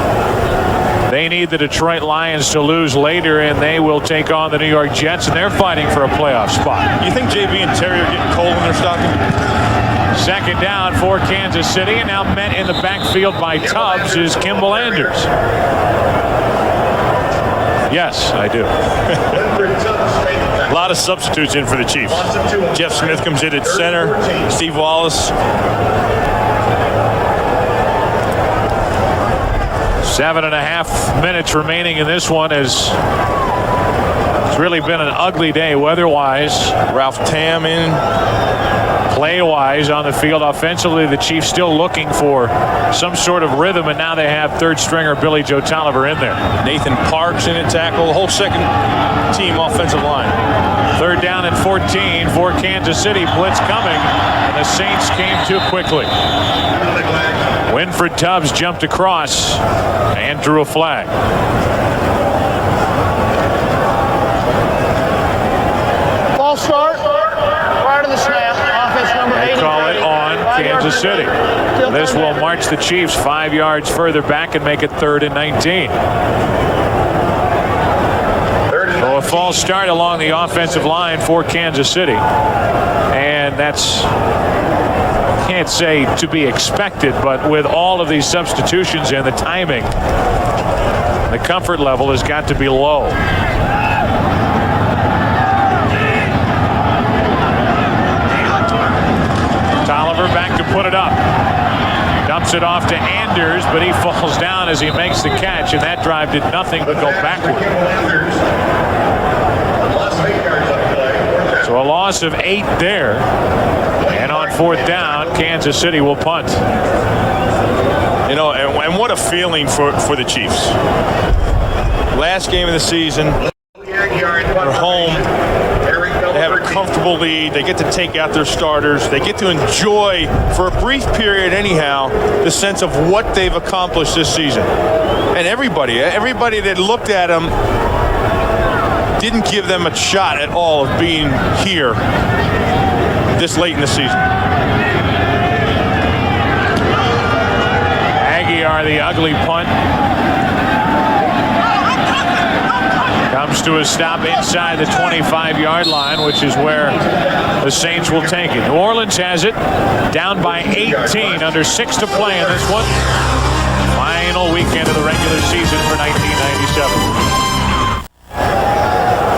B: They need the Detroit Lions to lose later, and they will take on the New York Jets, and they're fighting for a playoff spot.
D: You think JB and Terry are getting cold in their stocking?
B: Second down for Kansas City, and now met in the backfield by Tubbs is Kimball Anders. Yes, I do.
D: A lot of substitutes in for the Chiefs. Jeff Smith comes in at center. Steve Wallace.
B: 7.5 minutes remaining in this one as really been an ugly day weather-wise.
D: Ralph Tam in.
B: Play-wise on the field. Offensively, the Chiefs still looking for some sort of rhythm, and now they have third-stringer Billy Joe Tolliver in there.
D: Nathan Parks in at tackle. The whole second-team offensive line.
B: 3rd down and 14 for Kansas City. Blitz coming, and the Saints came too quickly. Winfred Tubbs jumped across and drew a flag.
O: False start prior to the snap. Offense number 8.
B: They call it on Kansas City. This will march the Chiefs 5 yards further back and make it 3rd and 19. So a false start along the offensive line for Kansas City. And that's, can't say to be expected, but with all of these substitutions and the timing, the comfort level has got to be low. Tolliver back to put it up. Dumps it off to Anders, but he falls down as he makes the catch, and that drive did nothing but go backward. So a loss of 8 there. And on 4th down, Kansas City will punt.
D: You know, and what a feeling for the Chiefs. Last game of the season, they're home. They have a comfortable lead. They get to take out their starters. They get to enjoy, for a brief period anyhow, the sense of what they've accomplished this season. And everybody that looked at them didn't give them a shot at all of being here this late in the season.
B: Aguiar, the ugly punt. Comes to a stop inside the 25-yard line, which is where the Saints will take it. New Orleans has it, down by 18, under 6 to play in this one. Final weekend of the regular season for 1997.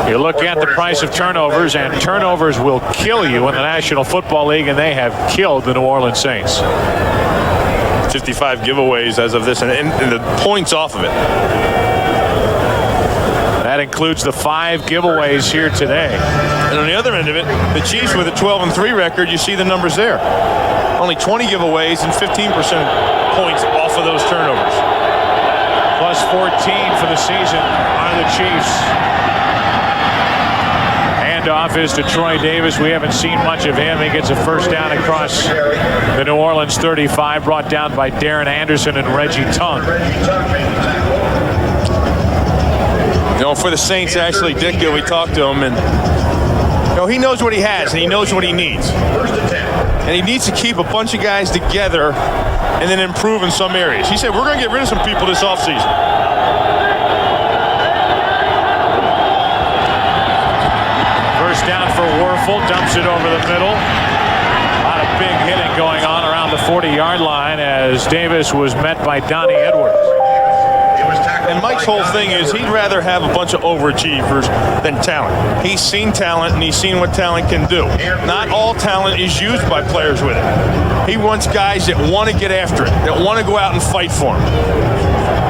B: You look at the price of turnovers, and turnovers will kill you in the National Football League, and they have killed the New Orleans Saints.
D: 55 giveaways as of this, and the points off of it.
B: That includes the 5 giveaways here today.
D: And on the other end of it, the Chiefs with a 12-3 record, you see the numbers there. Only 20 giveaways and 15% points off of those turnovers.
B: Plus 14 for the season are the Chiefs. Handoff is to Troy Davis. We haven't seen much of him. He gets a first down across the New Orleans 35, brought down by Darren Anderson and Reggie Tongue.
D: You know, for the Saints, Ashley Ditka, we talked to him, and you know, he knows what he has and he knows what he needs. And he needs to keep a bunch of guys together and then improve in some areas. He said, we're going to get rid of some people this offseason.
B: First down for Werfel, dumps it over the middle. A lot of big hitting going on around the 40-yard line as Davis was met by Donnie Edwards.
D: And Mike's whole thing is he'd rather have a bunch of overachievers than talent. He's seen talent and he's seen what talent can do. Not all talent is used by players with it. He wants guys that want to get after it, that want to go out and fight for him.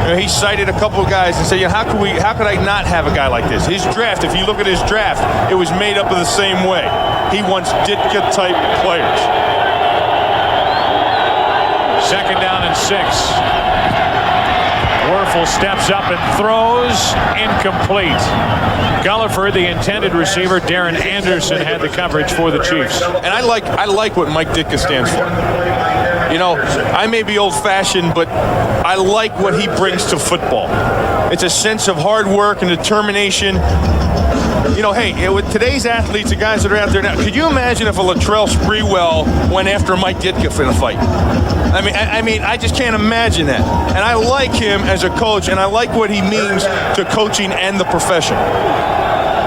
D: You know, he cited a couple of guys and said, you know, how could I not have a guy like this? His draft, if you look at his draft, it was made up of the same way. He wants Ditka-type players.
B: 2nd down and 6. Werfel steps up and throws, incomplete. Gulliford, the intended receiver, Darren Anderson, had the coverage for the Chiefs.
D: And I like what Mike Ditka stands for. You know, I may be old-fashioned, but I like what he brings to football. It's a sense of hard work and determination. You know, hey, with today's athletes, the guys that are out there now, could you imagine if a Latrell Sprewell went after Mike Ditka in a fight? I mean, I just can't imagine that. And I like him as a coach, and I like what he means to coaching and the profession.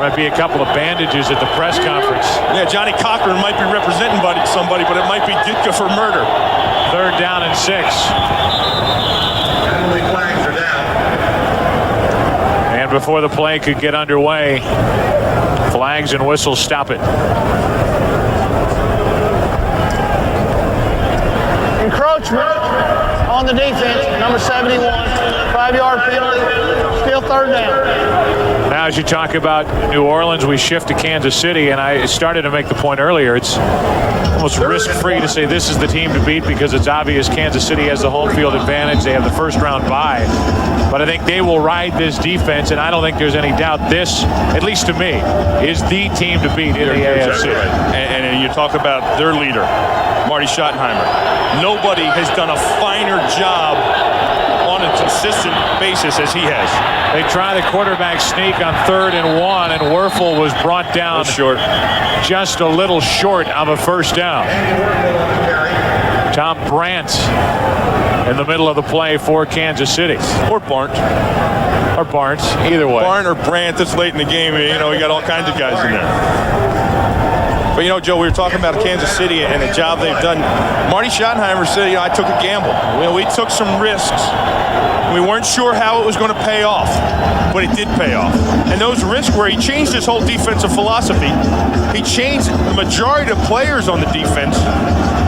B: Might be a couple of bandages at the press conference.
D: Yeah, Johnny Cochran might be representing somebody, but it might be Ditka for murder.
B: 3rd down and 6.
C: Flags are down.
B: And before the play could get underway, flags and whistles stop it.
O: Encroachment on the defense, number 71, 5-yard penalty. Still third down.
B: Now, as you talk about New Orleans, we shift to Kansas City, and I started to make the point earlier. It's almost risk-free to say this is the team to beat because it's obvious Kansas City has the home field advantage. They have the first-round bye. But I think they will ride this defense, and I don't think there's any doubt this, at least to me, is the team to beat in the AFC.
D: Right. And you talk about their leader, Marty Schottenheimer. Nobody has done a finer job on a consistent basis as he has.
B: They try the quarterback sneak on 3rd and 1, and Werfel was brought down
D: short,
B: just a little short of a first down. Tom Brandt in the middle of the play for Kansas City.
D: Or Barnes.
B: Or Barnes, either way.
D: Barnes or Brandt this late in the game, you know, we got all kinds of guys in there. But, you know, Joe, we were talking about Kansas City and the job they've done. Marty Schottenheimer said, you know, I took a gamble. We took some risks. We weren't sure how it was going to pay off, but it did pay off. And those risks where he changed his whole defensive philosophy. He changed the majority of players on the defense.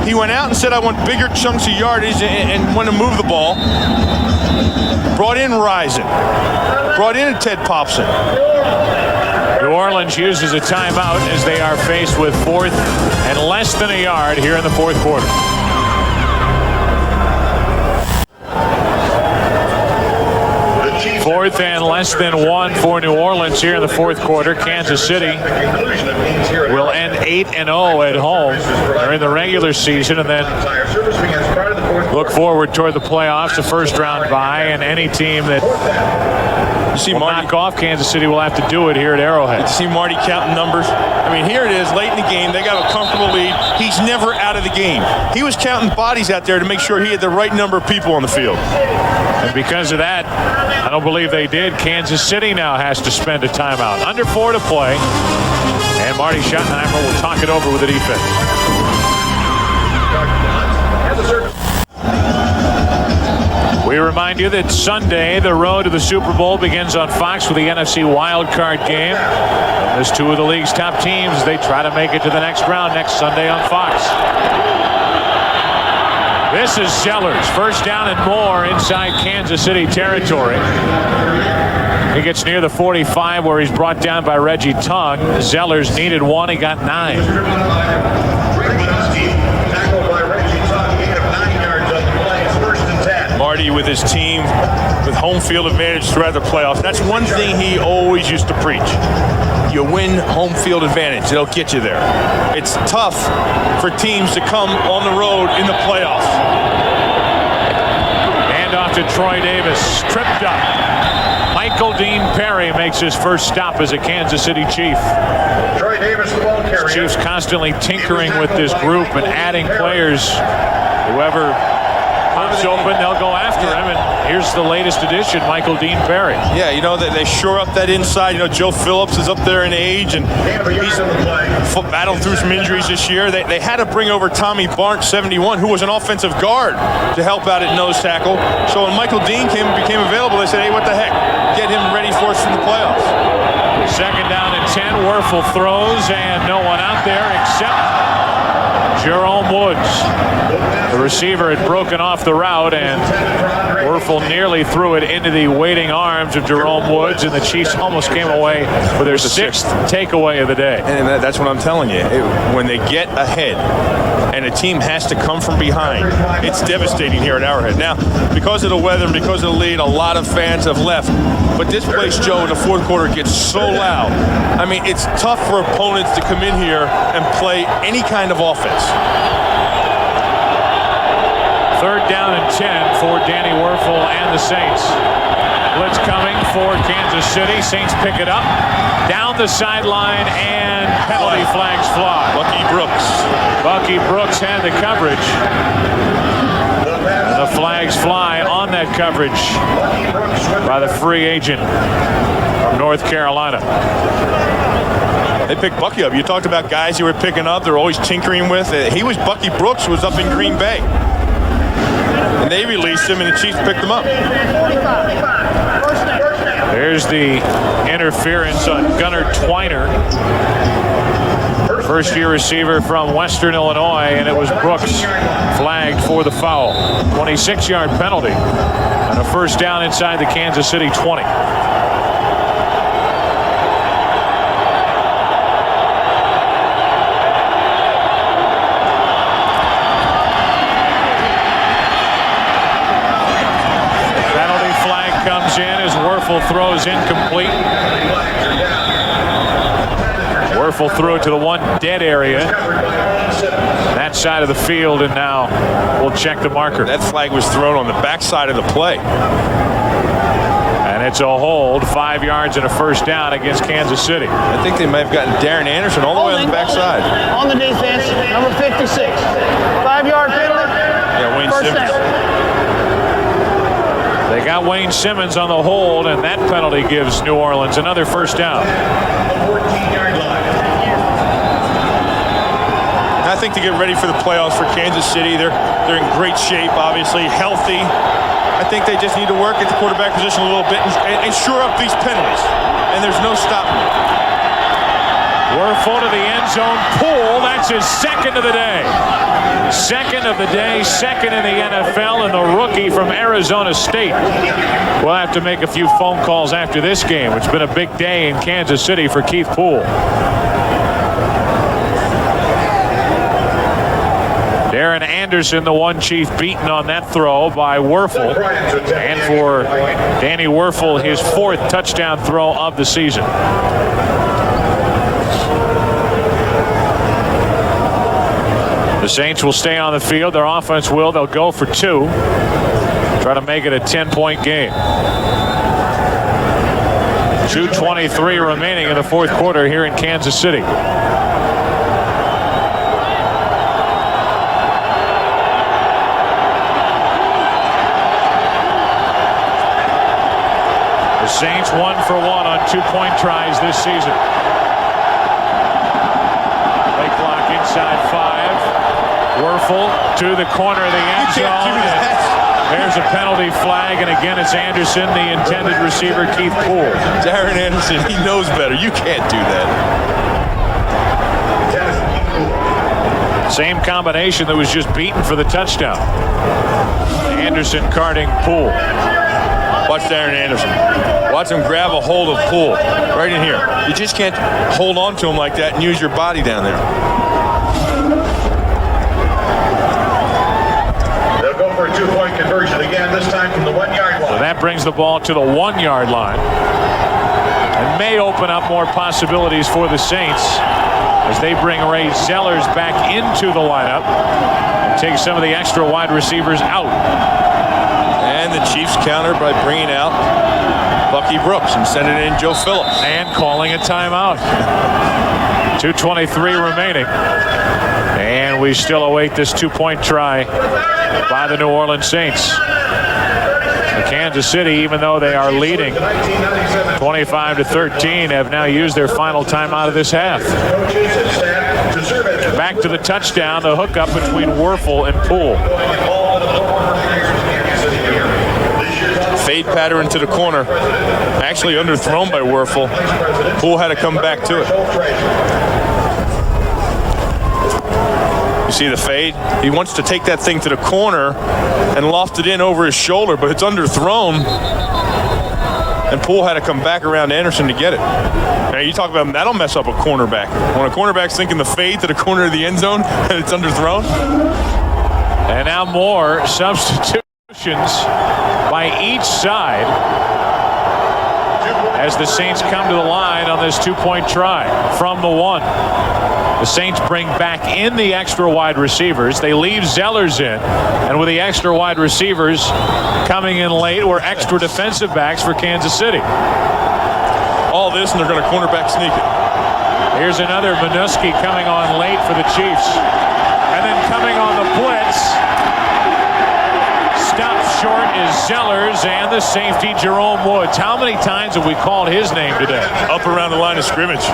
D: He went out and said, I want bigger chunks of yardage and want to move the ball. Brought in Rison. Brought in Ted Popson.
B: New Orleans uses a timeout as they are faced with 4th and less than a yard here in the 4th quarter. Fourth and less than 1 for New Orleans here in the 4th quarter. Kansas City will end 8-0 at home during the regular season, and then look forward toward the playoffs, the first-round bye, and any team that will knock off Kansas City will have to do it here at Arrowhead.
D: You see Marty counting numbers. I mean, here it is, late in the game. They got a comfortable lead. He's never out of the game. He was counting bodies out there to make sure he had the right number of people on the field.
B: And because of that, I don't believe they did. Kansas City now has to spend a timeout. Under 4 to play. And Marty Schottenheimer will talk it over with the defense. We remind you that Sunday, the road to the Super Bowl begins on Fox with the NFC wildcard game. There's 2 of the league's top teams. They try to make it to the next round next Sunday on Fox. This is Zellers. First down and more inside Kansas City territory. He gets near the 45 where he's brought down by Reggie Tongue. Zellers needed 1. He got 9.
D: Marty with his team with home field advantage throughout the playoffs. That's one thing he always used to preach. You win home field advantage. It'll get you there. It's tough for teams to come on the road in the playoffs.
B: Hand off to Troy Davis. Tripped up. Michael Dean Perry makes his first stop as a Kansas City Chief.
C: Troy Davis, the ball carrier.
B: Chiefs constantly tinkering with this group and adding players. Whoever pops open, they'll go after him. And here's the latest addition, Michael Dean Perry.
D: Yeah, you know, they shore up that inside. You know, Joe Phillips is up there in age, and he's battled through some injuries this year. They had to bring over Tommy Barnes, 71, who was an offensive guard, to help out at nose tackle. So when Michael Dean became available, they said, hey, what the heck? Get him ready for us in the playoffs.
B: Second down and 10. Werfel throws, and no one out there except Jerome Woods. The receiver had broken off the route, and Werfel nearly threw it into the waiting arms of Jerome Woods, and the Chiefs almost came away with their 6th takeaway of the day.
D: And that's what I'm telling you. When they get ahead and a team has to come from behind, it's devastating here at Arrowhead. Now, because of the weather and because of the lead, a lot of fans have left. But this place, Joe, in the 4th quarter gets so loud. I mean, it's tough for opponents to come in here and play any kind of offense.
B: Third down and 10 for Danny Werfel and the Saints. Blitz coming for Kansas City. Saints pick it up. Down the sideline, and penalty flags fly. Bucky Brooks had the coverage. The flags fly on that coverage by the free agent from North Carolina.
D: They picked Bucky up. You talked about guys you were picking up. They're always tinkering with. Bucky Brooks was up in Green Bay. And they released him, and the Chiefs picked him up.
B: There's the interference on Gunnar Twiner. First-year receiver from Western Illinois, and it was Brooks flagged for the foul. 26-yard penalty. And a first down inside the Kansas City 20. Penalty flag comes in as Wuerffel throws incomplete. Wuerffel threw it to the one dead area. That side of the field, and now we'll check the marker.
D: That flag was thrown on the backside of the play.
B: And it's a hold, 5 yards and a first down against Kansas City.
D: I think they might have gotten Darren Anderson all the way on the backside.
O: On the defense, number 56. 5-yard penalty.
D: Yeah, Wayne
O: first
D: Simmons.
O: down.
B: They got Wayne Simmons on the hold, and that penalty gives New Orleans another first down.
C: 14-yard line.
D: I think to get ready for the playoffs for Kansas City, they're in great shape, obviously, healthy. I think they just need to work at the quarterback position a little bit and shore up these penalties. And there's no stopping it.
B: Wuerffel to the end zone. Poole, that's his second of the day. Second of the day, second in the NFL, and the rookie from Arizona State. We'll have to make a few phone calls after this game. It's been a big day in Kansas City for Keith Poole. Darren Anderson, the one chief beaten on that throw by Wuerffel. And for Danny Wuerffel, his 4th touchdown throw of the season. The Saints will stay on the field. Their offense will. They'll go for 2. Try to make it a 10-point game. 2:23 remaining in the 4th quarter here in Kansas City. The Saints 1 for 1 on 2-point tries this season. Play clock inside 5. Wuerffel to the corner of the end zone. There's a penalty flag, and again it's Anderson, the intended receiver, Keith Poole.
D: Darren Anderson, he knows better. You can't do that.
B: Same combination that was just beaten for the touchdown. Anderson carding Poole.
D: Watch Darren Anderson. Watch him grab a hold of Poole right in here. You just can't hold on to him like that and use your body down there.
C: They'll go for a 2-point conversion again, this time from the 1-yard line.
B: So that brings the ball to the 1-yard line. And may open up more possibilities for the Saints as they bring Ray Zellers back into the lineup and take some of the extra wide receivers out.
D: And the Chiefs counter by bringing out Bucky Brooks and sending in Joe Phillips.
B: And calling a timeout. 2:23 remaining. And we still await this 2-point try by the New Orleans Saints. Kansas City, even though they are leading 25-13, have now used their final timeout of this half. Back to the touchdown, the hookup between Wuerffel and Poole.
D: Fade pattern to the corner. Actually underthrown by Wuerffel. Poole had to come back to it. You see the fade? He wants to take that thing to the corner and loft it in over his shoulder, but it's underthrown. And Poole had to come back around Anderson to get it. Now you talk about that'll mess up a cornerback. When a cornerback's thinking the fade to the corner of the end zone and it's underthrown.
B: And now more substitutions by each side as the Saints come to the line on this 2-point try from the 1. The Saints bring back in the extra wide receivers. They leave Zellers in. And with the extra wide receivers coming in late were extra defensive backs for Kansas City.
D: All this, and they're going to cornerback sneak it.
B: Here's another Minuski coming on late for the Chiefs. And then coming on the blitz. Stopped short is Zellers and the safety Jerome Woods. How many times have we called his name today?
D: Up around the line of scrimmage.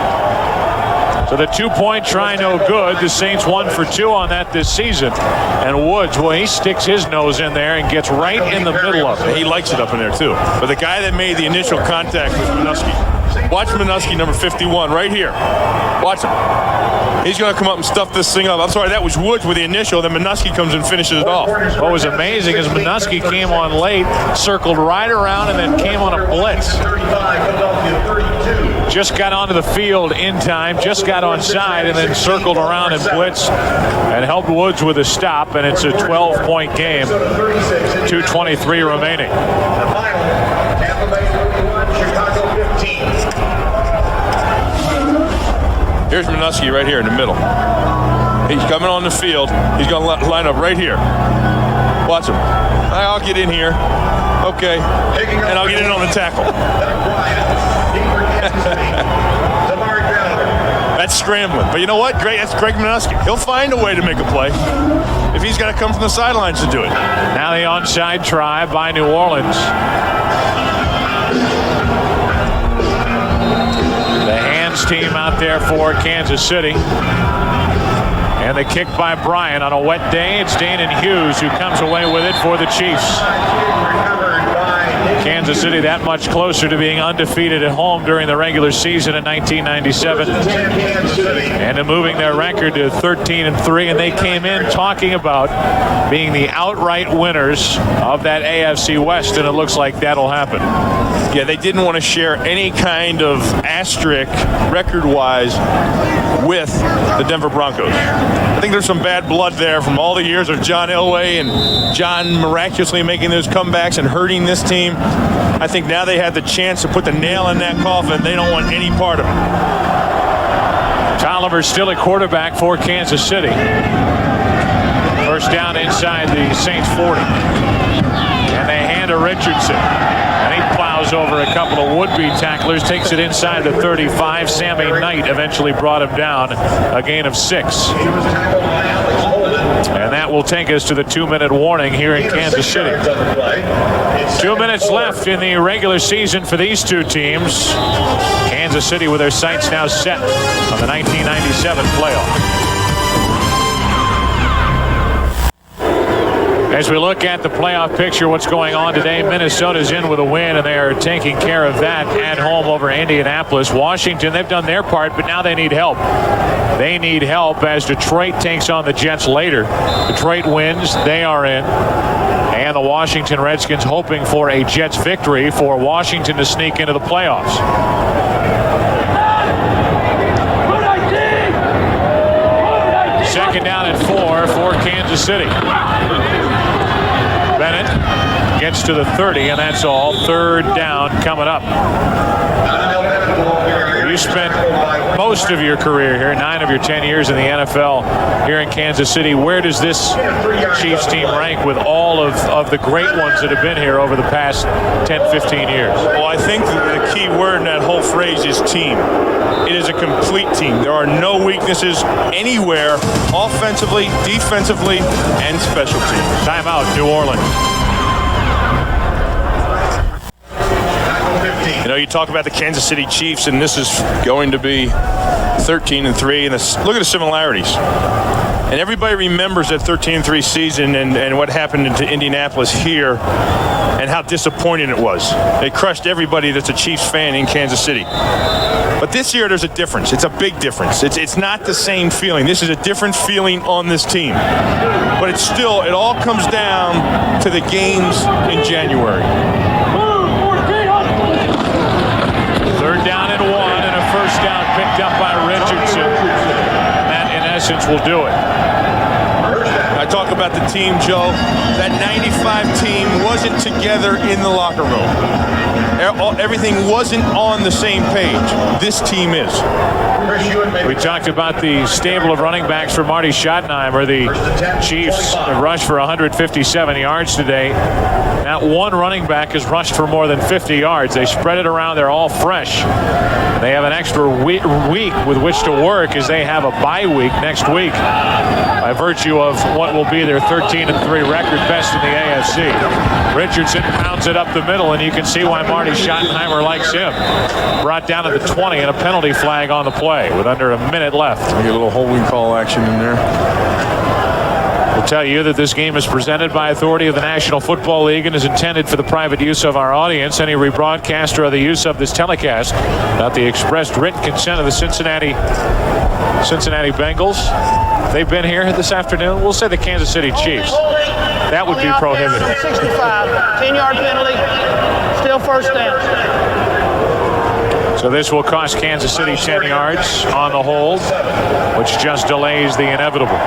B: So the 2-point try no good. The Saints 1 for 2 on that this season. And Woods, well, he sticks his nose in there and gets right in the middle of it.
D: He likes it up in there too. But the guy that made the initial contact was Minuski. Watch Manusky, number 51, right here. Watch him. He's going to come up and stuff this thing up. I'm sorry, that was Woods with the initial. Then Manusky comes and finishes it off.
B: What was amazing is Manusky came on late, circled right around, and then came on a blitz. Just got onto the field in time, just got onside, and then circled around and blitzed and helped Woods with a stop, and it's a 12-point game. 2:23 remaining.
C: Tampa Bay 41, Chicago 15.
D: Here's Manusky right here in the middle. He's coming on the field. He's going to line up right here. Watch him. I'll get in here. Okay. And I'll get in on the tackle. That's scrambling. But you know what? That's Greg Manusky. He'll find a way to make a play if he's got to come from the sidelines to do it.
B: Now the onside try by New Orleans. The hands team out there for Kansas City. And the kick by Bryant on a wet day. It's Danon Hughes who comes away with it for the Chiefs. Kansas City that much closer to being undefeated at home during the regular season in 1997 and to moving their record to 13-3, and they came in talking about being the outright winners of that AFC West, and it looks like that'll happen.
D: Yeah, they didn't want to share any kind of asterisk record-wise with the Denver Broncos. I think there's some bad blood there from all the years of John Elway and John miraculously making those comebacks and hurting this team. I think now they have the chance to put the nail in that coffin. They don't want any part of it.
B: Tolliver's still at quarterback for Kansas City. First down inside the Saints 40. And they hand to Richardson. And he plows over a couple of would-be tacklers, takes it inside the 35. Sammy Knight eventually brought him down, a gain of 6. And that will take us to the 2-minute warning here in Kansas City. 2 minutes left in the regular season for these two teams. Kansas City with their sights now set on the 1997 playoff. As we look at the playoff picture, what's going on today, Minnesota's in with a win, and they are taking care of that at home over Indianapolis. Washington, they've done their part, but now they need help. They need help as Detroit takes on the Jets later. Detroit wins, they are in. And the Washington Redskins hoping for a Jets victory for Washington to sneak into the playoffs. Second down and 4 for Kansas City. Bennett gets to the 30, and that's all. Third down coming up. You spent most of your career here, 9 of your 10 years in the NFL here in Kansas City. Where does this Chiefs team rank with all of the great ones that have been here over the past 10, 15 years?
D: Well, I think the key word in that whole phrase is team. It is a complete team. There are no weaknesses anywhere, offensively, defensively, and special teams.
B: Timeout, New Orleans.
D: You know, you talk about the Kansas City Chiefs, and this is going to be 13-3, and look at the similarities. And everybody remembers that 13-3 season and what happened to Indianapolis here and how disappointing it was. They crushed everybody that's a Chiefs fan in Kansas City. But this year there's a difference. It's a big difference. It's not the same feeling. This is a different feeling on this team. But it's still, it all comes down to the games in January.
B: Third down and 1, and a first down picked up by Richardson. And that, in essence, will do it.
D: I talk about the team, Joe. That 95 team wasn't together in the locker room. Everything wasn't on the same page. This team is.
B: We talked about the stable of running backs for Marty Schottenheimer. The Chiefs rushed for 157 yards today. Not one running back has rushed for more than 50 yards. They spread it around. They're all fresh. They have an extra week with which to work as they have a bye week next week by virtue of what will be their 13-3 record, best in the AFC. Richardson pounds it up the middle, and you can see why Marty Schottenheimer likes him. Brought down to the 20 and a penalty flag on the play with under a minute left.
D: You get a little holding call action in there.
B: We'll tell you that this game is presented by authority of the National Football League and is intended for the private use of our audience. Any rebroadcast or other use of this telecast without the expressed written consent of the Cincinnati Bengals. They've been here this afternoon. We'll say the Kansas City Chiefs. That would be prohibited.
O: 65, 10-yard penalty, still first down.
B: So this will cost Kansas City 10 yards on the hold, which just delays the inevitable.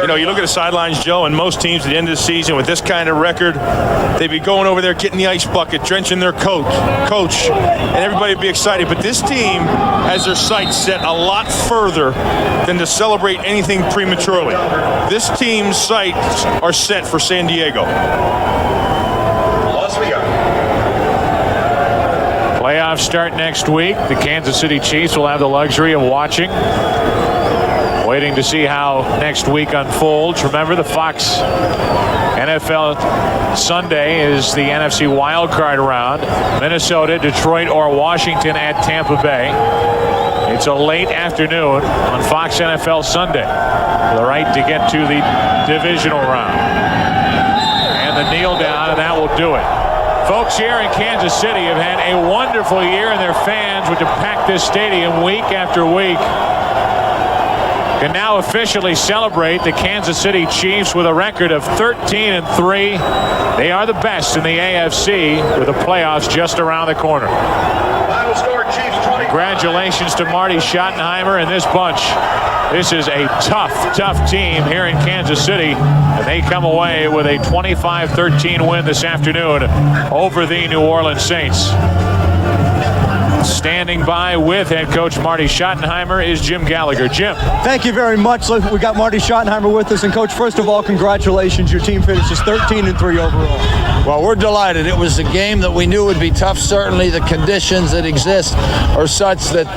D: You know, you look at the sidelines, Joe, and most teams at the end of the season with this kind of record, they'd be going over there getting the ice bucket, drenching their coach, and everybody would be excited. But this team has their sights set a lot further than to celebrate anything prematurely. This team's sights are set for San Diego.
C: Las Vegas.
B: Playoffs start next week. The Kansas City Chiefs will have the luxury of watching. Waiting to see how next week unfolds. Remember, the Fox NFL Sunday is the NFC wildcard round. Minnesota, Detroit, or Washington at Tampa Bay. It's a late afternoon on Fox NFL Sunday for the right to get to the divisional round. And the kneel down, and that will do it. Folks here in Kansas City have had a wonderful year, and their fans would pack this stadium week after week. Can now officially celebrate the Kansas City Chiefs with a record of 13-3. They are the best in the AFC with the playoffs just around the corner.
C: Final score, Chiefs 20.
B: Congratulations to Marty Schottenheimer and this bunch. This is a tough team here in Kansas City, and they come away with a 25-13 win this afternoon over the New Orleans Saints. Standing by with head coach Marty Schottenheimer is Jim Gallagher. Jim.
N: Thank you very much. We got Marty Schottenheimer with us. And, Coach, first of all, congratulations. Your team finishes 13-3 overall.
P: Well, we're delighted. It was a game that we knew would be tough. Certainly the conditions that exist are such that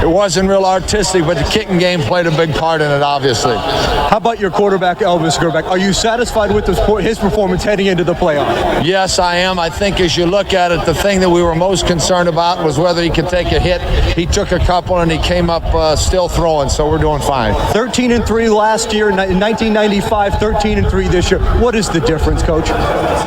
P: it wasn't real artistic, but the kicking game played a big part in it, obviously.
N: How about your quarterback, Elvis Grbac? Are you satisfied with his performance heading into the playoffs?
P: Yes, I am. I think as you look at it, the thing that we were most concerned about was whether he could take a hit. He took a couple, and he came up still throwing, so we're doing fine.
N: 13-3 last year, in 1995, 13-3 this year. What is the difference, Coach?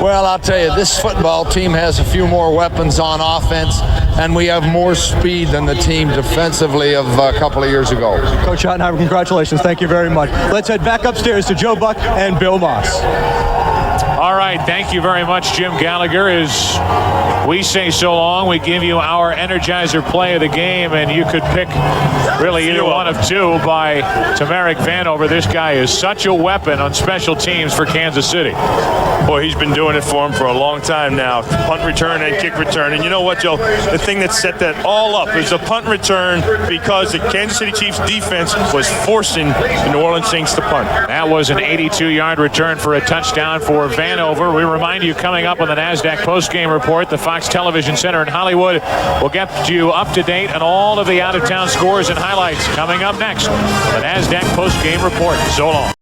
P: Well, I'll tell you, this football team has a few more weapons on offense, and we have more speed than the team defensively of a couple of years ago.
N: Coach Schottenheimer, congratulations. Thank you very much. Let's head back upstairs to Joe Buck and Bill Moss.
B: All right, thank you very much, Jim Gallagher. As we say so long, we give you our Energizer play of the game, and you could pick really either one of two by Tamarick Vanover. This guy is such a weapon on special teams for Kansas City.
D: Boy, he's been doing it for him for a long time now. Punt return and kick return. And you know what, Joe? The thing that set that all up is a punt return because the Kansas City Chiefs defense was forcing the New Orleans Saints to punt.
B: That was an 82-yard return for a touchdown for Vanover. We remind you, coming up on the NASDAQ postgame report, the Fox Television Center in Hollywood will get you up to date on all of the out-of-town scores and highlights coming up next. The NASDAQ postgame report. So long.